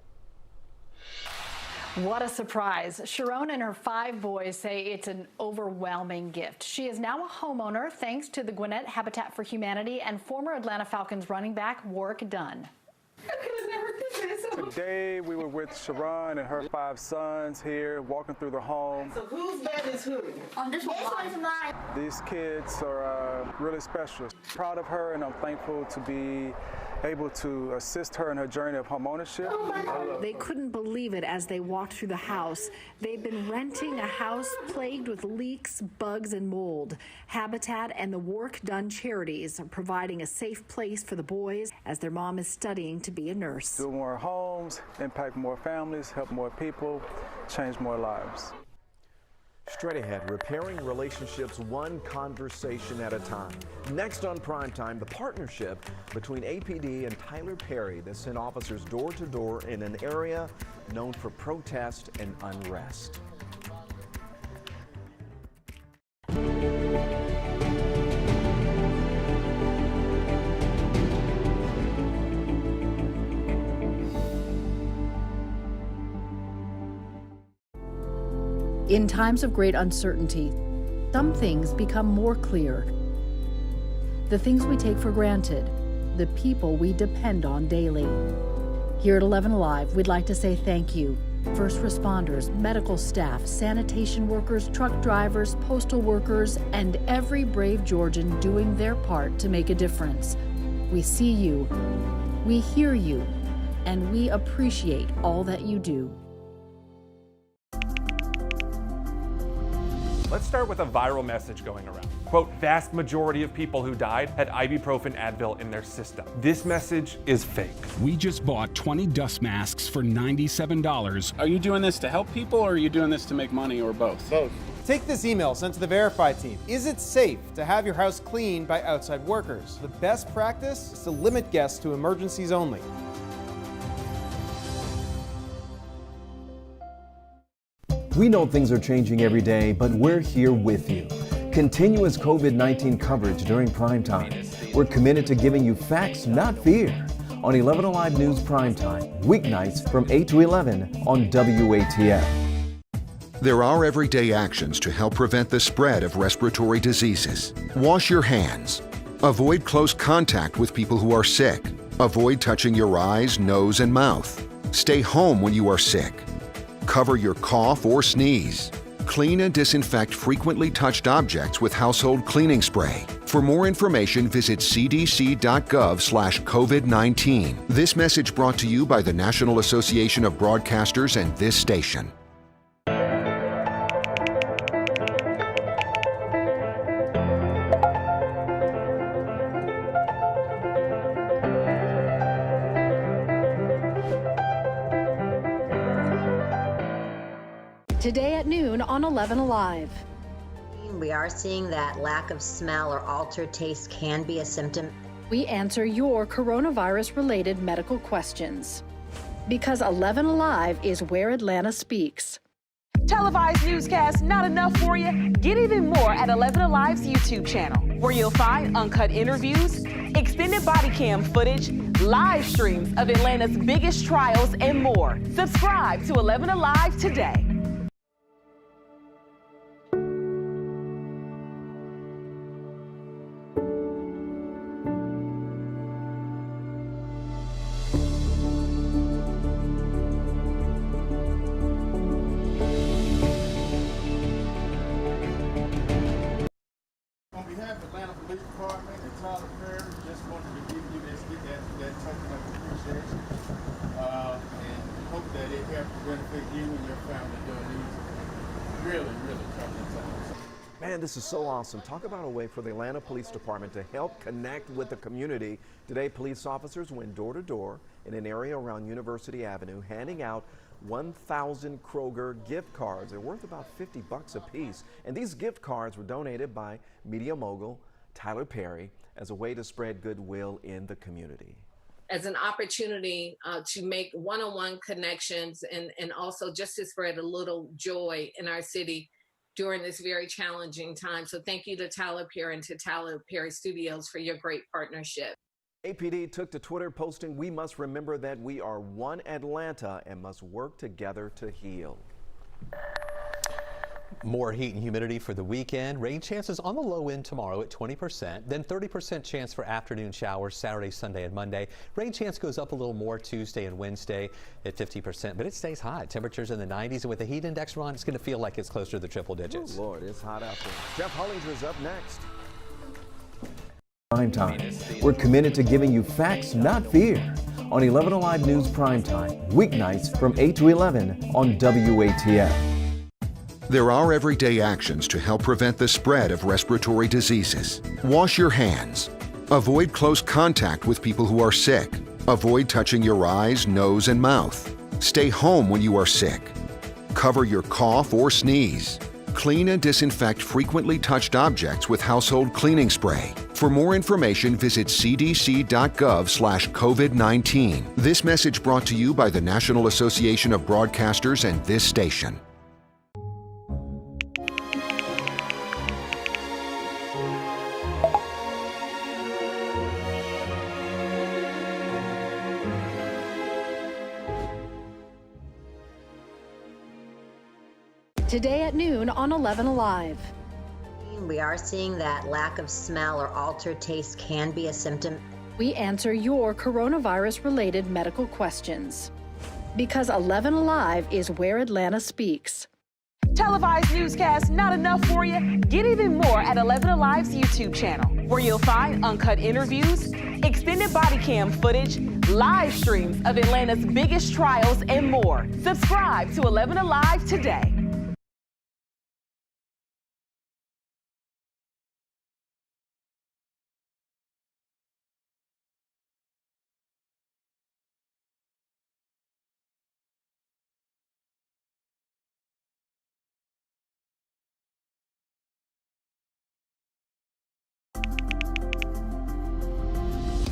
What a surprise. Sharon and her 5 boys say it's an overwhelming gift. She is now a homeowner thanks to the Gwinnett Habitat for Humanity and former Atlanta Falcons running back Warrick Dunn. Today we were with Sharon and her 5 sons here walking through the home. So whose bed is who? This one's mine. These kids are really special. Proud of her, and I'm thankful to be able to assist her in her journey of homeownership. They couldn't believe it as they walked through the house. They've been renting a house plagued with leaks, bugs, and mold. Habitat and the Work Done charities are providing a safe place for the boys as their mom is studying to be a nurse. Build more homes, impact more families, help more people, change more lives. Straight ahead, repairing relationships one conversation at a time. Next on Primetime, the partnership between APD and Tyler Perry that sent officers door to door in an area known for protest and unrest. In times of great uncertainty, some things become more clear. The things we take for granted, the people we depend on daily. Here at 11 Alive, we'd like to say thank you. First responders, medical staff, sanitation workers, truck drivers, postal workers, and every brave Georgian doing their part to make a difference. We see you, we hear you, and we appreciate all that you do. Let's start with a viral message going around. Quote, vast majority of people who died had ibuprofen Advil in their system. This message is fake. We just bought 20 dust masks for $97. Are you doing this to help people or are you doing this to make money or both? Both. Take this email sent to the Verify team. Is it safe to have your house cleaned by outside workers? The best practice is to limit guests to emergencies only. We know things are changing every day, but we're here with you. Continuous COVID-19 coverage during primetime. We're committed to giving you facts, not fear. On 11 Alive News Primetime, weeknights from 8 to 11 on WATF. There are everyday actions to help prevent the spread of respiratory diseases. Wash your hands. Avoid close contact with people who are sick. Avoid touching your eyes, nose, and mouth. Stay home when you are sick. Cover your cough or sneeze. Clean and disinfect frequently touched objects with household cleaning spray. For more information, visit cdc.gov/COVID-19. This message brought to you by the National Association of Broadcasters and this station. Today at noon on 11 Alive. We are seeing that lack of smell or altered taste can be a symptom. We answer your coronavirus-related medical questions. Because 11 Alive is where Atlanta speaks. Televised newscasts not enough for you? Get even more at 11 Alive's YouTube channel, where you'll find uncut interviews, extended body cam footage, live streams of Atlanta's biggest trials, and more. Subscribe to 11 Alive today. Man, this is so awesome. Talk about a way for the Atlanta Police Department to help connect with the community. Today, police officers went door to door in an area around University Avenue, handing out 1,000 Kroger gift cards. They're worth about $50 a piece. And these gift cards were donated by media mogul Tyler Perry as a way to spread goodwill in the community. As an opportunity to make one-on-one connections and also just to spread a little joy in our city during this very challenging time. So thank you to Tyler Perry and to Tyler Perry Studios for your great partnership. APD took to Twitter posting, "We must remember that we are one Atlanta and must work together to heal." More heat and humidity for the weekend. Rain chances on the low end tomorrow at 20%, then 30% chance for afternoon showers Saturday, Sunday, and Monday. Rain chance goes up a little more Tuesday and Wednesday at 50%, but it stays hot. Temperatures in the 90s, and with the heat index, Ron, it's going to feel like it's closer to the triple digits. Oh, Lord, it's hot out there. Jeff Hollinger is up next. Primetime. We're committed to giving you facts, not fear. On 11 Alive News Primetime, weeknights from 8 to 11 on WATF. There are everyday actions to help prevent the spread of respiratory diseases. Wash your hands. Avoid close contact with people who are sick. Avoid touching your eyes, nose, and mouth. Stay home when you are sick. Cover your cough or sneeze. Clean and disinfect frequently touched objects with household cleaning spray. For more information, visit cdc.gov/COVID-19. This message brought to you by the National Association of Broadcasters and this station. Today at noon on 11 Alive. We are seeing that lack of smell or altered taste can be a symptom. We answer your coronavirus-related medical questions. Because 11 Alive is where Atlanta speaks. Televised newscasts not enough for you? Get even more at 11 Alive's YouTube channel, where you'll find uncut interviews, extended body cam footage, live streams of Atlanta's biggest trials, and more. Subscribe to 11 Alive today.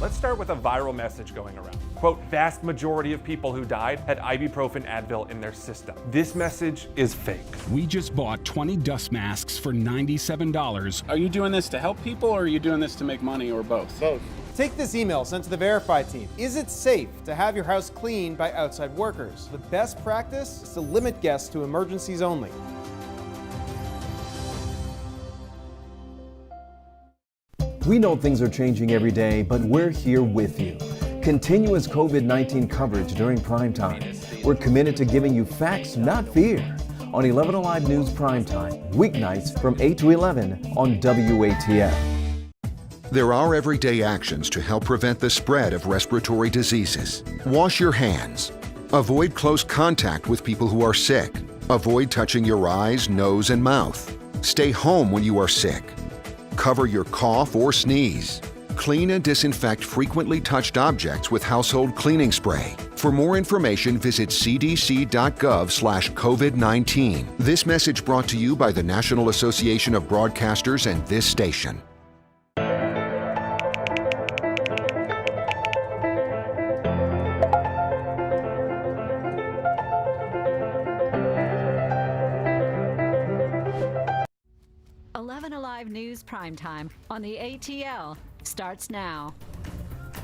Let's start with a viral message going around. Quote, vast majority of people who died had ibuprofen Advil in their system. This message is fake. We just bought 20 dust masks for $97. Are you doing this to help people or are you doing this to make money or both? Both. Take this email sent to the Verify team. Is it safe to have your house cleaned by outside workers? The best practice is to limit guests to emergencies only. We know things are changing every day, but we're here with you. Continuous COVID-19 coverage during primetime. We're committed to giving you facts, not fear. On 11 Alive News Primetime, weeknights from 8 to 11 on WATF. There are everyday actions to help prevent the spread of respiratory diseases. Wash your hands. Avoid close contact with people who are sick. Avoid touching your eyes, nose, and mouth. Stay home when you are sick. Cover your cough or sneeze. Clean and disinfect frequently touched objects with household cleaning spray. For more information, visit cdc.gov/COVID-19. This message brought to you by the National Association of Broadcasters and this station. News Primetime on the ATL starts now.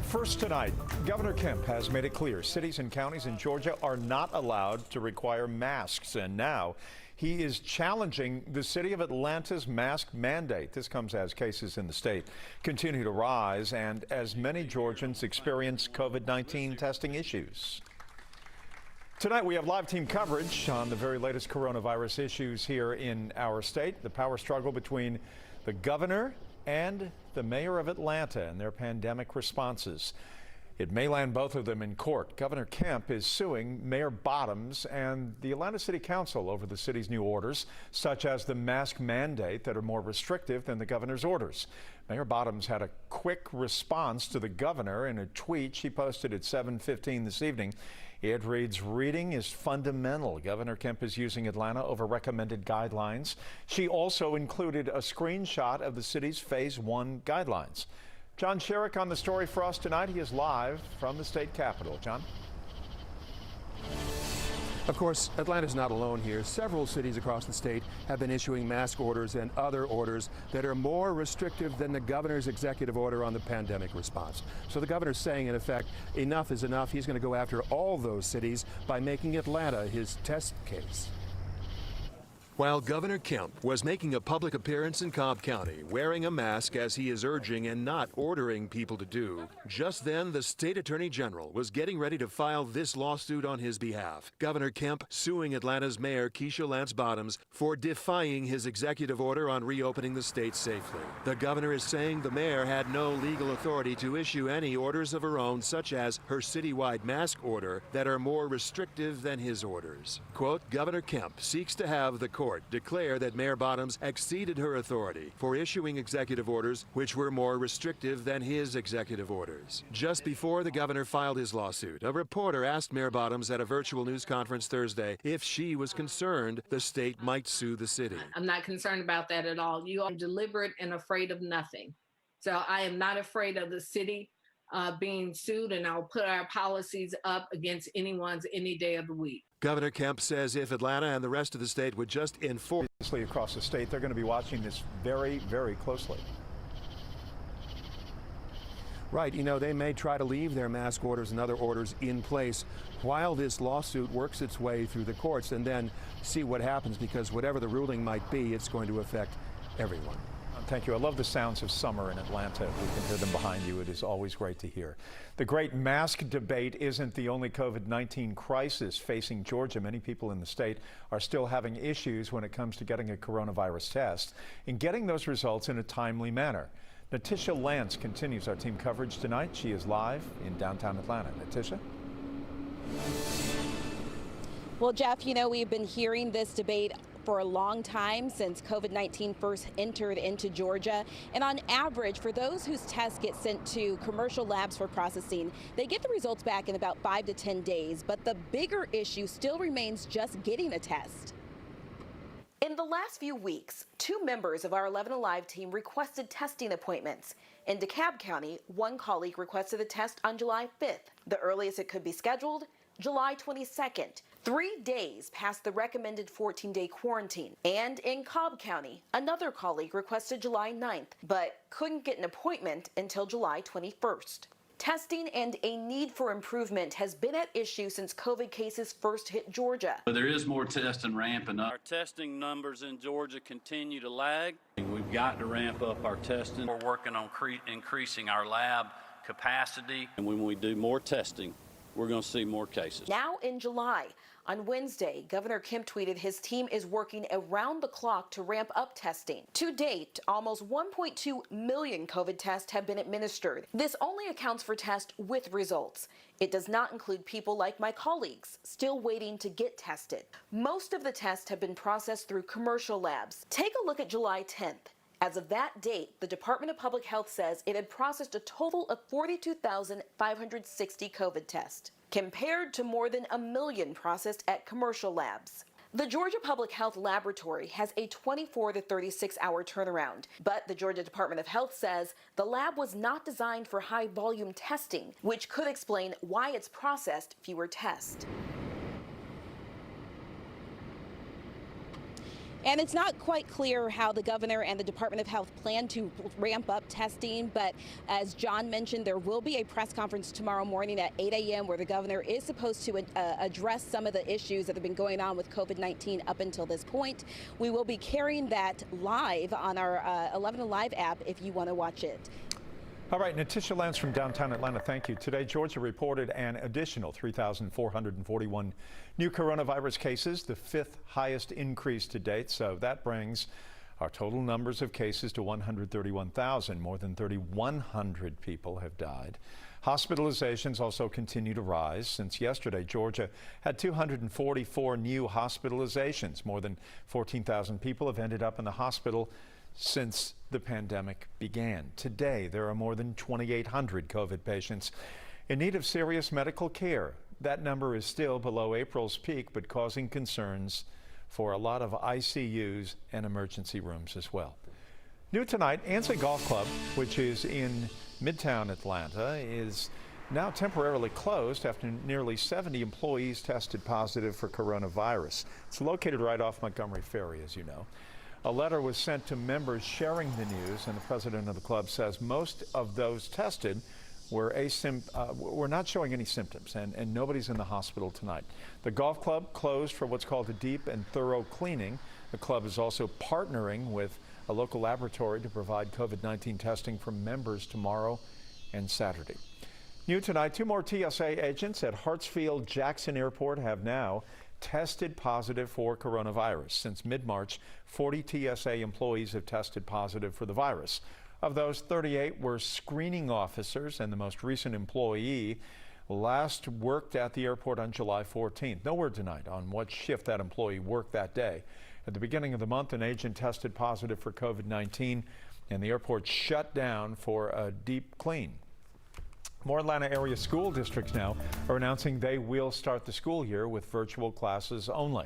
First tonight, Governor Kemp has made it clear cities and counties in Georgia are not allowed to require masks, and now he is challenging the city of Atlanta's mask mandate. This comes as cases in the state continue to rise and as many Georgians experience COVID-19 testing issues. Tonight we have live team coverage on the very latest coronavirus issues here in our state. The power struggle between the governor and the mayor of Atlanta and their pandemic responses. It may land both of them in court. Governor Kemp is suing Mayor Bottoms and the Atlanta City Council over the city's new orders, such as the mask mandate that are more restrictive than the governor's orders. Mayor Bottoms had a quick response to the governor in a tweet she posted at 7:15 this evening. It reads, reading is fundamental. Governor Kemp is using Atlanta over recommended guidelines. She also included a screenshot of the city's Phase 1 guidelines. John Sherrick on the story for us tonight. He is live from the state capitol. John? Of course, Atlanta's not alone here. Several cities across the state have been issuing mask orders and other orders that are more restrictive than the governor's executive order on the pandemic response. So the governor's saying, in effect, enough is enough. He's going to go after all those cities by making Atlanta his test case. While Governor Kemp was making a public appearance in Cobb County, wearing a mask as he is urging and not ordering people to do, just then the state attorney general was getting ready to file this lawsuit on his behalf. Governor Kemp suing Atlanta's mayor Keisha Lance Bottoms for defying his executive order on reopening the state safely. The governor is saying the mayor had no legal authority to issue any orders of her own, such as her citywide mask order, that are more restrictive than his orders. Quote, Governor Kemp seeks to have the court declare that Mayor Bottoms exceeded her authority for issuing executive orders which were more restrictive than his executive orders. Just before the governor filed his lawsuit, a reporter asked Mayor Bottoms at a virtual news conference Thursday if she was concerned the state might sue the city. I'm not concerned about that at all. You are deliberate and afraid of nothing. So I am not afraid of the city being sued, and I'll put our policies up against anyone's any day of the week. Governor Kemp says if Atlanta and the rest of the state would just enforce across the state, they're going to be watching this very, very closely. Right, you know, they may try to leave their mask orders and other orders in place while this lawsuit works its way through the courts, and then see what happens, because whatever the ruling might be, it's going to affect everyone. Thank you. I love the sounds of summer in Atlanta. We can hear them behind you. It is always great to hear. The great mask debate isn't the only COVID-19 crisis facing Georgia. Many people in the state are still having issues when it comes to getting a coronavirus test and getting those results in a timely manner. Natisha Lance continues our team coverage tonight. She is live in downtown Atlanta. Natisha? Well, Jeff, you know, we've been hearing this debate for a long time, since COVID-19 first entered into Georgia. And on average, for those whose tests get sent to commercial labs for processing, they get the results back in about 5 to 10 days. But the bigger issue still remains just getting a test. In the last few weeks, 2 members of our 11 Alive team requested testing appointments. In DeKalb County, one colleague requested a test on July 5th. The earliest it could be scheduled, July 22nd, 3 days past the recommended 14-day quarantine. And in Cobb County, another colleague requested July 9th, but couldn't get an appointment until July 21st. Testing and a need for improvement has been at issue since COVID cases first hit Georgia. But there is more testing ramping up. Our testing numbers in Georgia continue to lag. We've got to ramp up our testing. We're working on increasing our lab capacity. And when we do more testing, we're going to see more cases. Now in July, on Wednesday, Governor Kemp tweeted his team is working around the clock to ramp up testing. To date, almost 1.2 million COVID tests have been administered. This only accounts for tests with results. It does not include people like my colleagues, still waiting to get tested. Most of the tests have been processed through commercial labs. Take a look at July 10th. As of that date, the Department of Public Health says it had processed a total of 42,560 COVID tests, compared to more than 1 million processed at commercial labs. The Georgia Public Health Laboratory has a 24 to 36-hour turnaround, but the Georgia Department of Health says the lab was not designed for high-volume testing, which could explain why it's processed fewer tests. And it's not quite clear how the governor and the Department of Health plan to ramp up testing, but as John mentioned, there will be a press conference tomorrow morning at 8 a.m. where the governor is supposed to address some of the issues that have been going on with COVID-19 up until this point. We will be carrying that live on our 11 Alive app if you want to watch it. All right, Natisha Lance from downtown Atlanta, thank you. Today, Georgia reported an additional 3,441 new coronavirus cases, the 5th highest increase to date. So that brings our total numbers of cases to 131,000. More than 3,100 people have died. Hospitalizations also continue to rise. Since yesterday, Georgia had 244 new hospitalizations. More than 14,000 people have ended up in the hospital since the pandemic began. Today, there are more than 2,800 COVID patients in need of serious medical care. That number is still below April's peak, but causing concerns for a lot of ICUs and emergency rooms as well. New tonight, Ansley Golf Club, which is in Midtown Atlanta, is now temporarily closed after nearly 70 employees tested positive for coronavirus. It's located right off Montgomery Ferry, as you know. A letter was sent to members sharing the news, and the president of the club says most of those tested were not showing any symptoms, and nobody's in the hospital tonight. The golf club closed for what's called a deep and thorough cleaning. The club is also partnering with a local laboratory to provide COVID-19 testing for members tomorrow and Saturday. New tonight, 2 more TSA agents at Hartsfield-Jackson Airport have now tested positive for coronavirus. Since mid-March, 40 TSA employees have tested positive for the virus. Of those, 38 were screening officers, and the most recent employee last worked at the airport on July 14th. No word tonight on what shift that employee worked that day. At the beginning of the month, an agent tested positive for COVID-19, and the airport shut down for a deep clean. More Atlanta area school districts now are announcing they will start the school year with virtual classes only.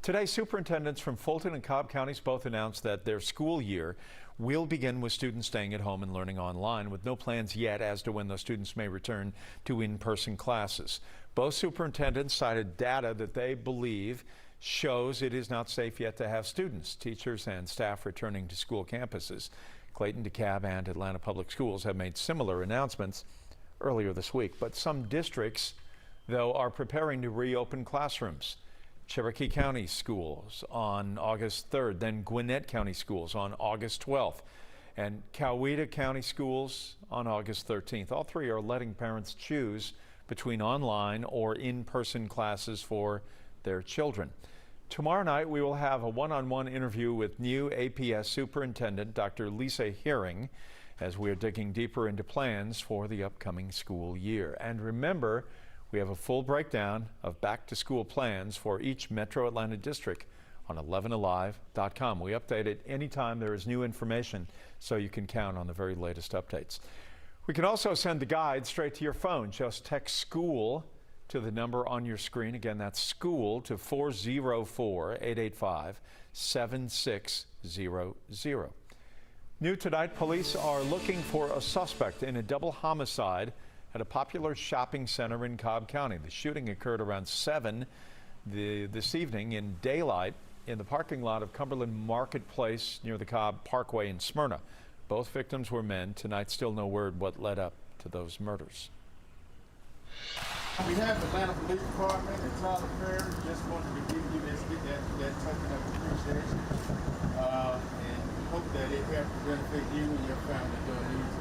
Today, superintendents from Fulton and Cobb counties both announced that their school year will begin with students staying at home and learning online, with no plans yet as to when those students may return to in-person classes. Both superintendents cited data that they believe shows it is not safe yet to have students, teachers, and staff returning to school campuses. Clayton, DeKalb, and Atlanta Public Schools have made similar announcements earlier this week, but some districts, though, are preparing to reopen classrooms. Cherokee County schools on August 3rd, then Gwinnett County schools on August 12th, and Coweta County schools on August 13th. All three are letting parents choose between online or in-person classes for their children. Tomorrow night, we will have a one-on-one interview with new APS Superintendent Dr. Lisa Herring, as we are digging deeper into plans for the upcoming school year. And remember, we have a full breakdown of back-to-school plans for each Metro Atlanta district on 11alive.com. We update it anytime there is new information, so you can count on the very latest updates. We can also send the guide straight to your phone. Just text SCHOOL to the number on your screen. Again, that's SCHOOL to 404-885-7600. New tonight, police are looking for a suspect in a double homicide at a popular shopping center in Cobb County. The shooting occurred around 7 this evening in daylight in the parking lot of Cumberland Marketplace near the Cobb Parkway in Smyrna. Both victims were men. Tonight, still no word what led up to those murders. We have the Atlanta Police Department and Tyler Perry. Just wanted to give you this, that token of appreciation. And hope that it helps benefit you and your family during these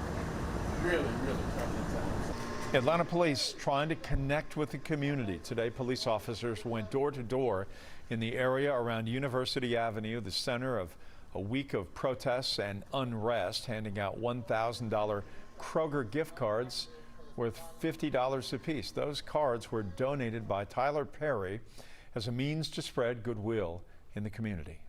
really, really troubling times. Atlanta Police trying to connect with the community. Today, police officers went door to door in the area around University Avenue, the center of a week of protests and unrest, handing out $1,000 Kroger gift cards worth $50 apiece. Those cards were donated by Tyler Perry as a means to spread goodwill in the community.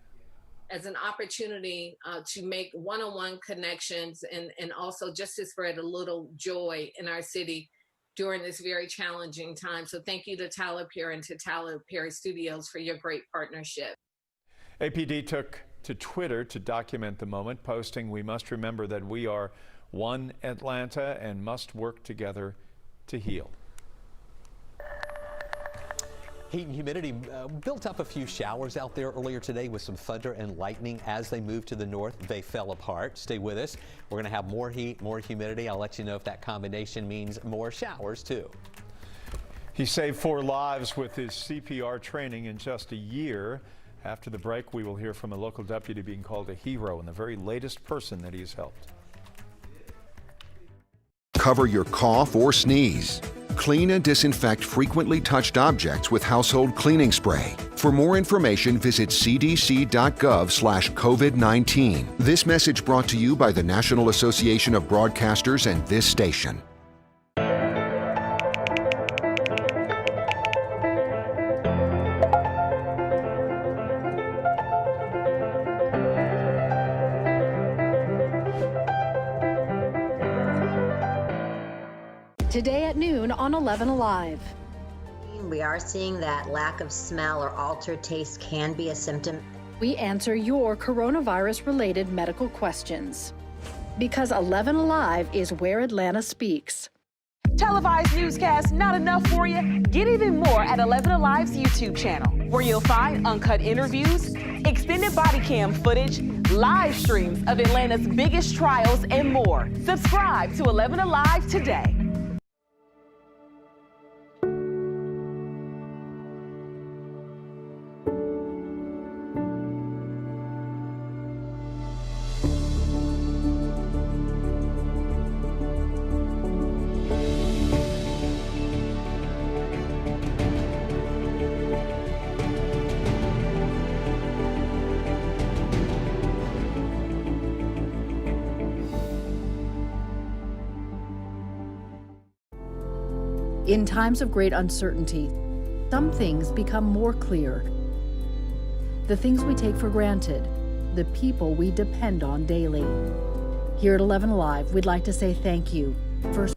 As an opportunity to make one-on-one connections and also just to spread a little joy in our city during this very challenging time. So thank you to Tyler Perry and to Tyler Perry Studios for your great partnership. APD took to Twitter to document the moment, posting, "We must remember that we are one Atlanta and must work together to heal." Heat and humidity built up a few showers out there earlier today with some thunder and lightning. As they moved to the north, they fell apart. Stay with us. We're going to have more heat, more humidity. I'll let you know if that combination means more showers, too. He saved 4 lives with his CPR training in just a year. After the break, we will hear from a local deputy being called a hero and the very latest person that he has helped. Cover your cough or sneeze. Clean and disinfect frequently touched objects with household cleaning spray. For more information, visit cdc.gov/COVID-19. This message brought to you by the National Association of Broadcasters and this station. Today at noon on 11 Alive. We are seeing that lack of smell or altered taste can be a symptom. We answer your coronavirus-related medical questions. Because 11 Alive is where Atlanta speaks. Televised newscasts not enough for you? Get even more at 11 Alive's YouTube channel, where you'll find uncut interviews, extended body cam footage, live streams of Atlanta's biggest trials, and more. Subscribe to 11 Alive today. In times of great uncertainty, some things become more clear. The things we take for granted, the people we depend on daily. Here at 11 Alive, we'd like to say thank you. First,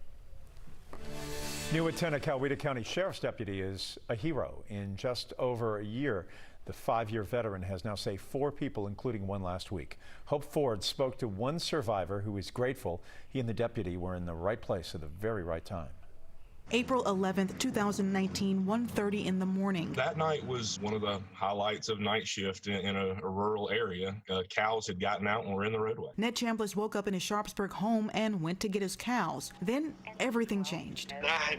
New at 10, a Coweta County Sheriff's deputy is a hero. In just over a year, the 5-year veteran has now saved 4 people, including one last week. Hope Ford spoke to one survivor who is grateful he and the deputy were in the right place at the very right time. April 11th, 2019, 1:30 in the morning. That night was one of the highlights of night shift in a rural area. Cows had gotten out and were in the roadway. Ned Chambliss woke up in his Sharpsburg home and went to get his cows. Then everything changed. I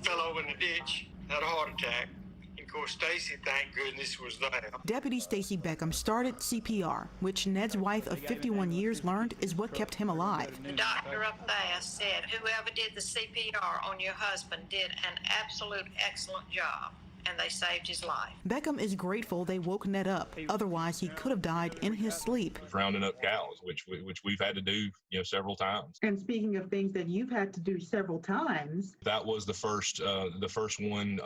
fell over in the ditch, had a heart attack. Of course, Stacy, thank goodness, was there. Deputy Stacy Beckham started CPR, which Ned's wife of 51 years learned is what kept him alive. The doctor up there said whoever did the CPR on your husband did an absolute excellent job, and they saved his life. Beckham is grateful they woke Ned up. Otherwise, he could have died in his sleep. Rounding up cows, which we've had to do, several times. And speaking of things that you've had to do several times, that was the first one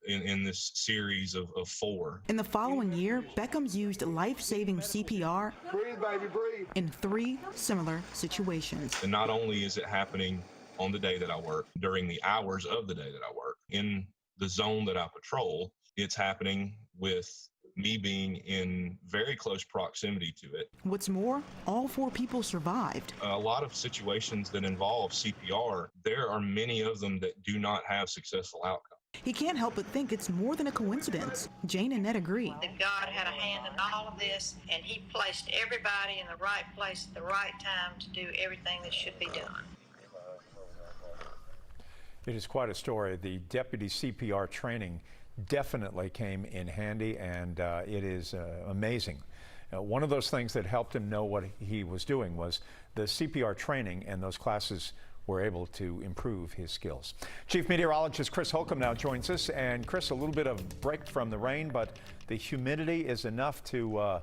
in this series of 4. In the following year, Beckham's used life-saving CPR Breathe, baby, breathe. in 3 similar situations. And not only is it happening on the day that I work, during the hours of the day that I work, in the zone that I patrol, it's happening with me being in very close proximity to it. What's more, all 4 people survived. A lot of situations that involve CPR, there are many of them that do not have successful outcomes. He can't help but think it's more than a coincidence. Jane and Ned agree. That God had a hand in all of this, and he placed everybody in the right place at the right time to do everything that should be done. It is quite a story. The deputy CPR training definitely came in handy, and it is amazing. One of those things that helped him know what he was doing was the CPR training, and those classes were able to improve his skills. Chief Meteorologist Chris Holcomb now joins us. And Chris, a little bit of break from the rain, but the humidity is enough to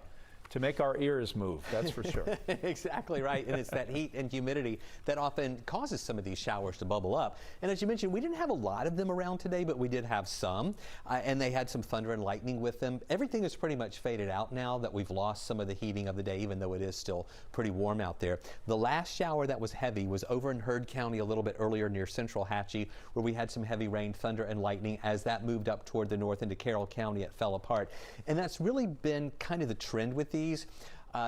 make our ears move, that's for sure. Exactly right, and it's that heat and humidity that often causes some of these showers to bubble up. And as you mentioned, we didn't have a lot of them around today, but we did have some, and they had some thunder and lightning with them. Everything is pretty much faded out now that we've lost some of the heating of the day, even though it is still pretty warm out there. The last shower that was heavy was over in Heard County a little bit earlier near Central Hatchie, where we had some heavy rain, thunder, and lightning. As that moved up toward the north into Carroll County, it fell apart. And that's really been kind of the trend with these.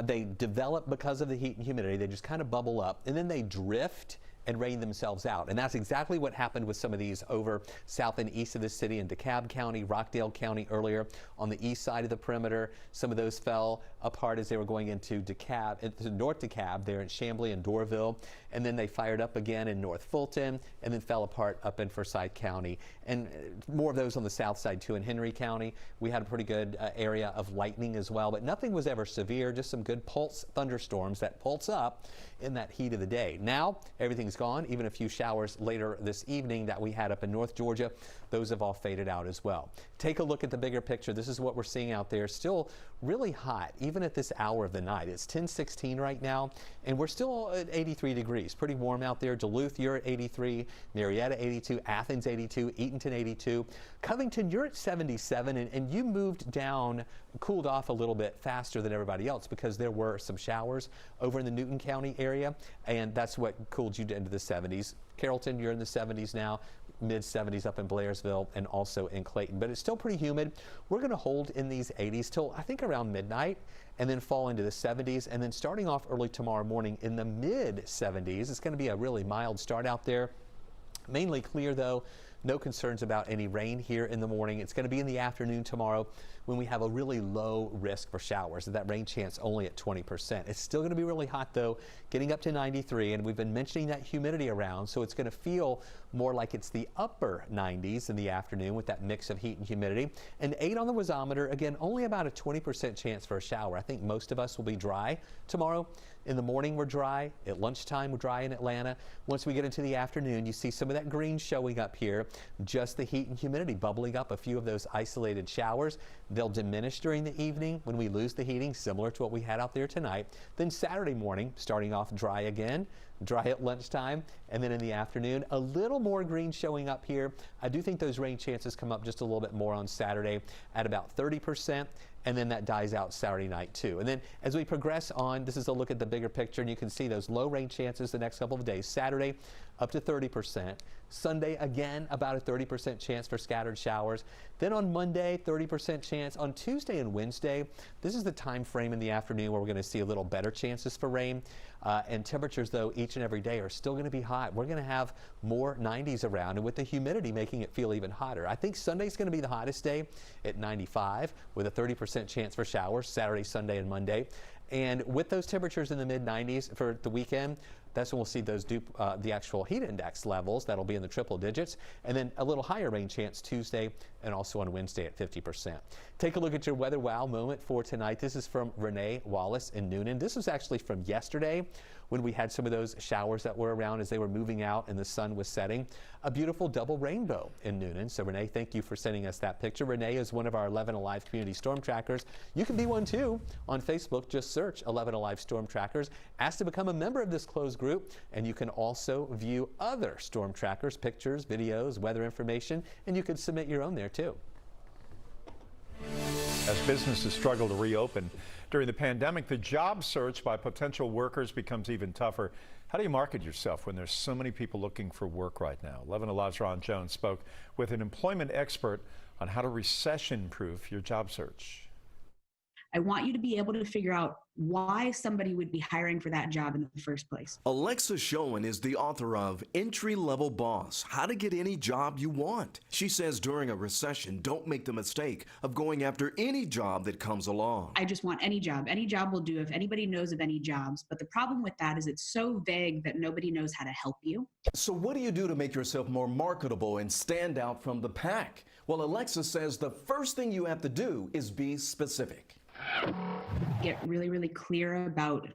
They develop because of the heat and humidity. They just kind of bubble up, and then they drift and rain themselves out. And that's exactly what happened with some of these over south and east of the city in DeKalb County, Rockdale County earlier on the east side of the perimeter. Some of those fell apart as they were going into DeKalb, into North DeKalb there in Chamblee and Dorville. And then they fired up again in North Fulton and then fell apart up in Forsyth County. And more of those on the south side too. In Henry County, we had a pretty good area of lightning as well, but nothing was ever severe, just some good pulse thunderstorms that pulse up in that heat of the day. Now everything's gone. Even a few showers later this evening that we had up in North Georgia, those have all faded out as well. Take a look at the bigger picture. This is what we're seeing out there. Still really hot, even at this hour of the night. It's 10:16 right now, and we're still at 83 degrees. Pretty warm out there. Duluth, you're at 83. Marietta, 82. Athens, 82. Eatonton, 82. Covington, you're at 77, and you moved down, cooled off a little bit faster than everybody else because there were some showers over in the Newton County area, and that's what cooled you into the 70s. Carrollton, you're in the 70s now. Mid-70s up in Blairsville and also in Clayton, but it's still pretty humid. We're going to hold in these 80s till I think around midnight, and then fall into the 70s, and then starting off early tomorrow morning in the mid-70s. It's going to be a really mild start out there. Mainly clear though. No concerns about any rain here in the morning. It's going to be in the afternoon tomorrow when we have a really low risk for showers. That rain chance only at 20%. It's still going to be really hot though, getting up to 93, and we've been mentioning that humidity around, so it's going to feel more like it's the upper 90s in the afternoon with that mix of heat and humidity. And 8 on the wasometer, again, only about a 20% chance for a shower. I think most of us will be dry tomorrow. In the morning, we're dry. At lunchtime, we're dry in Atlanta. Once we get into the afternoon, you see some of that green showing up here. Just the heat and humidity bubbling up, a few of those isolated showers. They'll diminish during the evening when we lose the heating, similar to what we had out there tonight. Then Saturday morning, starting off dry again. dry at lunchtime, and then in the afternoon, a little more green showing up here. I do think those rain chances come up just a little bit more on Saturday at about 30%, and then that dies out Saturday night too. And then as we progress on, this is a look at the bigger picture, and you can see those low rain chances the next couple of days. Saturday up to 30%. Sunday again about a 30% chance for scattered showers. Then on Monday 30% chance. On Tuesday and Wednesday, this is the time frame in the afternoon where we're going to see a little better chances for rain. And temperatures though each and every day are still going to be hot. We're going to have more 90s around, and with the humidity making it feel even hotter. I think Sunday's going to be the hottest day at 95 with a 30% chance for showers Saturday, Sunday, and Monday. And with those temperatures in the mid 90s for the weekend, that's when we'll see those the actual heat index levels. That'll be in the triple digits. And then a little higher rain chance Tuesday and also on Wednesday at 50%. Take a look at your weather wow moment for tonight. This is from Renee Wallace in Newnan. This was actually from yesterday when we had some of those showers that were around as they were moving out and the sun was setting. A beautiful double rainbow in Newnan. So Renee, thank you for sending us that picture. Renee is one of our 11 Alive community storm trackers. You can be one too on Facebook. Just search 11 Alive storm trackers. Ask to become a member of this closed group, and you can also view other storm trackers, pictures, videos, weather information, and you can submit your own there too. As businesses struggle to reopen during the pandemic, the job search by potential workers becomes even tougher. How do you market yourself when there's so many people looking for work right now? 11 Alive's Ron Jones spoke with an employment expert on how to recession-proof your job search. I want you to be able to figure out why somebody would be hiring for that job in the first place. Alexa Schoen is the author of Entry Level Boss, How to Get Any Job You Want. She says during a recession, don't make the mistake of going after any job that comes along. I just want any job. Any job will do if anybody knows of any jobs. But the problem with that is it's so vague that nobody knows how to help you. So what do you do to make yourself more marketable and stand out from the pack? Well, Alexa says the first thing you have to do is be specific. Get really, really clear about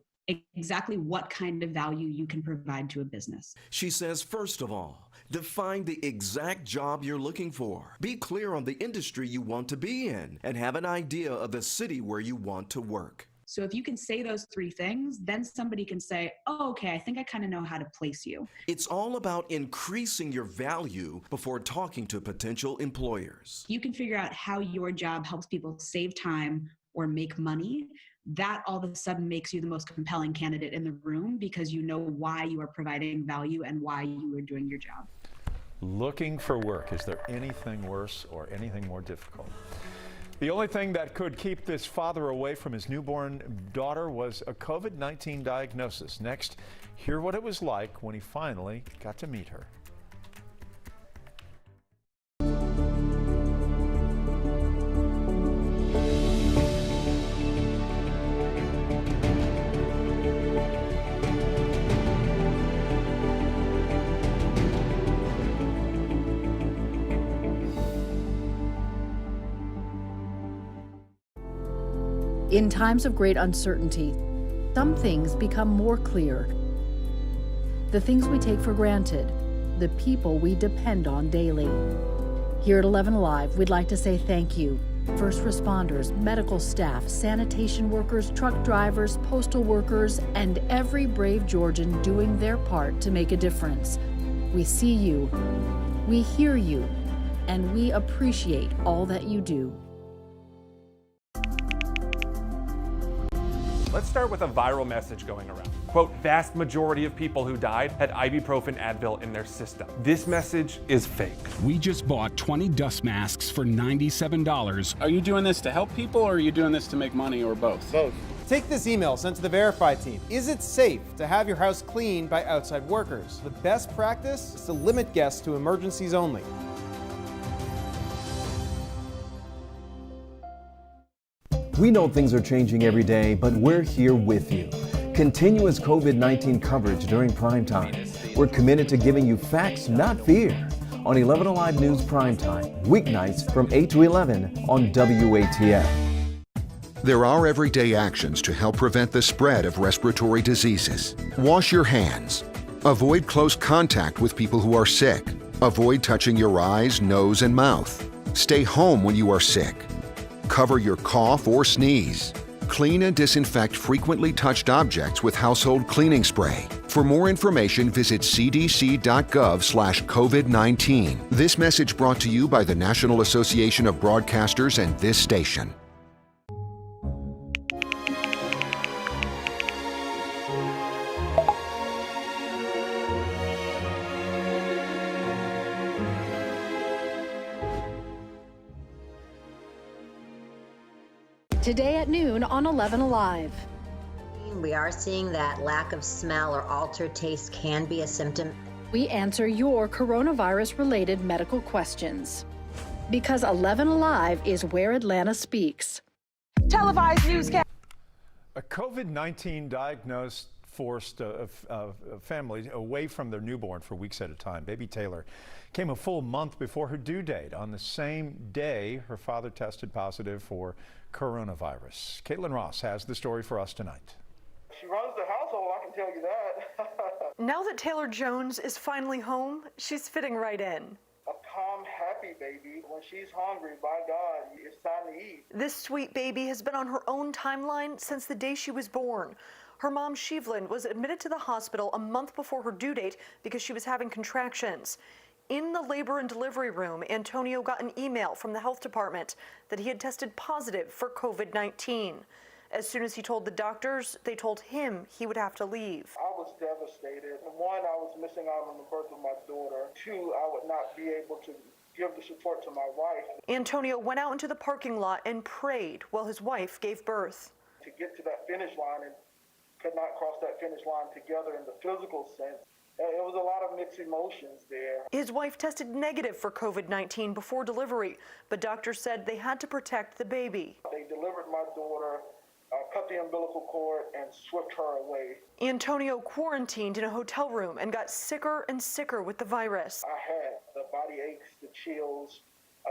exactly what kind of value you can provide to a business. She says, first of all, define the exact job you're looking for. Be clear on the industry you want to be in and have an idea of the city where you want to work. So if you can say those three things, then somebody can say, oh, okay, I think I kind of know how to place you. It's all about increasing your value before talking to potential employers. You can figure out how your job helps people save time or make money. That all of a sudden makes you the most compelling candidate in the room because you know why you are providing value and why you are doing your job. Looking for work. Is there anything worse or anything more difficult? The only thing that could keep this father away from his newborn daughter was a COVID-19 diagnosis. Next, hear what it was like when he finally got to meet her. In times of great uncertainty, some things become more clear. The things we take for granted, the people we depend on daily. Here at 11 Alive, we'd like to say thank you. First responders, medical staff, sanitation workers, truck drivers, postal workers, and every brave Georgian doing their part to make a difference. We see you, we hear you, and we appreciate all that you do. Let's start with a viral message going around. Quote, vast majority of people who died had ibuprofen Advil in their system. This message is fake. We just bought 20 dust masks for $97. Are you doing this to help people or are you doing this to make money or both? Both. Take this email sent to the Verify team. Is it safe to have your house cleaned by outside workers? The best practice is to limit guests to emergencies only. We know things are changing every day, but we're here with you. Continuous COVID-19 coverage during prime time. We're committed to giving you facts, not fear. On 11 Alive News Primetime, weeknights from 8 to 11 on WATF. There are everyday actions to help prevent the spread of respiratory diseases. Wash your hands. Avoid close contact with people who are sick. Avoid touching your eyes, nose, and mouth. Stay home when you are sick. Cover your cough or sneeze. Clean and disinfect frequently touched objects with household cleaning spray. For more information, visit cdc.gov/COVID-19. This message brought to you by the National Association of Broadcasters and this station. Today at noon on 11 Alive. We are seeing that lack of smell or altered taste can be a symptom. We answer your coronavirus-related medical questions. Because 11 Alive is where Atlanta speaks. Televised newscast. A COVID-19 diagnosed forced a family away from their newborn for weeks at a time. Baby Taylor came a full month before her due date. On the same day, her father tested positive for coronavirus. Caitlin Ross has the story for us tonight. She runs the household, I can tell you that. Now that Taylor Jones is finally home, she's fitting right in. A calm, happy baby. When she's hungry, by God, it's time to eat. This sweet baby has been on her own timeline since the day she was born. Her mom, Shevlin, was admitted to the hospital a month before her due date because she was having contractions. In the labor and delivery room, Antonio got an email from the health department that he had tested positive for COVID-19. As soon as he told the doctors, they told him he would have to leave. I was devastated. One, I was missing out on the birth of my daughter. Two, I would not be able to give the support to my wife. Antonio went out into the parking lot and prayed while his wife gave birth. To get to that finish line and could not cross that finish line together in the physical sense. It was a lot of mixed emotions there. His wife tested negative for COVID-19 before delivery, but doctors said they had to protect the baby. They delivered my daughter, cut the umbilical cord, and swept her away. Antonio quarantined in a hotel room and got sicker and sicker with the virus. I had the body aches, the chills,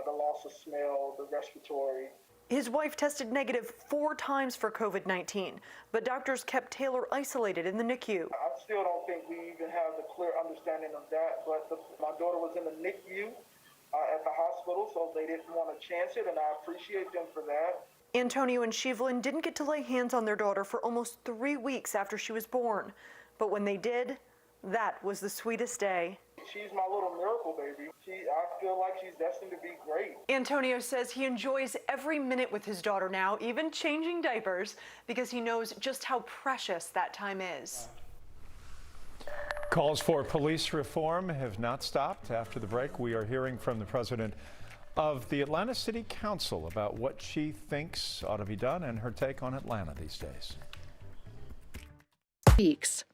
the loss of smell, the respiratory. His wife tested negative 4 times for COVID-19, but doctors kept Taylor isolated in the NICU. I still don't think we even have the clear understanding of that, but my daughter was in the NICU at the hospital, so they didn't want to chance it, and I appreciate them for that. Antonio and Shevlin didn't get to lay hands on their daughter for almost 3 weeks after she was born, but when they did, that was the sweetest day. She's my little miracle baby. I feel like she's destined to be great. Antonio says he enjoys every minute with his daughter now, even changing diapers, because he knows just how precious that time is. Calls for police reform have not stopped. After the break, we are hearing from the president of the Atlanta City Council about what she thinks ought to be done and her take on Atlanta these days. Speaks.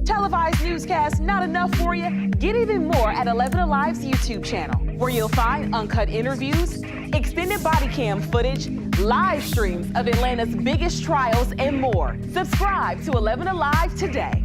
Televised newscasts not enough for you? Get even more at 11 Alive's YouTube channel, where you'll find uncut interviews, extended body cam footage, live streams of Atlanta's biggest trials, and more. Subscribe to 11 Alive today.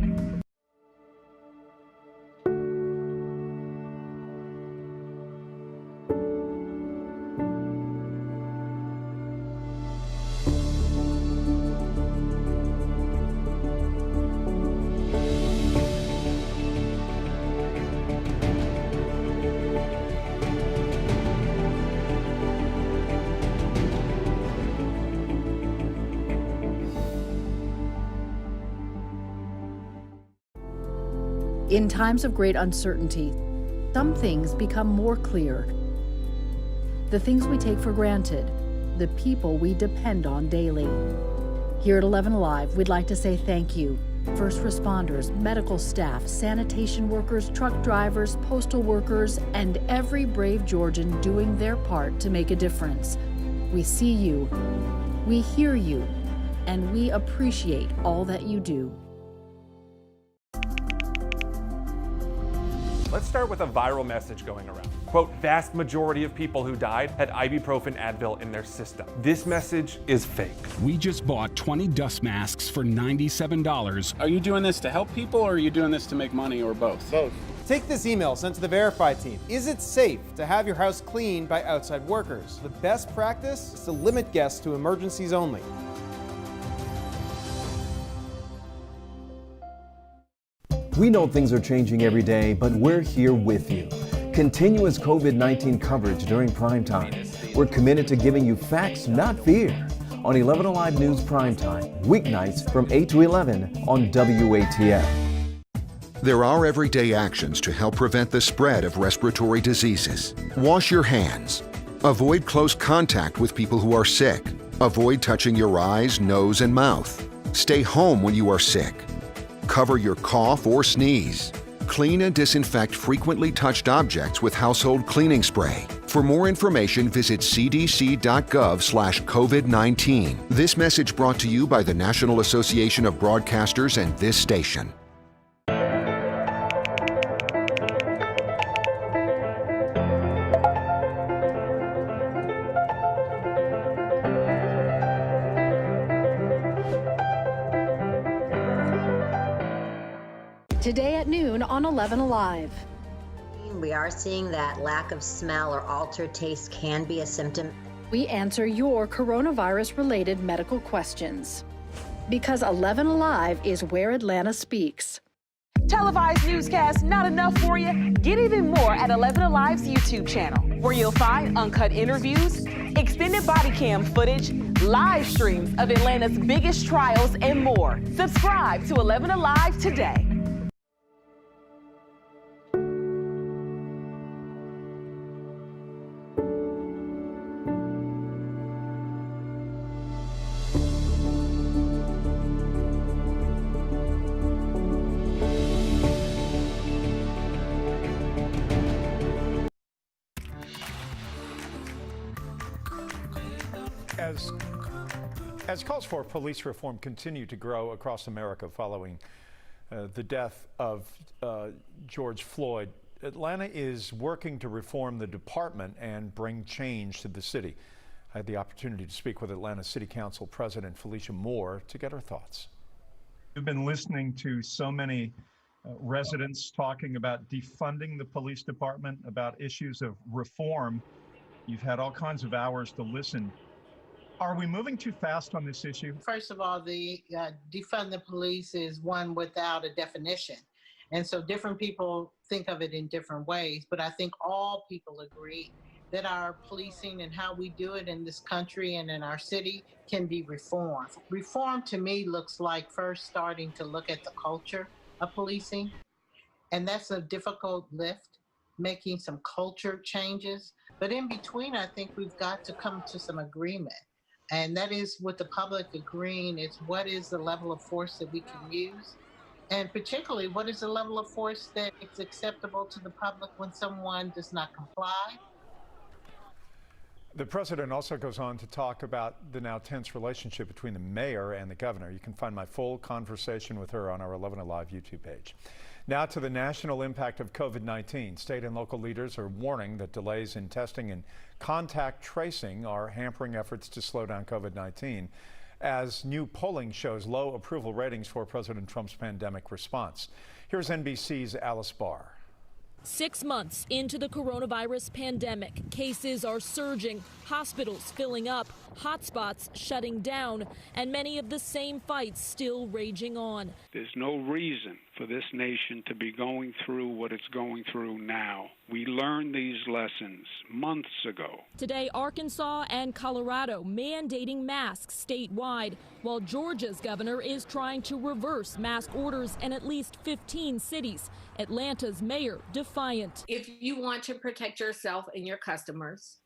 In times of great uncertainty, some things become more clear. The things we take for granted, the people we depend on daily. Here at 11 Alive, we'd like to say thank you. First responders, medical staff, sanitation workers, truck drivers, postal workers, and every brave Georgian doing their part to make a difference. We see you, we hear you, and we appreciate all that you do. Let's start with a viral message going around. Quote, vast majority of people who died had ibuprofen Advil in their system. This message is fake. We just bought 20 dust masks for $97. Are you doing this to help people, or are you doing this to make money, or both? Both. Take this email sent to the Verify team. Is it safe to have your house cleaned by outside workers? The best practice is to limit guests to emergencies only. We know things are changing every day, but we're here with you. Continuous COVID-19 coverage during prime time. We're committed to giving you facts, not fear. On 11 Alive News Primetime, weeknights from 8 to 11 on WATF. There are everyday actions to help prevent the spread of respiratory diseases. Wash your hands. Avoid close contact with people who are sick. Avoid touching your eyes, nose, and mouth. Stay home when you are sick. Cover your cough or sneeze. Clean and disinfect frequently touched objects with household cleaning spray. For more information, visit cdc.gov/COVID-19. This message brought to you by the National Association of Broadcasters and this station. Today at noon on 11 Alive. We are seeing that lack of smell or altered taste can be a symptom. We answer your coronavirus-related medical questions. Because 11 Alive is where Atlanta speaks. Televised newscasts not enough for you? Get even more at 11 Alive's YouTube channel, where you'll find uncut interviews, extended body cam footage, live streams of Atlanta's biggest trials, and more. Subscribe to 11 Alive today. As calls for police reform continue to grow across America following the death of George Floyd, Atlanta is working to reform the department and bring change to the city. I had the opportunity to speak with Atlanta City Council President Felicia Moore to get her thoughts. We've been listening to so many residents talking about defunding the police department, about issues of reform. You've had all kinds of hours to listen. Are we moving too fast on this issue? First of all, the defund the police is one without a definition. And so different people think of it in different ways, but I think all people agree that our policing and how we do it in this country and in our city can be reformed. Reform to me looks like first starting to look at the culture of policing. And that's a difficult lift, making some culture changes. But in between, I think we've got to come to some agreement. And that is with the public agreeing, it's what is the level of force that we can use? And particularly, what is the level of force that is acceptable to the public when someone does not comply? The president also goes on to talk about the now tense relationship between the mayor and the governor. You can find my full conversation with her on our 11 Alive YouTube page. Now to the national impact of COVID-19. State and local leaders are warning that delays in testing and contact tracing are hampering efforts to slow down COVID-19, as new polling shows low approval ratings for President Trump's pandemic response. Here's NBC's Alice Barr. 6 months into the coronavirus pandemic, cases are surging, hospitals filling up, hotspots shutting down, and many of the same fights still raging on. There's no reason for this nation to be going through what it's going through now. We learned these lessons months ago. Today, Arkansas and Colorado mandating masks statewide, while Georgia's governor is trying to reverse mask orders in at least 15 cities. Atlanta's mayor defiant. If you want to protect yourself and your customers,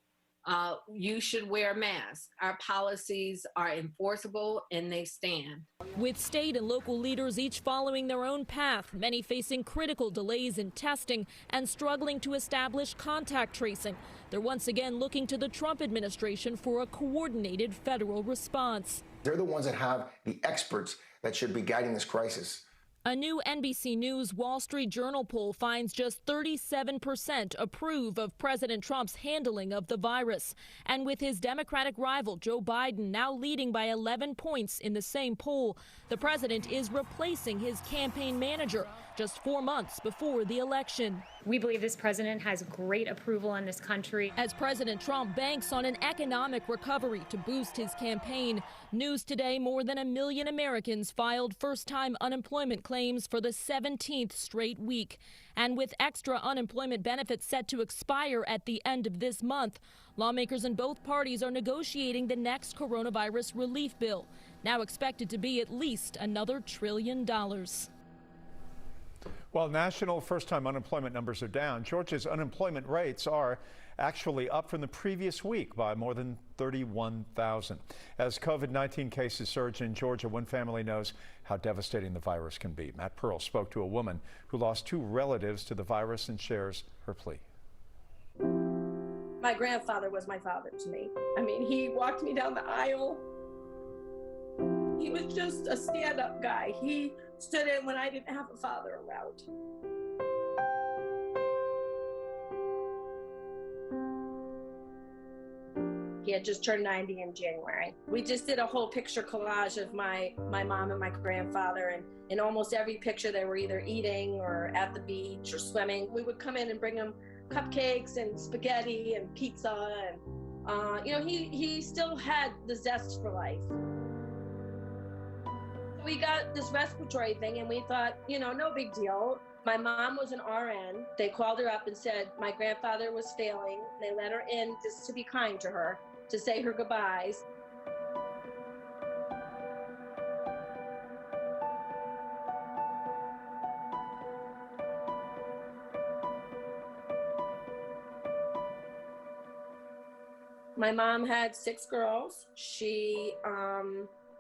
you should wear a mask. Our policies are enforceable and they stand. With state and local leaders each following their own path, many facing critical delays in testing and struggling to establish contact tracing. They're once again looking to the Trump administration for a coordinated federal response. They're the ones that have the experts that should be guiding this crisis. A new NBC News Wall Street Journal poll finds just 37% approve of President Trump's handling of the virus. And with his Democratic rival Joe Biden now leading by 11 points in the same poll, the president is replacing his campaign manager just 4 months before the election. We believe this president has great approval in this country. As President Trump banks on an economic recovery to boost his campaign, news today more than 1 million Americans filed first-time unemployment claims for the 17th straight week. And with extra unemployment benefits set to expire at the end of this month, lawmakers in both parties are negotiating the next coronavirus relief bill, now expected to be at least another $1 trillion. While national first-time unemployment numbers are down, Georgia's unemployment rates are actually up from the previous week by more than 31,000. As COVID-19 cases surge in Georgia, one family knows how devastating the virus can be. Matt Pearl spoke to a woman who lost 2 relatives to the virus and shares her plea. My grandfather was my father to me. I mean, he walked me down the aisle. He was just a stand-up guy. He stood in when I didn't have a father around. He had just turned 90 in January. We just did a whole picture collage of my mom and my grandfather, and in almost every picture they were either eating or at the beach or swimming. We would come in and bring them cupcakes and spaghetti and pizza, and you know, he still had the zest for life. We got this respiratory thing and we thought, you know, no big deal. My mom was an RN. They called her up and said my grandfather was failing. They let her in just to be kind to her, to say her goodbyes. My mom had 6 girls. She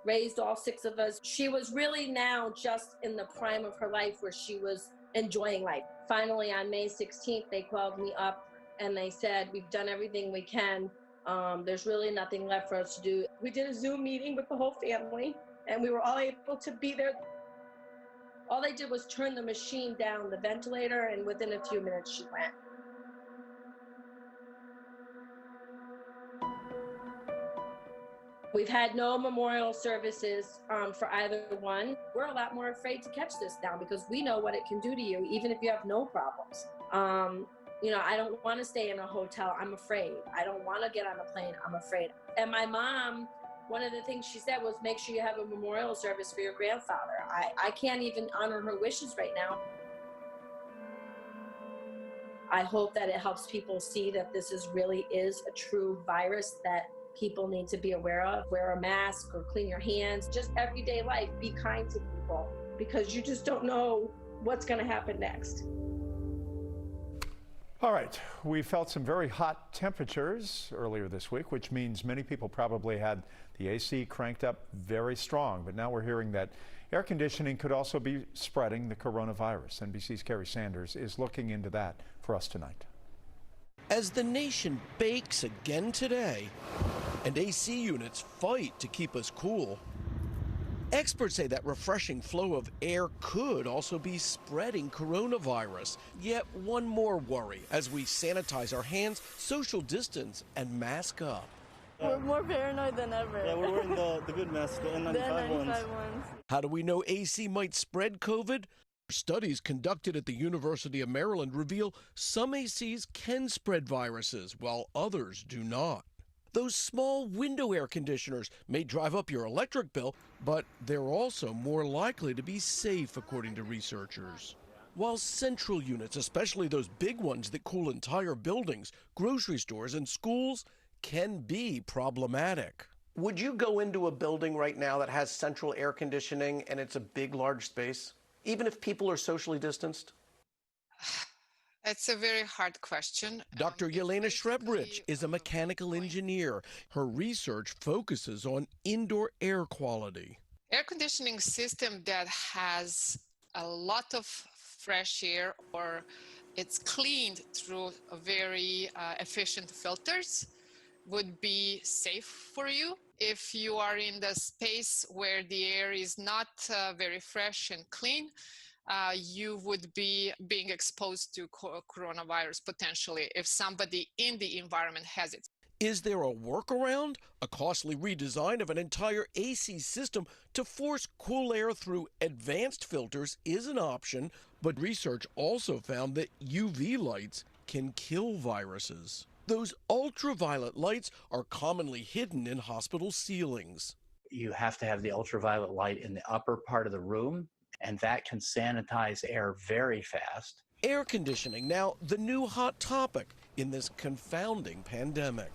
raised all 6 of us. She was really now just in the prime of her life where she was enjoying life. Finally, on May 16th, they called me up and they said, we've done everything we can. There's really nothing left for us to do. We did a Zoom meeting with the whole family and we were all able to be there. All they did was turn the machine down, the ventilator, and within a few minutes she went. We've had no memorial services for either one. We're a lot more afraid to catch this now because we know what it can do to you, even if you have no problems. You know, I don't want to stay in a hotel. I'm afraid. I don't want to get on a plane. I'm afraid. And my mom, one of the things she said was, make sure you have a memorial service for your grandfather. I can't even honor her wishes right now. I hope that it helps people see that this really is a true virus that people need to be aware of. Wear a mask or clean your hands. Just everyday life, be kind to people because you just don't know what's going to happen next. All right, we felt some very hot temperatures earlier this week, which means many people probably had the AC cranked up very strong. But now we're hearing that air conditioning could also be spreading the coronavirus. NBC's Kerry Sanders is looking into that for us tonight. As the nation bakes again today and AC units fight to keep us cool, experts say that refreshing flow of air could also be spreading coronavirus. Yet one more worry as we sanitize our hands, social distance, and mask up. We're more paranoid than ever. Yeah, we're wearing the good masks, the N95 ones. How do we know AC might spread COVID? Studies conducted at the University of Maryland reveal some ACs can spread viruses while others do not. Those small window air conditioners may drive up your electric bill, but they're also more likely to be safe, according to researchers. While central units, especially those big ones that cool entire buildings, grocery stores, and schools, can be problematic. Would you go into a building right now that has central air conditioning and it's a big, large space, even if people are socially distanced? It's a very hard question. Dr. Yelena Shrebrich is a mechanical engineer. Her research focuses on indoor air quality. Air conditioning system that has a lot of fresh air or it's cleaned through a very efficient filters would be safe for you. If you are in the space where the air is not very fresh and clean, you would be being exposed to coronavirus potentially if somebody in the environment has it. Is there a workaround? A costly redesign of an entire AC system to force cool air through advanced filters is an option, but research also found that UV lights can kill viruses. Those ultraviolet lights are commonly hidden in hospital ceilings. You have to have the ultraviolet light in the upper part of the room, and that can sanitize air very fast. Air conditioning, now the new hot topic in this confounding pandemic.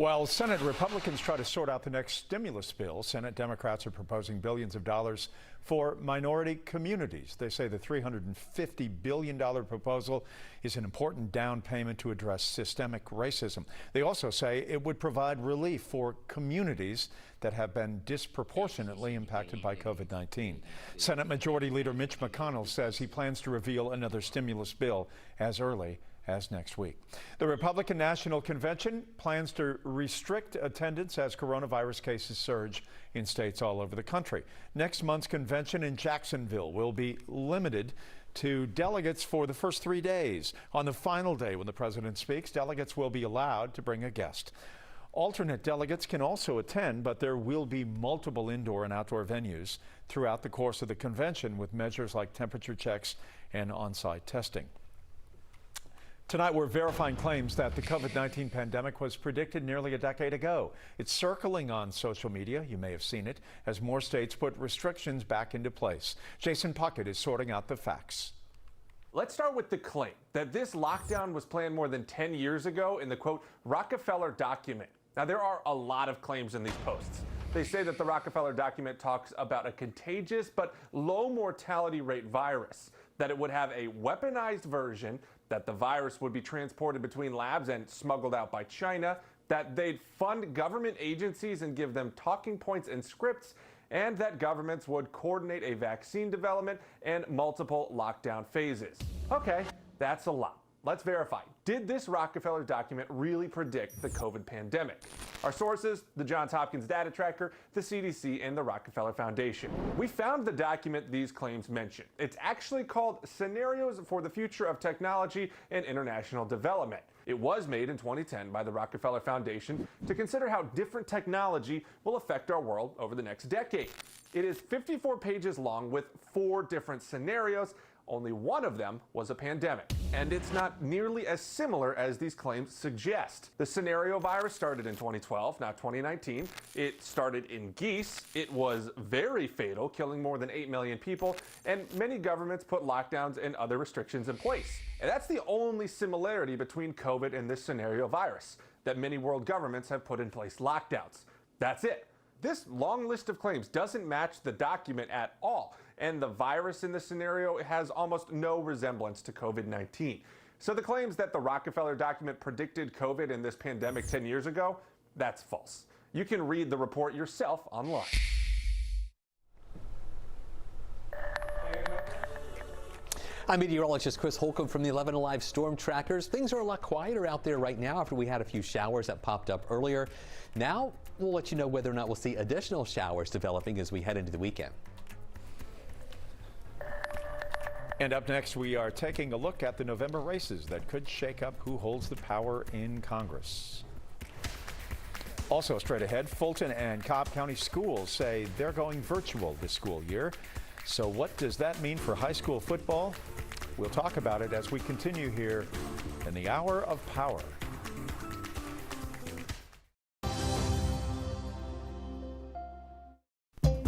While Senate Republicans try to sort out the next stimulus bill, Senate Democrats are proposing billions of dollars for minority communities. They say the $350 billion proposal is an important down payment to address systemic racism. They also say it would provide relief for communities that have been disproportionately impacted by COVID-19. Senate Majority Leader Mitch McConnell says he plans to reveal another stimulus bill as early as next week. The Republican National Convention plans to restrict attendance as coronavirus cases surge in states all over the country. Next month's convention in Jacksonville will be limited to delegates for the first 3 days. On the final day, when the president speaks, delegates will be allowed to bring a guest. Alternate delegates can also attend, but there will be multiple indoor and outdoor venues throughout the course of the convention, with measures like temperature checks and on-site testing. Tonight, we're verifying claims that the COVID-19 pandemic was predicted nearly a decade ago. It's circling on social media. You may have seen it as more states put restrictions back into place. Jason Puckett is sorting out the facts. Let's start with the claim that this lockdown was planned more than 10 years ago in the, quote, Rockefeller document. Now, there are a lot of claims in these posts. They say that the Rockefeller document talks about a contagious but low mortality rate virus, that it would have a weaponized version, that the virus would be transported between labs and smuggled out by China, that they'd fund government agencies and give them talking points and scripts, and that governments would coordinate a vaccine development and multiple lockdown phases. Okay, that's a lot. Let's verify. Did this Rockefeller document really predict the COVID pandemic? Our sources, the Johns Hopkins Data Tracker, the CDC, and the Rockefeller Foundation. We found the document these claims mention. It's actually called Scenarios for the Future of Technology and International Development. It was made in 2010 by the Rockefeller Foundation to consider how different technology will affect our world over the next decade. It is 54 pages long with 4 different scenarios. Only one of them was a pandemic, and it's not nearly as similar as these claims suggest. The scenario virus started in 2012, not 2019. It started in geese. It was very fatal, killing more than 8 million people, and many governments put lockdowns and other restrictions in place. And that's the only similarity between COVID and this scenario virus, that many world governments have put in place lockdowns. That's it. This long list of claims doesn't match the document at all, and the virus in this scenario has almost no resemblance to COVID-19. So the claims that the Rockefeller document predicted COVID and this pandemic 10 years ago, that's false. You can read the report yourself online. I'm meteorologist Chris Holcomb from the 11 Alive Storm Trackers. Things are a lot quieter out there right now after we had a few showers that popped up earlier. Now we'll let you know whether or not we'll see additional showers developing as we head into the weekend. And up next, we are taking a look at the November races that could shake up who holds the power in Congress. Also straight ahead, Fulton and Cobb County schools say they're going virtual this school year. So what does that mean for high school football? We'll talk about it as we continue here in the Hour of Power.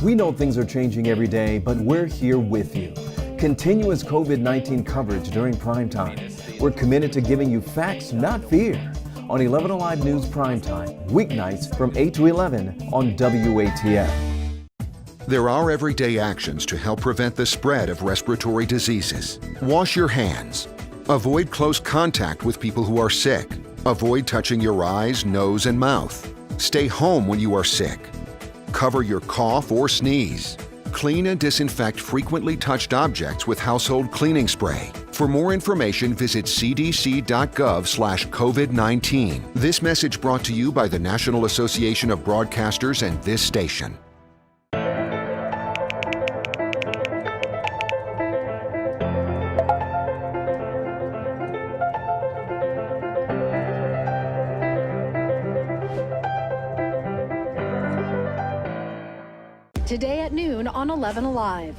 We know things are changing every day, but we're here with you. Continuous COVID-19 coverage during prime time. We're committed to giving you facts, not fear. On 11 Alive News Primetime, weeknights from 8 to 11 on WATF. There are everyday actions to help prevent the spread of respiratory diseases. Wash your hands. Avoid close contact with people who are sick. Avoid touching your eyes, nose, and mouth. Stay home when you are sick. Cover your cough or sneeze. Clean and disinfect frequently touched objects with household cleaning spray. For more information, visit cdc.gov/COVID-19. This message brought to you by the National Association of Broadcasters and this station. Today at noon on 11 Alive.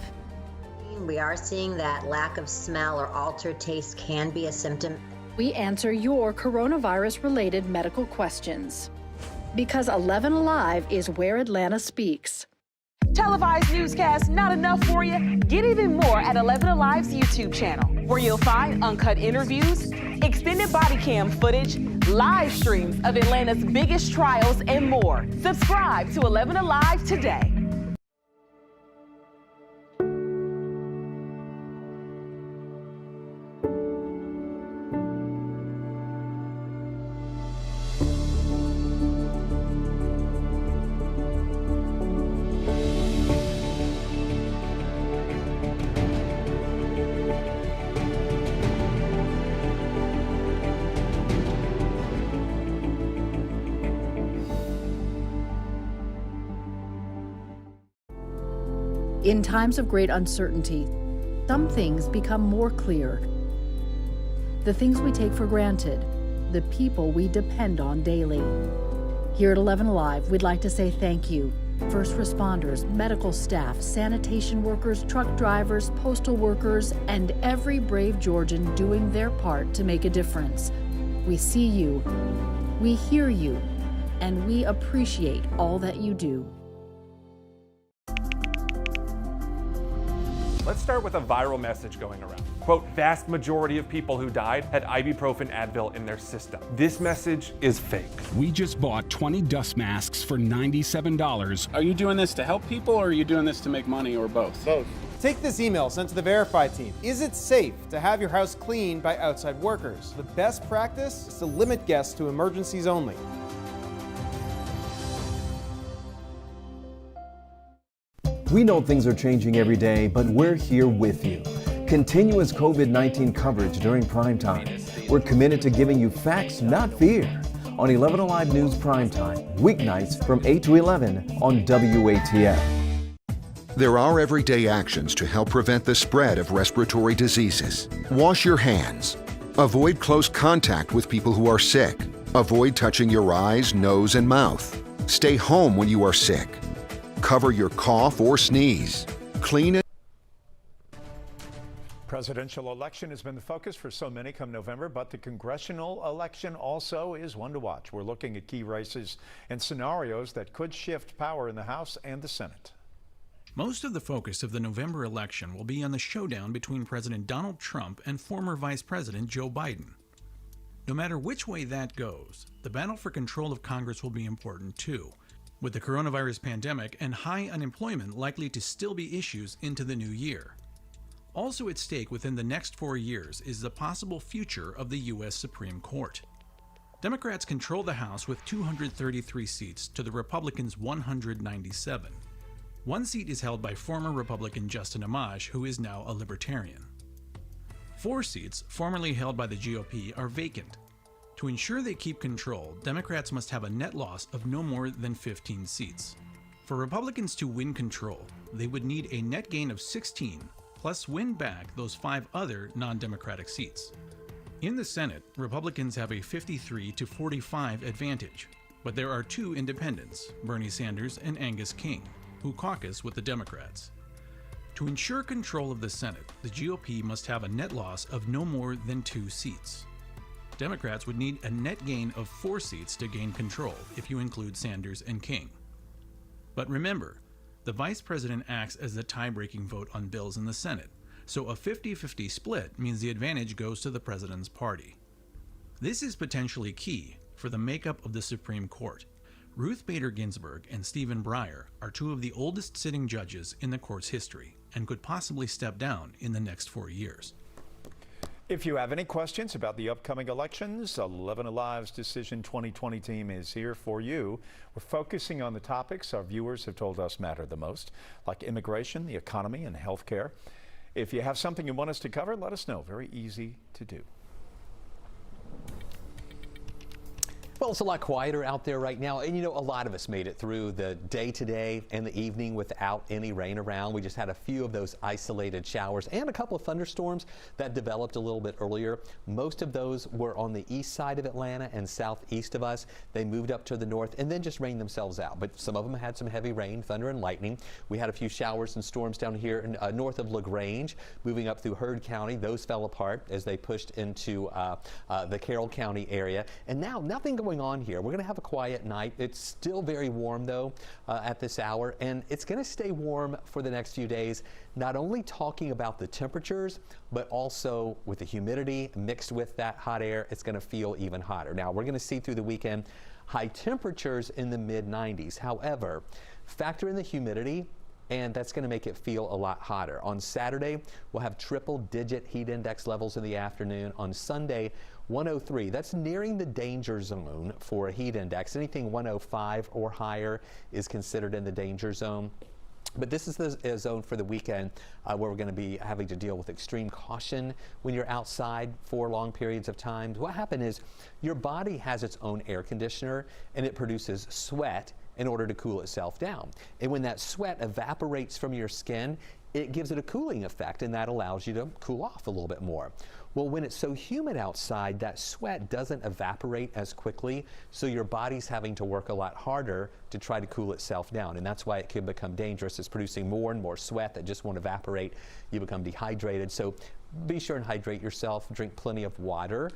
We are seeing that lack of smell or altered taste can be a symptom. We answer your coronavirus-related medical questions. Because 11 Alive is where Atlanta speaks. Televised newscasts not enough for you? Get even more at 11 Alive's YouTube channel, where you'll find uncut interviews, extended body cam footage, live streams of Atlanta's biggest trials, and more. Subscribe to 11 Alive today. In times of great uncertainty, some things become more clear. The things we take for granted, the people we depend on daily. Here at 11 Alive, we'd like to say thank you. First responders, medical staff, sanitation workers, truck drivers, postal workers, and every brave Georgian doing their part to make a difference. We see you, we hear you, and we appreciate all that you do. Let's start with a viral message going around. Quote, vast majority of people who died had ibuprofen Advil in their system. This message is fake. We just bought 20 dust masks for $97. Are you doing this to help people or are you doing this to make money or both? Both. Take this email sent to the Verify team. Is it safe to have your house cleaned by outside workers? The best practice is to limit guests to emergencies only. We know things are changing every day, but we're here with you. Continuous COVID-19 coverage during prime time. We're committed to giving you facts, not fear. On 11 Alive News Primetime, weeknights from 8 to 11 on WATF. There are everyday actions to help prevent the spread of respiratory diseases. Wash your hands. Avoid close contact with people who are sick. Avoid touching your eyes, nose, and mouth. Stay home when you are sick. Cover your cough or sneeze. Clean it. Presidential election has been the focus for so many come November, but the congressional election also is one to watch. We're looking at key races and scenarios that could shift power in the House and the Senate. Most of the focus of the November election will be on the showdown between President Donald Trump and former Vice President Joe Biden. No matter which way that goes, the battle for control of Congress will be important too, with the coronavirus pandemic and high unemployment likely to still be issues into the new year. Also at stake within the next 4 years is the possible future of the U.S. Supreme Court. Democrats control the House with 233 seats to the Republicans' 197. One seat is held by former Republican Justin Amash, who is now a Libertarian. 4 seats, formerly held by the GOP, are vacant. To ensure they keep control, Democrats must have a net loss of no more than 15 seats. For Republicans to win control, they would need a net gain of 16, plus win back those 5 other non-Democratic seats. In the Senate, Republicans have a 53-45 advantage, but there are 2 independents, Bernie Sanders and Angus King, who caucus with the Democrats. To ensure control of the Senate, the GOP must have a net loss of no more than 2 seats. Democrats would need a net gain of 4 seats to gain control if you include Sanders and King. But remember, the vice president acts as the tie-breaking vote on bills in the Senate, so a 50-50 split means the advantage goes to the president's party. This is potentially key for the makeup of the Supreme Court. Ruth Bader Ginsburg and Stephen Breyer are 2 of the oldest sitting judges in the court's history and could possibly step down in the next 4 years. If you have any questions about the upcoming elections, 11 Alive's Decision 2020 team is here for you. We're focusing on the topics our viewers have told us matter the most, like immigration, the economy, and health care. If you have something you want us to cover, let us know. Very easy to do. Well, it's a lot quieter out there right now, and you know, a lot of us made it through the day today and the evening without any rain around. We just had a few of those isolated showers and a couple of thunderstorms that developed a little bit earlier. Most of those were on the east side of Atlanta and southeast of us. They moved up to the north and then just rained themselves out, but some of them had some heavy rain, thunder and lightning. We had a few showers and storms down here in, north of LaGrange, moving up through Heard County. Those fell apart as they pushed into the Carroll County area, and now nothing going going on here. We're going to have a quiet night. It's still very warm, though, at this hour, and it's going to stay warm for the next few days, not only talking about the temperatures, but also with the humidity mixed with that hot air, it's going to feel even hotter. Now, we're going to see through the weekend high temperatures in the mid-90s. However, factor in the humidity, and that's going to make it feel a lot hotter. On Saturday, we'll have triple-digit heat index levels in the afternoon. On Sunday, 103. That's nearing the danger zone for a heat index. Anything 105 or higher is considered in the danger zone. But this is the zone for the weekend where we're going to be having to deal with extreme caution when you're outside for long periods of time. What happened is your body has its own air conditioner, and it produces sweat in order to cool itself down. And when that sweat evaporates from your skin, it gives it a cooling effect, and that allows you to cool off a little bit more. Well, when it's so humid outside, that sweat doesn't evaporate as quickly, so your body's having to work a lot harder to try to cool itself down, and that's why it can become dangerous. It's producing more and more sweat that just won't evaporate. You become dehydrated. So be sure and hydrate yourself. Drink plenty of water,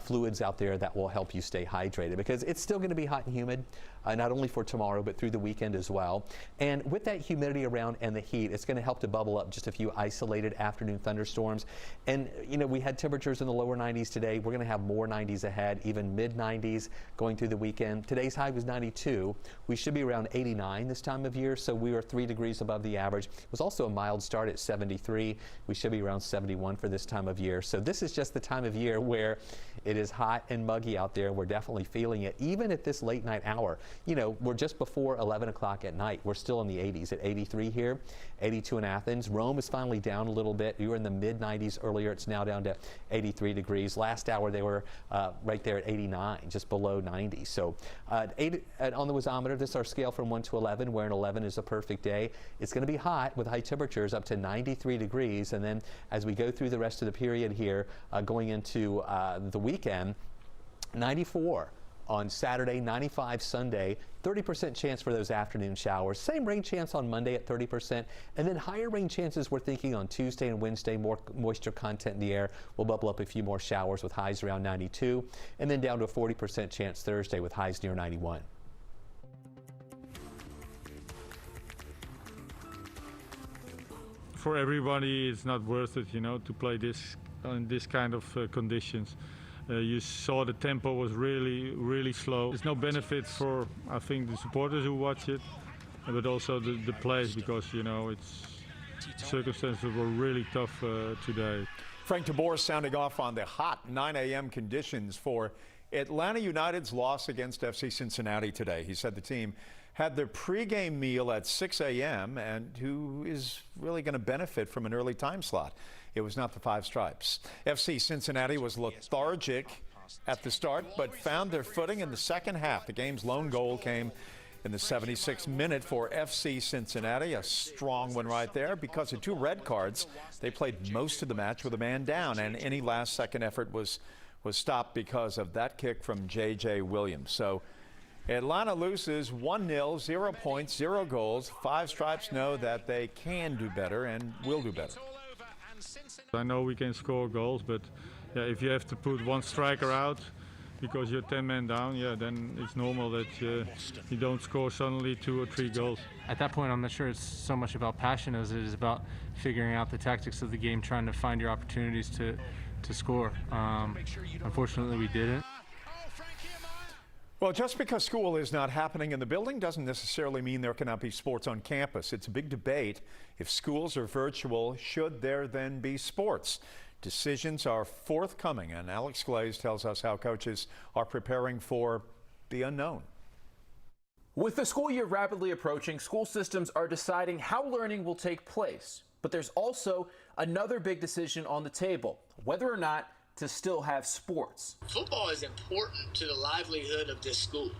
fluids out there that will help you stay hydrated, because it's still going to be hot and humid, not only for tomorrow, but through the weekend as well. And with that humidity around and the heat, it's going to help to bubble up just a few isolated afternoon thunderstorms. And, you know, we had temperatures in the lower 90s today. We're going to have more 90s ahead, even mid-90s going through the weekend. Today's high was 92. We should be around 89 this time of year, so we are 3 degrees above the average. It was also a mild start at 73. We should be around 71 for this time of year. So this is just the time of year where it is hot and muggy out there. We're definitely feeling it, even at this late night hour. You know, we're just before 11 o'clock at night. We're still in the 80s at 83 here, 82 in Athens. Rome is finally down a little bit. You were in the mid-90s earlier. It's now down to 83 degrees. Last hour, they were right there at 89, just below 90. So on the wasometer, this is our scale from 1 to 11, where an 11 is a perfect day. It's going to be hot with high temperatures up to 93 degrees. And then as we go through the rest of the period here, going into the weekend, 94 on Saturday, 95 Sunday, 30% chance for those afternoon showers. Same rain chance on Monday at 30%, and then higher rain chances we're thinking on Tuesday and Wednesday. More moisture content in the air will bubble up a few more showers with highs around 92, and then down to a 40% chance Thursday with highs near 91. For everybody, it's not worth it, you know, to play this in this kind of conditions. You saw the tempo was really slow. There's no benefit for, I think, the supporters who watch it, but also the players, because, you know, circumstances were really tough today. Frank DeBoer sounding off on the hot 9 a.m. conditions for Atlanta United's loss against FC Cincinnati today. He said the team had their pregame meal at 6 a.m. and who is really going to benefit from an early time slot. It was not the Five Stripes. FC Cincinnati was lethargic at the start, but found their footing in the second half. The game's lone goal came in the 76th minute for FC Cincinnati, a strong one right there. Because of 2 red cards, they played most of the match with a man down, and any last-second effort was stopped because of that kick from J.J. Williams. So Atlanta loses 1-0, 0 points, 0 goals. Five Stripes know that they can do better and will do better. I know we can score goals, but yeah, if you have to put one striker out because you're 10 men down, yeah, then it's normal that you don't score suddenly 2 or 3 goals. At that point, I'm not sure it's so much about passion as it is about figuring out the tactics of the game, trying to find your opportunities to score. Unfortunately, we didn't. Well, just because school is not happening in the building doesn't necessarily mean there cannot be sports on campus. It's a big debate. If schools are virtual, should there then be sports? Decisions are forthcoming, and Alex Glaze tells us how coaches are preparing for the unknown. With the school year rapidly approaching, school systems are deciding how learning will take place. But there's also another big decision on the table, whether or not to still have sports. Football is important to the livelihood of this school.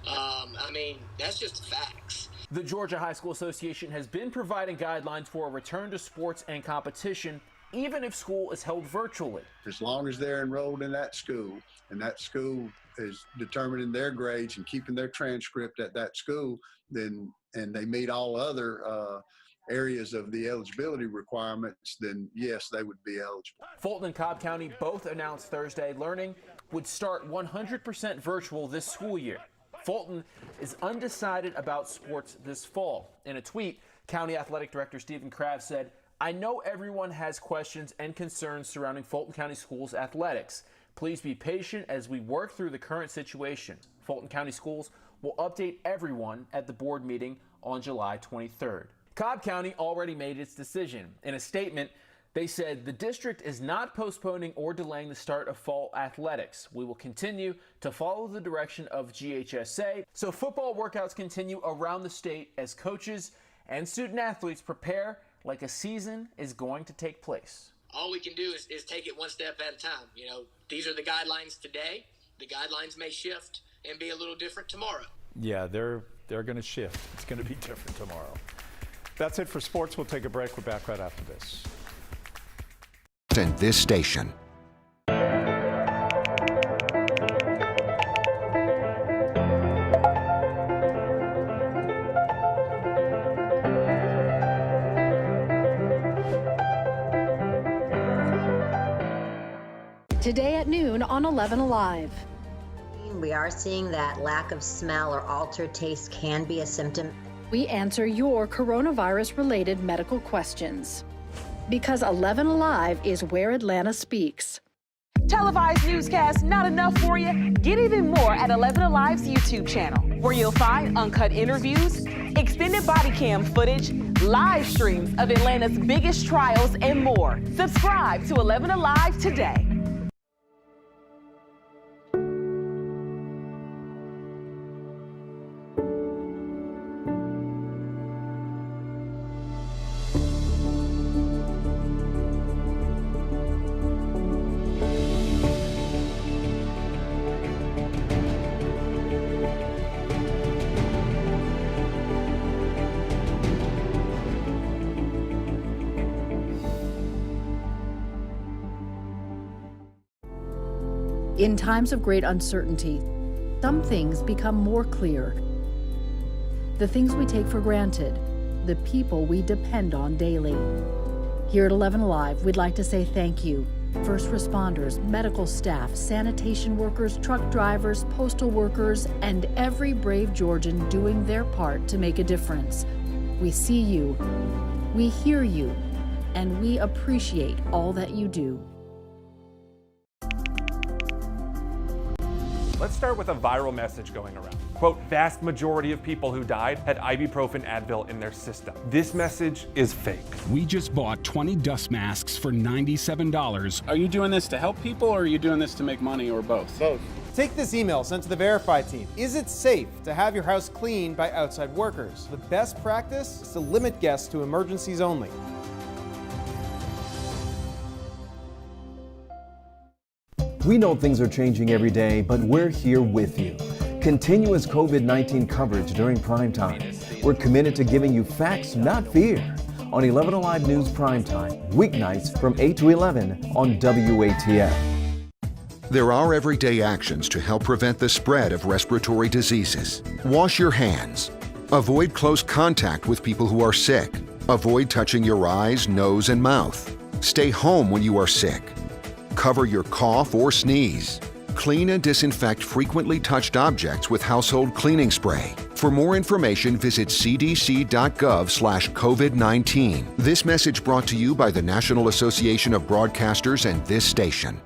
I mean, that's just the facts. The Georgia High School Association has been providing guidelines for a return to sports and competition, even if school is held virtually. As long as they're enrolled in that school, and that school is determining their grades and keeping their transcript at that school, then and they meet all other areas of the eligibility requirements, then yes, they would be eligible. Fulton and Cobb County both announced Thursday learning would start 100% virtual this school year. Fulton is undecided about sports this fall. In a tweet, County Athletic Director Stephen Krabs said, "I know everyone has questions and concerns surrounding Fulton County Schools athletics. Please be patient as we work through the current situation. Fulton County Schools will update everyone at the board meeting on July 23rd. Cobb County already made its decision. In a statement, they said the district is not postponing or delaying the start of fall athletics. We will continue to follow the direction of GHSA. So football workouts continue around the state as coaches and student athletes prepare like a season is going to take place." All we can do is take it one step at a time. You know, these are the guidelines today. The guidelines may shift and be a little different tomorrow. Yeah, they're going to shift. It's going to be different tomorrow. That's it for sports. We'll take a break. We're back right after this. And this station. Today at noon on 11 Alive. We are seeing that lack of smell or altered taste can be a symptom. We answer your coronavirus-related medical questions. Because 11 Alive is where Atlanta speaks. Televised newscasts not enough for you? Get even more at 11 Alive's YouTube channel, where you'll find uncut interviews, extended body cam footage, live streams of Atlanta's biggest trials, and more. Subscribe to 11 Alive today. In times of great uncertainty, some things become more clear. The things we take for granted, the people we depend on daily. Here at 11 Alive, we'd like to say thank you. First responders, medical staff, sanitation workers, truck drivers, postal workers, and every brave Georgian doing their part to make a difference. We see you, we hear you, and we appreciate all that you do. Let's start with a viral message going around. Quote, vast majority of people who died had ibuprofen Advil in their system. This message is fake. We just bought 20 dust masks for $97. Are you doing this to help people, or are you doing this to make money, or both? Both. Take this email sent to the Verify team. Is it safe to have your house cleaned by outside workers? The best practice is to limit guests to emergencies only. We know things are changing every day, but we're here with you. Continuous COVID-19 coverage during prime time. We're committed to giving you facts, not fear. On 11 Alive News Primetime, weeknights from 8 to 11 on WATF. There are everyday actions to help prevent the spread of respiratory diseases. Wash your hands. Avoid close contact with people who are sick. Avoid touching your eyes, nose, and mouth. Stay home when you are sick. Cover your cough or sneeze. Clean and disinfect frequently touched objects with household cleaning spray. For more information, visit cdc.gov/COVID-19. This message brought to you by the National Association of Broadcasters and this station.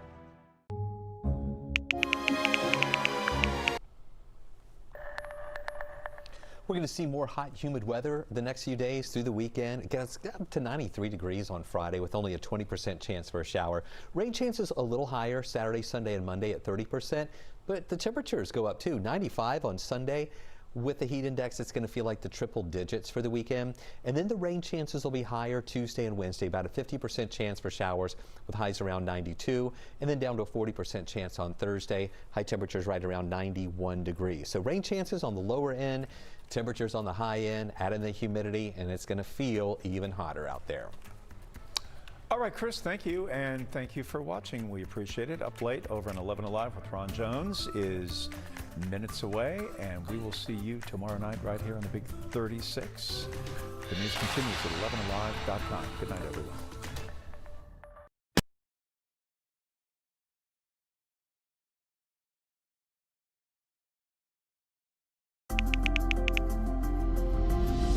We're going to see more hot, humid weather the next few days through the weekend. It gets up to 93 degrees on Friday with only a 20% chance for a shower. Rain chances a little higher Saturday, Sunday, and Monday at 30%, but the temperatures go up too. 95 on Sunday. With the heat index, it's going to feel like the triple digits for the weekend. And then the rain chances will be higher Tuesday and Wednesday, about a 50% chance for showers with highs around 92, and then down to a 40% chance on Thursday. High temperatures right around 91 degrees. So rain chances on the lower end, temperatures on the high end, add in the humidity, and it's going to feel even hotter out there. All right, Chris, thank you, and thank you for watching. We appreciate it. Up late over on 11 Alive with Ron Jones is minutes away, and we will see you tomorrow night right here on the Big 36. The news continues at 11alive.com. Good night, everyone.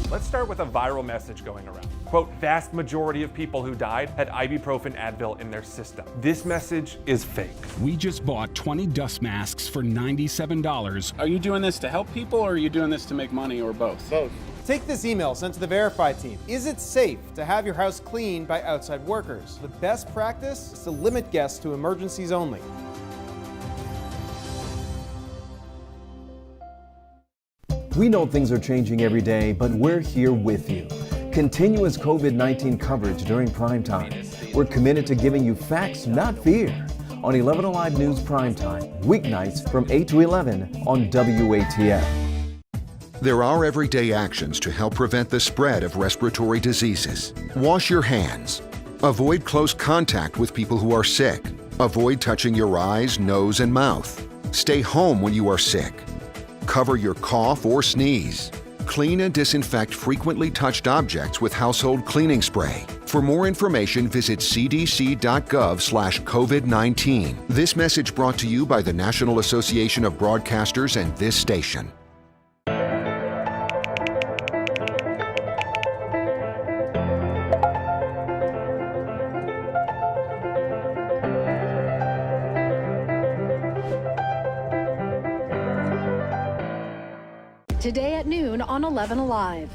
Let's start with a viral message going around. Quote, vast majority of people who died had ibuprofen Advil in their system. This message is fake. We just bought 20 dust masks for $97. Are you doing this to help people or are you doing this to make money or both? Both. Take this email sent to the Verify team. Is it safe to have your house cleaned by outside workers? The best practice is to limit guests to emergencies only. We know things are changing every day, but we're here with you. Continuous COVID-19 coverage during prime time. We're committed to giving you facts, not fear. On 11 Alive News Primetime, weeknights from 8 to 11 on WATF. There are everyday actions to help prevent the spread of respiratory diseases. Wash your hands. Avoid close contact with people who are sick. Avoid touching your eyes, nose, and mouth. Stay home when you are sick. Cover your cough or sneeze. Clean and disinfect frequently touched objects with household cleaning spray. For more information, visit cdc.gov/COVID-19. This message brought to you by the National Association of Broadcasters and this station. Today at noon on 11 Alive.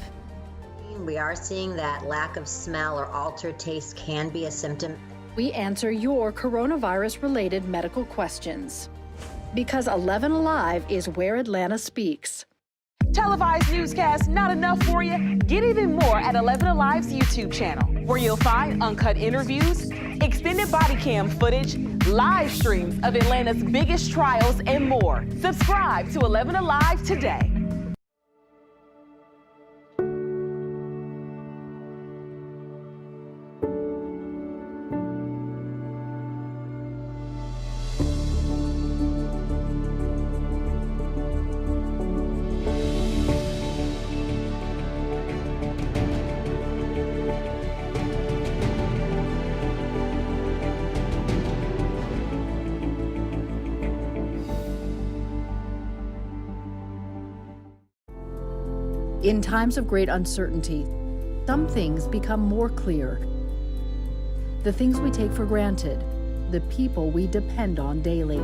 We are seeing that lack of smell or altered taste can be a symptom. We answer your coronavirus-related medical questions. Because 11 Alive is where Atlanta speaks. Televised newscasts not enough for you? Get even more at 11 Alive's YouTube channel, where you'll find uncut interviews, extended body cam footage, live streams of Atlanta's biggest trials, and more. Subscribe to 11 Alive today. In times of great uncertainty, some things become more clear. The things we take for granted, the people we depend on daily.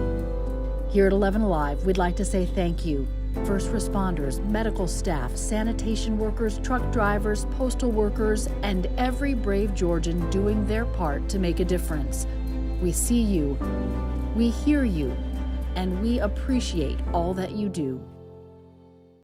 Here at 11 Alive, we'd like to say thank you. First responders, medical staff, sanitation workers, truck drivers, postal workers, and every brave Georgian doing their part to make a difference. We see you, we hear you, and we appreciate all that you do.